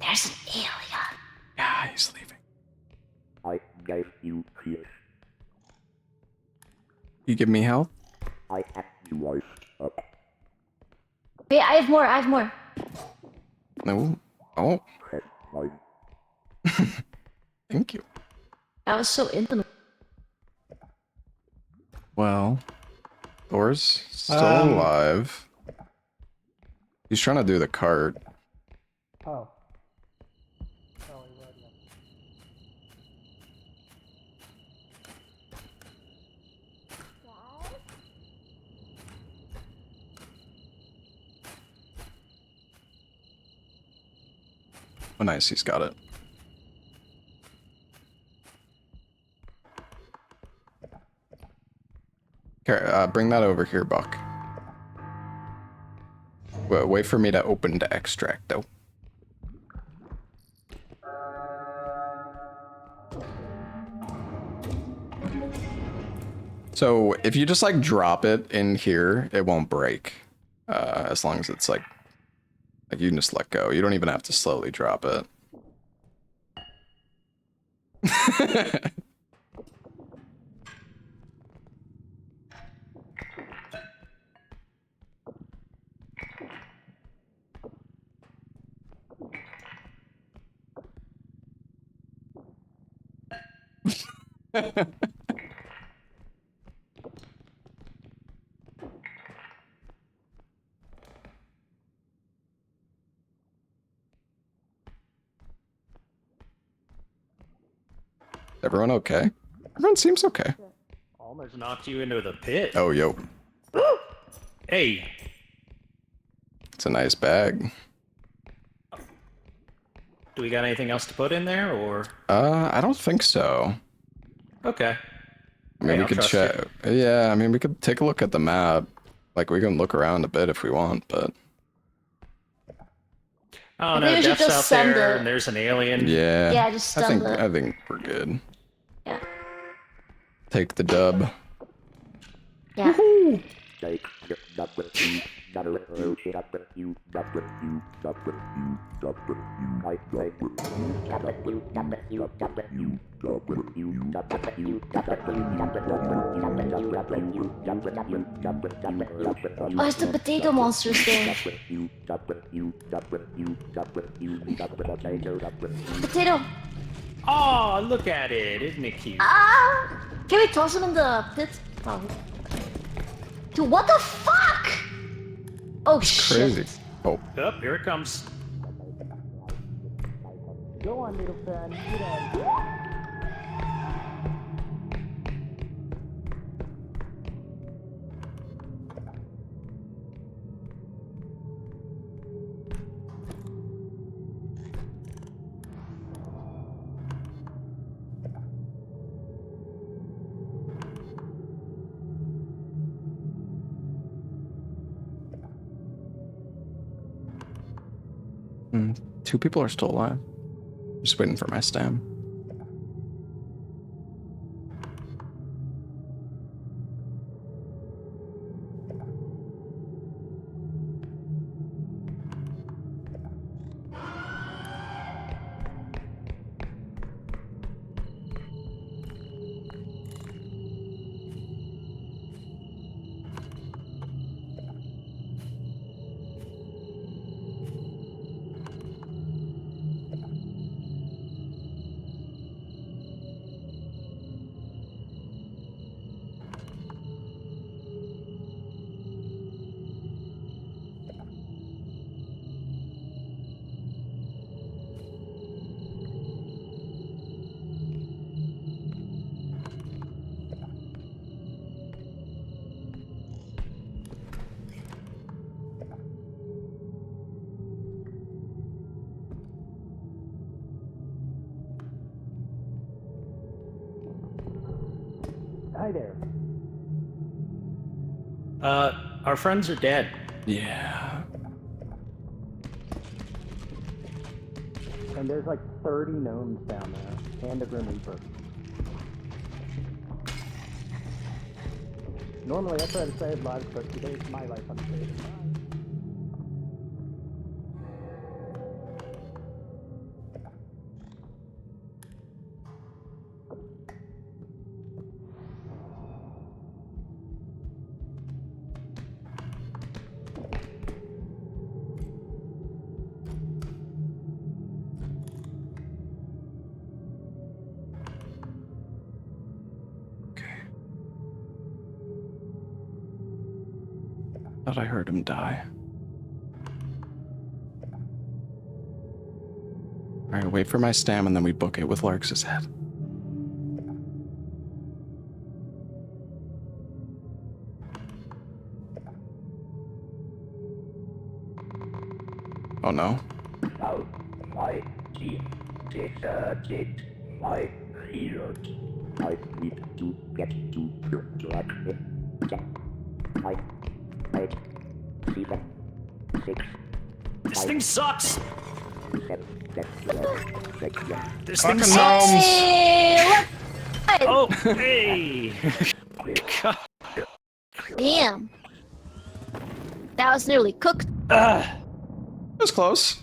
There's an alien. Yeah, he's leaving. I gave you here. You give me health? I have you Light up. Wait, I have more. I have more. No. Oh, Head mine. thank you. That was so intimate. Well, Thor's still Um, alive. He's trying to do the cart. Oh. Oh, nice, he's got it. Okay, bring that over here, Buck. Wait for me to open the extract, though. So, if you just, like, drop it in here, it won't break. As long as it's, like, you can just let go. You don't even have to slowly drop it. Everyone okay? Everyone seems okay. Almost knocked you into the pit. Oh, yo. Hey. It's a nice bag. Do we got anything else to put in there, or? I don't think so. Okay. I mean, Hey, we I'll could trust check. Yeah, I mean, we could take a look at the map. Like, we can look around a bit if we want, but... Oh I no, think we should Death's just out send there, the- and there's an alien. Yeah. Yeah, just send the- I think we're good. Yeah. Take the dub. Yeah. Take the W, W, Oh, it's the potato monsters thing. Potato. Oh, look at it! Isn't it cute? Ah! Can we toss him in the pit? Oh. Dude, what the fuck? Oh shit. Crazy. Oh. Up, here it comes. Go on, little friend. Get out. Two people are still alive. Just waiting for my stam. Hi there. Our friends are dead. Yeah. And there's like 30 gnomes down there, and a Grim Reaper. Normally I try to save lives, but today's my life I'm saving lives. Thought I heard him die. Alright, wait for my stam and then we book it with Larks' head. Oh no. Now, my team deserted my heroes. I need to get to the track. 10, 9, 8, 7, 6, This thing sucks! 7, 6, This thing Fucking sucks! Hey, look! Oh, hey! Damn. That was nearly cooked. It was close.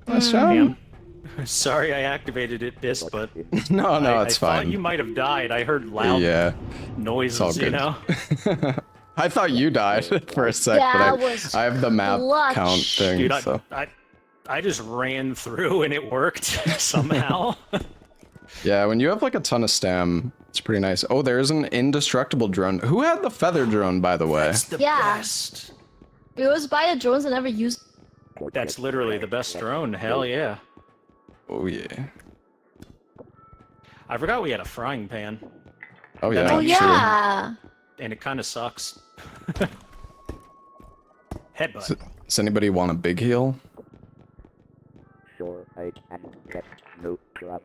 Nice job. Sorry I activated this, but No, it's I thought fine. you might have died. I heard loud Yeah. noises, It's all you good. know? I thought you died for a sec, Yeah, but I was I have the map clutch. count thing, Dude, so. I just ran through and it worked somehow. Yeah, when you have like a ton of stam, it's pretty nice. Oh, there's an indestructible drone. Who had the feather drone, by the way? That's the Yeah. best. We always buy the drones and never use. That's literally the best drone. Hell yeah. Oh yeah. I forgot we had a frying pan. Oh yeah. Oh true. yeah. And it kind of sucks. Headbutt. Does anybody want a big heal? Sure, I can get no problem.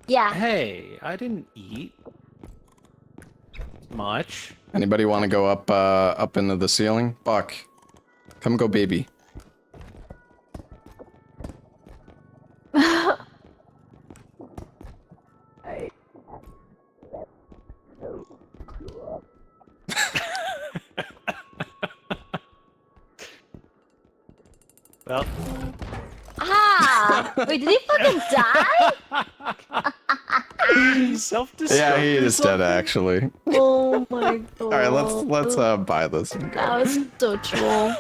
Yeah. Hey, I didn't eat much. Anybody want to go up into the ceiling? Buck, come go, baby. Well, Ah! Wait, did he fucking die? self-destruct. Yeah, he is dead actually. Oh my god. All right, let's buy this and go. That was so troll.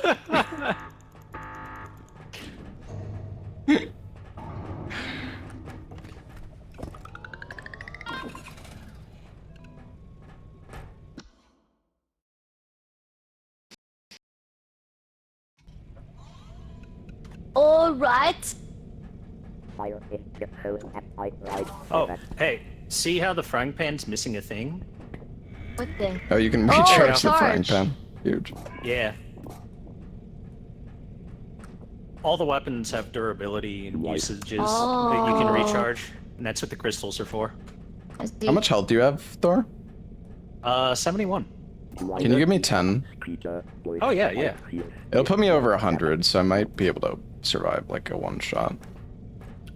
All right. Fire in the hole and I ride. Oh, hey, see how the frying pan's missing a thing? What thing? Oh, you can Oh, recharge the frying charge. pan. Huge. Yeah. All the weapons have durability and usages that you can recharge, and that's what the crystals are for. I see. How much health do you have, Thor? 71. Can you give me 10? Oh yeah, yeah. It'll put me over 100, so I might be able to survive like a one shot.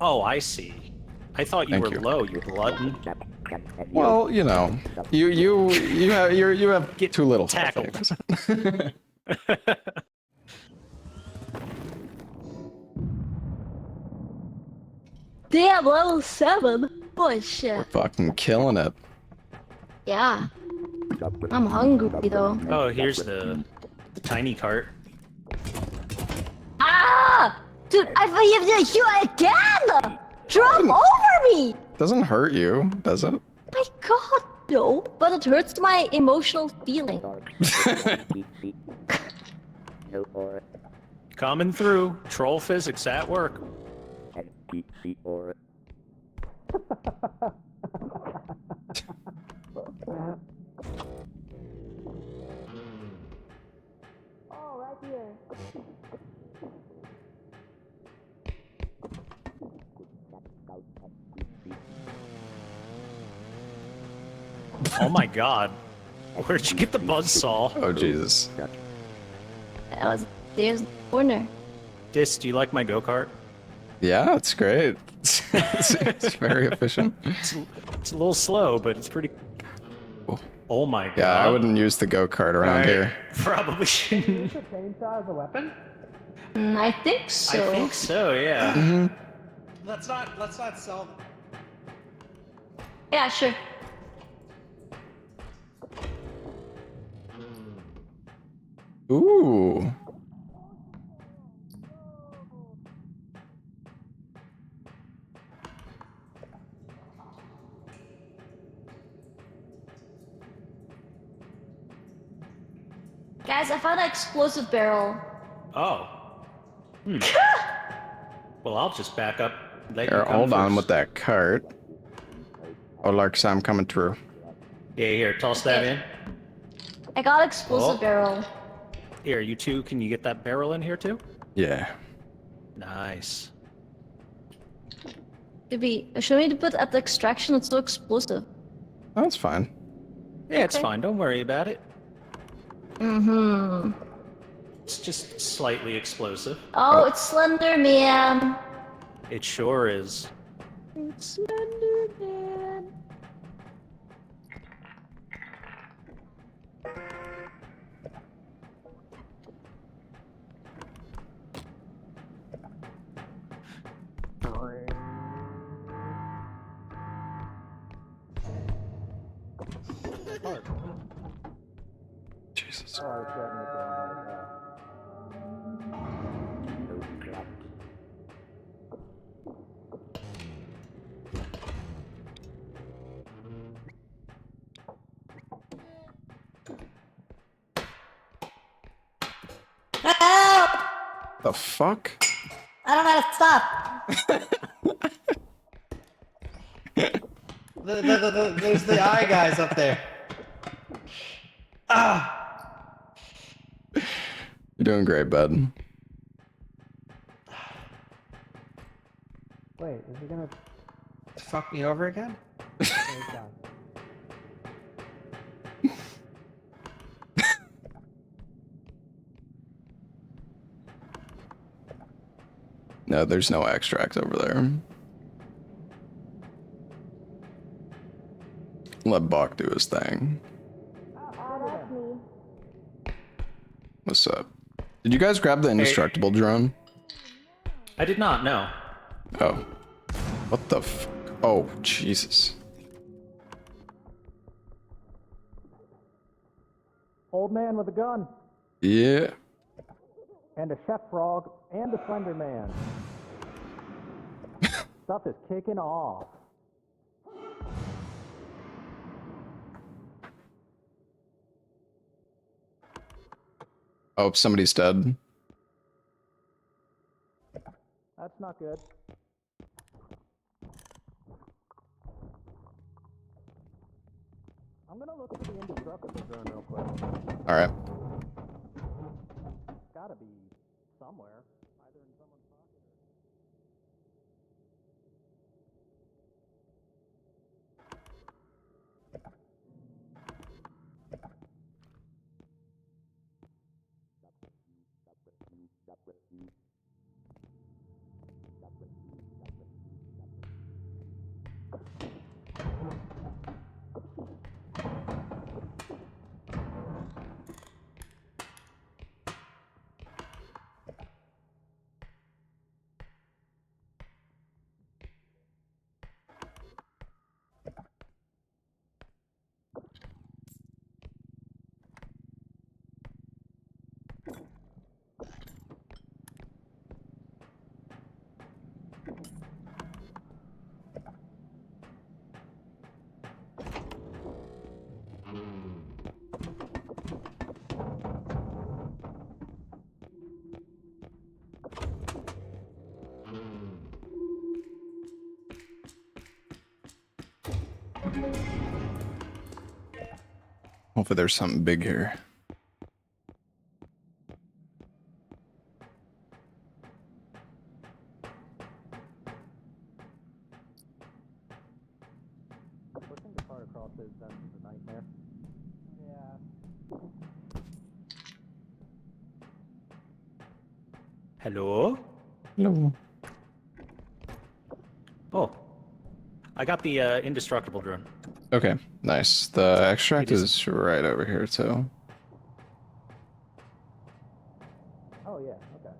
Oh, I see. I thought you Thank were you. low, you glutton. Well, you know, you have Get too little tackled. health. Damn, level 7. Holy shit. Fucking killing it. Yeah. I'm hungry though. Oh, here's the tiny cart. Ah! Dude, I forgive you again! Drop over me! Doesn't hurt you, does it? My god, no. But it hurts my emotional feeling. No or Coming through. Troll physics at work. NPC or Oh, right here. Oh my god. Where'd you get the buzzsaw? Oh Jesus. That was there's the corner. Dis, do you like my go-kart? Yeah, it's great. It's very efficient. It's a little slow, but it's pretty... Oh my god. Yeah, I wouldn't use the go-kart around Alright, here. Probably shouldn't. Chainsaw as a weapon? I think so. I think so, yeah. Let's not sell them. Yeah, sure. Ooh. Guys, I found an explosive barrel. Oh. Well, I'll just back up. Let Here, you come hold on first. with that cart. Oh, Larks, I'm coming through. Yeah, here, toss that in. I got explosive Oh. barrel. Here, you two, can you get that barrel in here too? Yeah. Nice. Should we put at the extraction? It's so explosive. That's fine. Yeah, it's Okay. fine. Don't worry about it. Mm-hmm. It's just slightly explosive. Oh, it's Slender Man. It sure is. It's Slender Man. Jesus. Help! The fuck? I don't know how to stop. There's the eye guys up there. Ah! You're doing great, bud. Wait, is he gonna fuck me over again? Okay, he's done. No, there's no extract over there. Let Bach do his thing. That's me. What's up? Did you guys grab the indestructible drone? I did not, no. Oh. What the f... Oh, Jesus. Old man with a gun. Yeah. And a chef frog. And a slender man. Stuff is kicking off. Oh, somebody's dead. That's not good. I'm gonna look for the indestructible drone real quick. Alright. It's gotta be somewhere. Either in someone's pocket or... Hopefully there's something big here. Pushing the car across those vents is a nightmare. Yeah. Hello? Hello. Oh. I got the indestructible drone. Okay, nice. The extract It is- is right over here, too. Oh yeah, okay.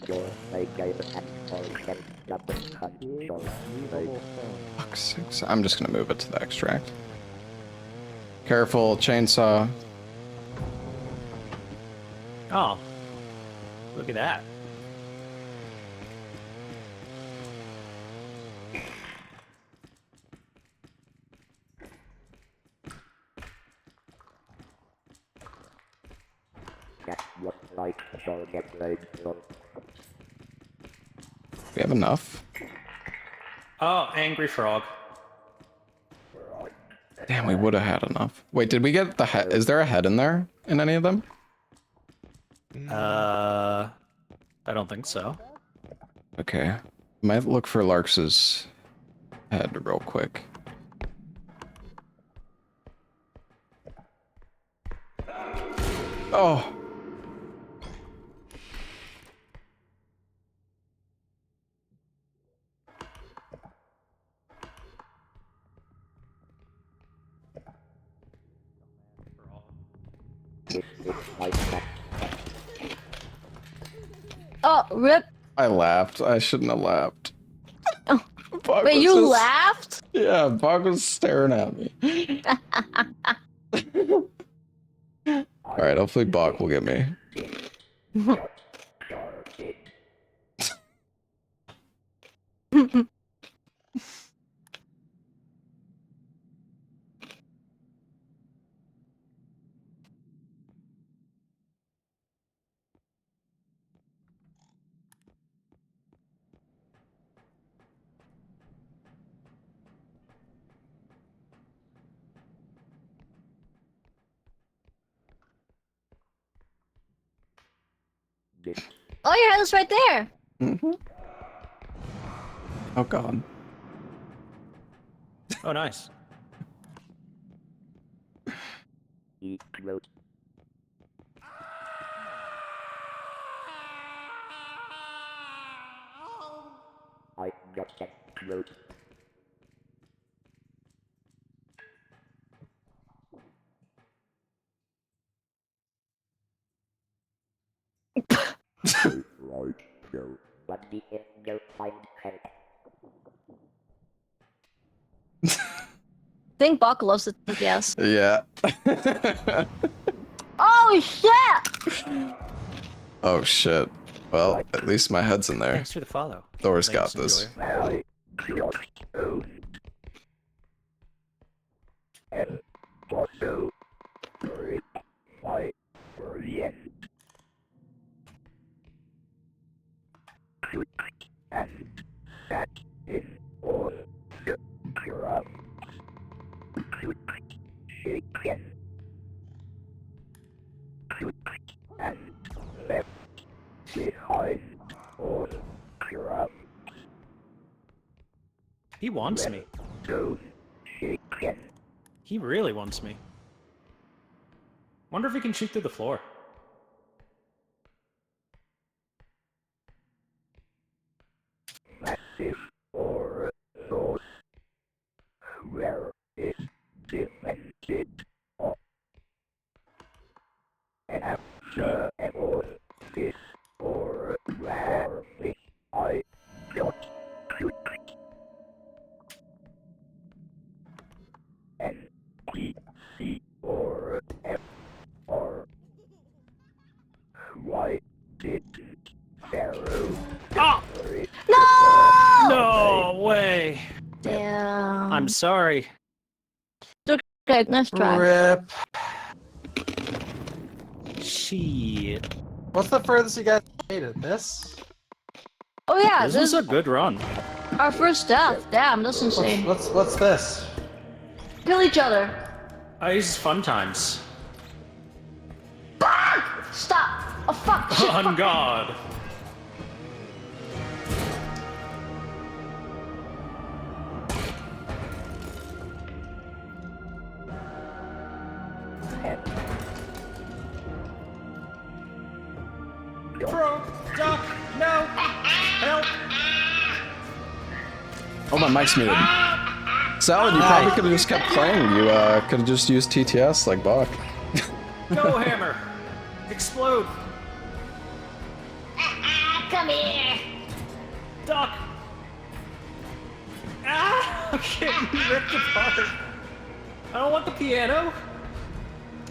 Your guys and all set up and cut your Unbelievable thing. Fuck's sakes. I'm just gonna move it to the extract. Careful, chainsaw. Oh. Look at that. that look like so get blade so We have enough. Oh, angry frog. Damn, we would have had enough. Wait, did we get the head? Is there a head in there? In any of them? I don't think so. Okay. Might look for Larks's head real quick. Oh! like that. Oh, rip. I laughed. I shouldn't have laughed. Oh. Bog Wait, was you just- laughed? Yeah, Bog was staring at me. Alright, hopefully Bog will get me. this. Oh, your head is right there. Mm-hmm. Oh god. Oh, nice. He wrote. I got that quote. Right, go. But the no find help. I think Bach loves it, yes. Yeah. Oh, shit! Oh shit. Well, at least my head's in there. Thanks for the follow. Thor's Ladies got and this. Joyer. And also, why, yes. And that is all the crap. Shake yes. And left behind all crap. He wants me. Those shake yes. He really wants me. Wonder if he can shoot through the floor. Massive or thought. Where is defended of and after all this or where is I got and we see or F or why did Pharaoh Ah! No! No way. Damn. I'm sorry. Okay, nice try. Rip. Shit. What's the furthest you guys made it? This? Oh yeah, This this was is a good run. our first death. Damn, that's insane. What's this? Kill each other. This is fun times. Fuck! Stop! Oh fuck! Shit, On fuck. God. Bro, duck, no, help! Oh, my mic's muted. Salad, you probably could have just kept playing. You could have just used TTS like Bach. Go hammer! Explode! Come here. Duck! Ah! I'm getting ripped apart. I don't want the piano.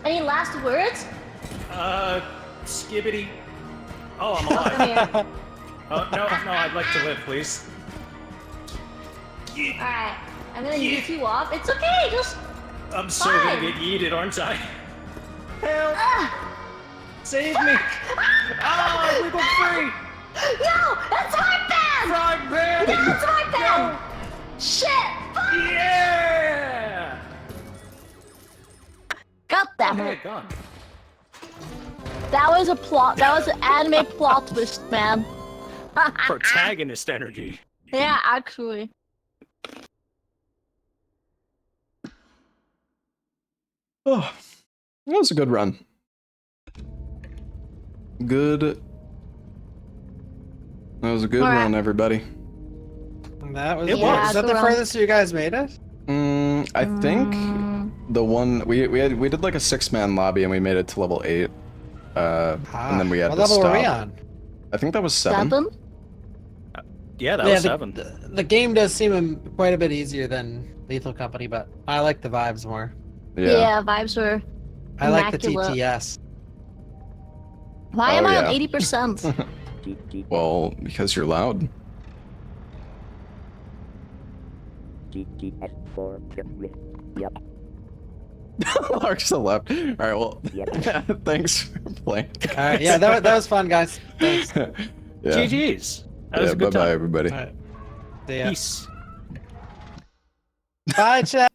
Any last words? Skibbity. Oh, I'm Come alive. here. Oh, no, I'd like to live, please. Alright, I'm gonna yeet you off. It's okay, just. I'm so gonna Fine. get yeeted, aren't I? Help! Ah! Save me! Ah, we go free! No! That's hard pan! Frog pan! No, it's hard pan! Shit! Fuck! Yeah! God damn Okay, it. gone. That was a plot. That was an anime plot twist, man. Protagonist energy. Yeah, actually. Oh, that was a good run. Good. That was a good All right. run, everybody. That was. It Is was. that the Good furthest you guys made it? I think the one we did like a 6-man lobby and we made it to level 8. And then we had What to level stop. were we on? I think that was 7. 7? Yeah, that was 7. The game does seem quite a bit easier than Lethal Company, but I like the vibes more. Yeah, vibes were. I like the Immaculate. TTS. Why Oh, am I on yeah. 80%? Well, because you're loud. GTS for the win. Yep. Lark's the left. All right, well, Yep. thanks for playing. All right, yeah, that was fun, guys. Thanks. All Yeah. GG's. That was a good Bye-bye, time. everybody. right. See ya. Peace. Bye, chat.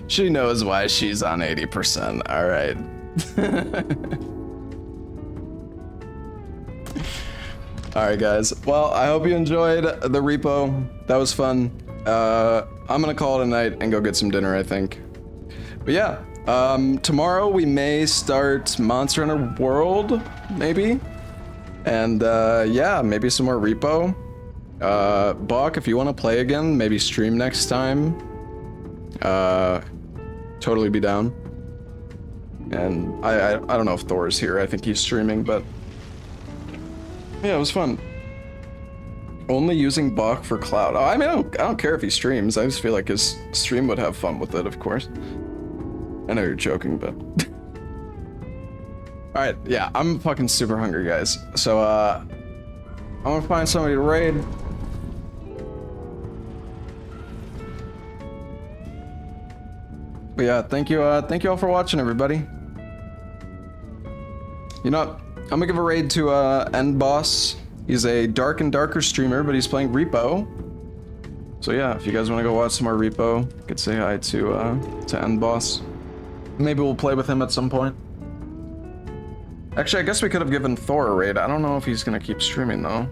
She knows why she's on 80%. All right. All right, guys. Well, I hope you enjoyed the repo. That was fun. I'm gonna call it a night and go get some dinner, I think. But yeah, tomorrow we may start Monster Hunter World, maybe. And yeah, maybe some more repo. Buck, if you want to play again, maybe stream next time. Totally be down. And I don't know if Thor's here. I think he's streaming, but yeah, it was fun. Only using Buck for cloud. Oh, I mean, I don't care if he streams. I just feel like his stream would have fun with it, of course. I know you're joking, but all right, yeah, I'm fucking super hungry, guys. So I'm gonna find somebody to raid. But yeah, thank you all for watching, everybody. You know what? I'm gonna give a raid to End Boss. He's a dark and darker streamer, but he's playing R.E.P.O. So yeah, if you guys want to go watch some more R.E.P.O, you could say hi to End Boss. Maybe we'll play with him at some point. Actually, I guess we could have given Thor a raid. I don't know if he's gonna keep streaming though.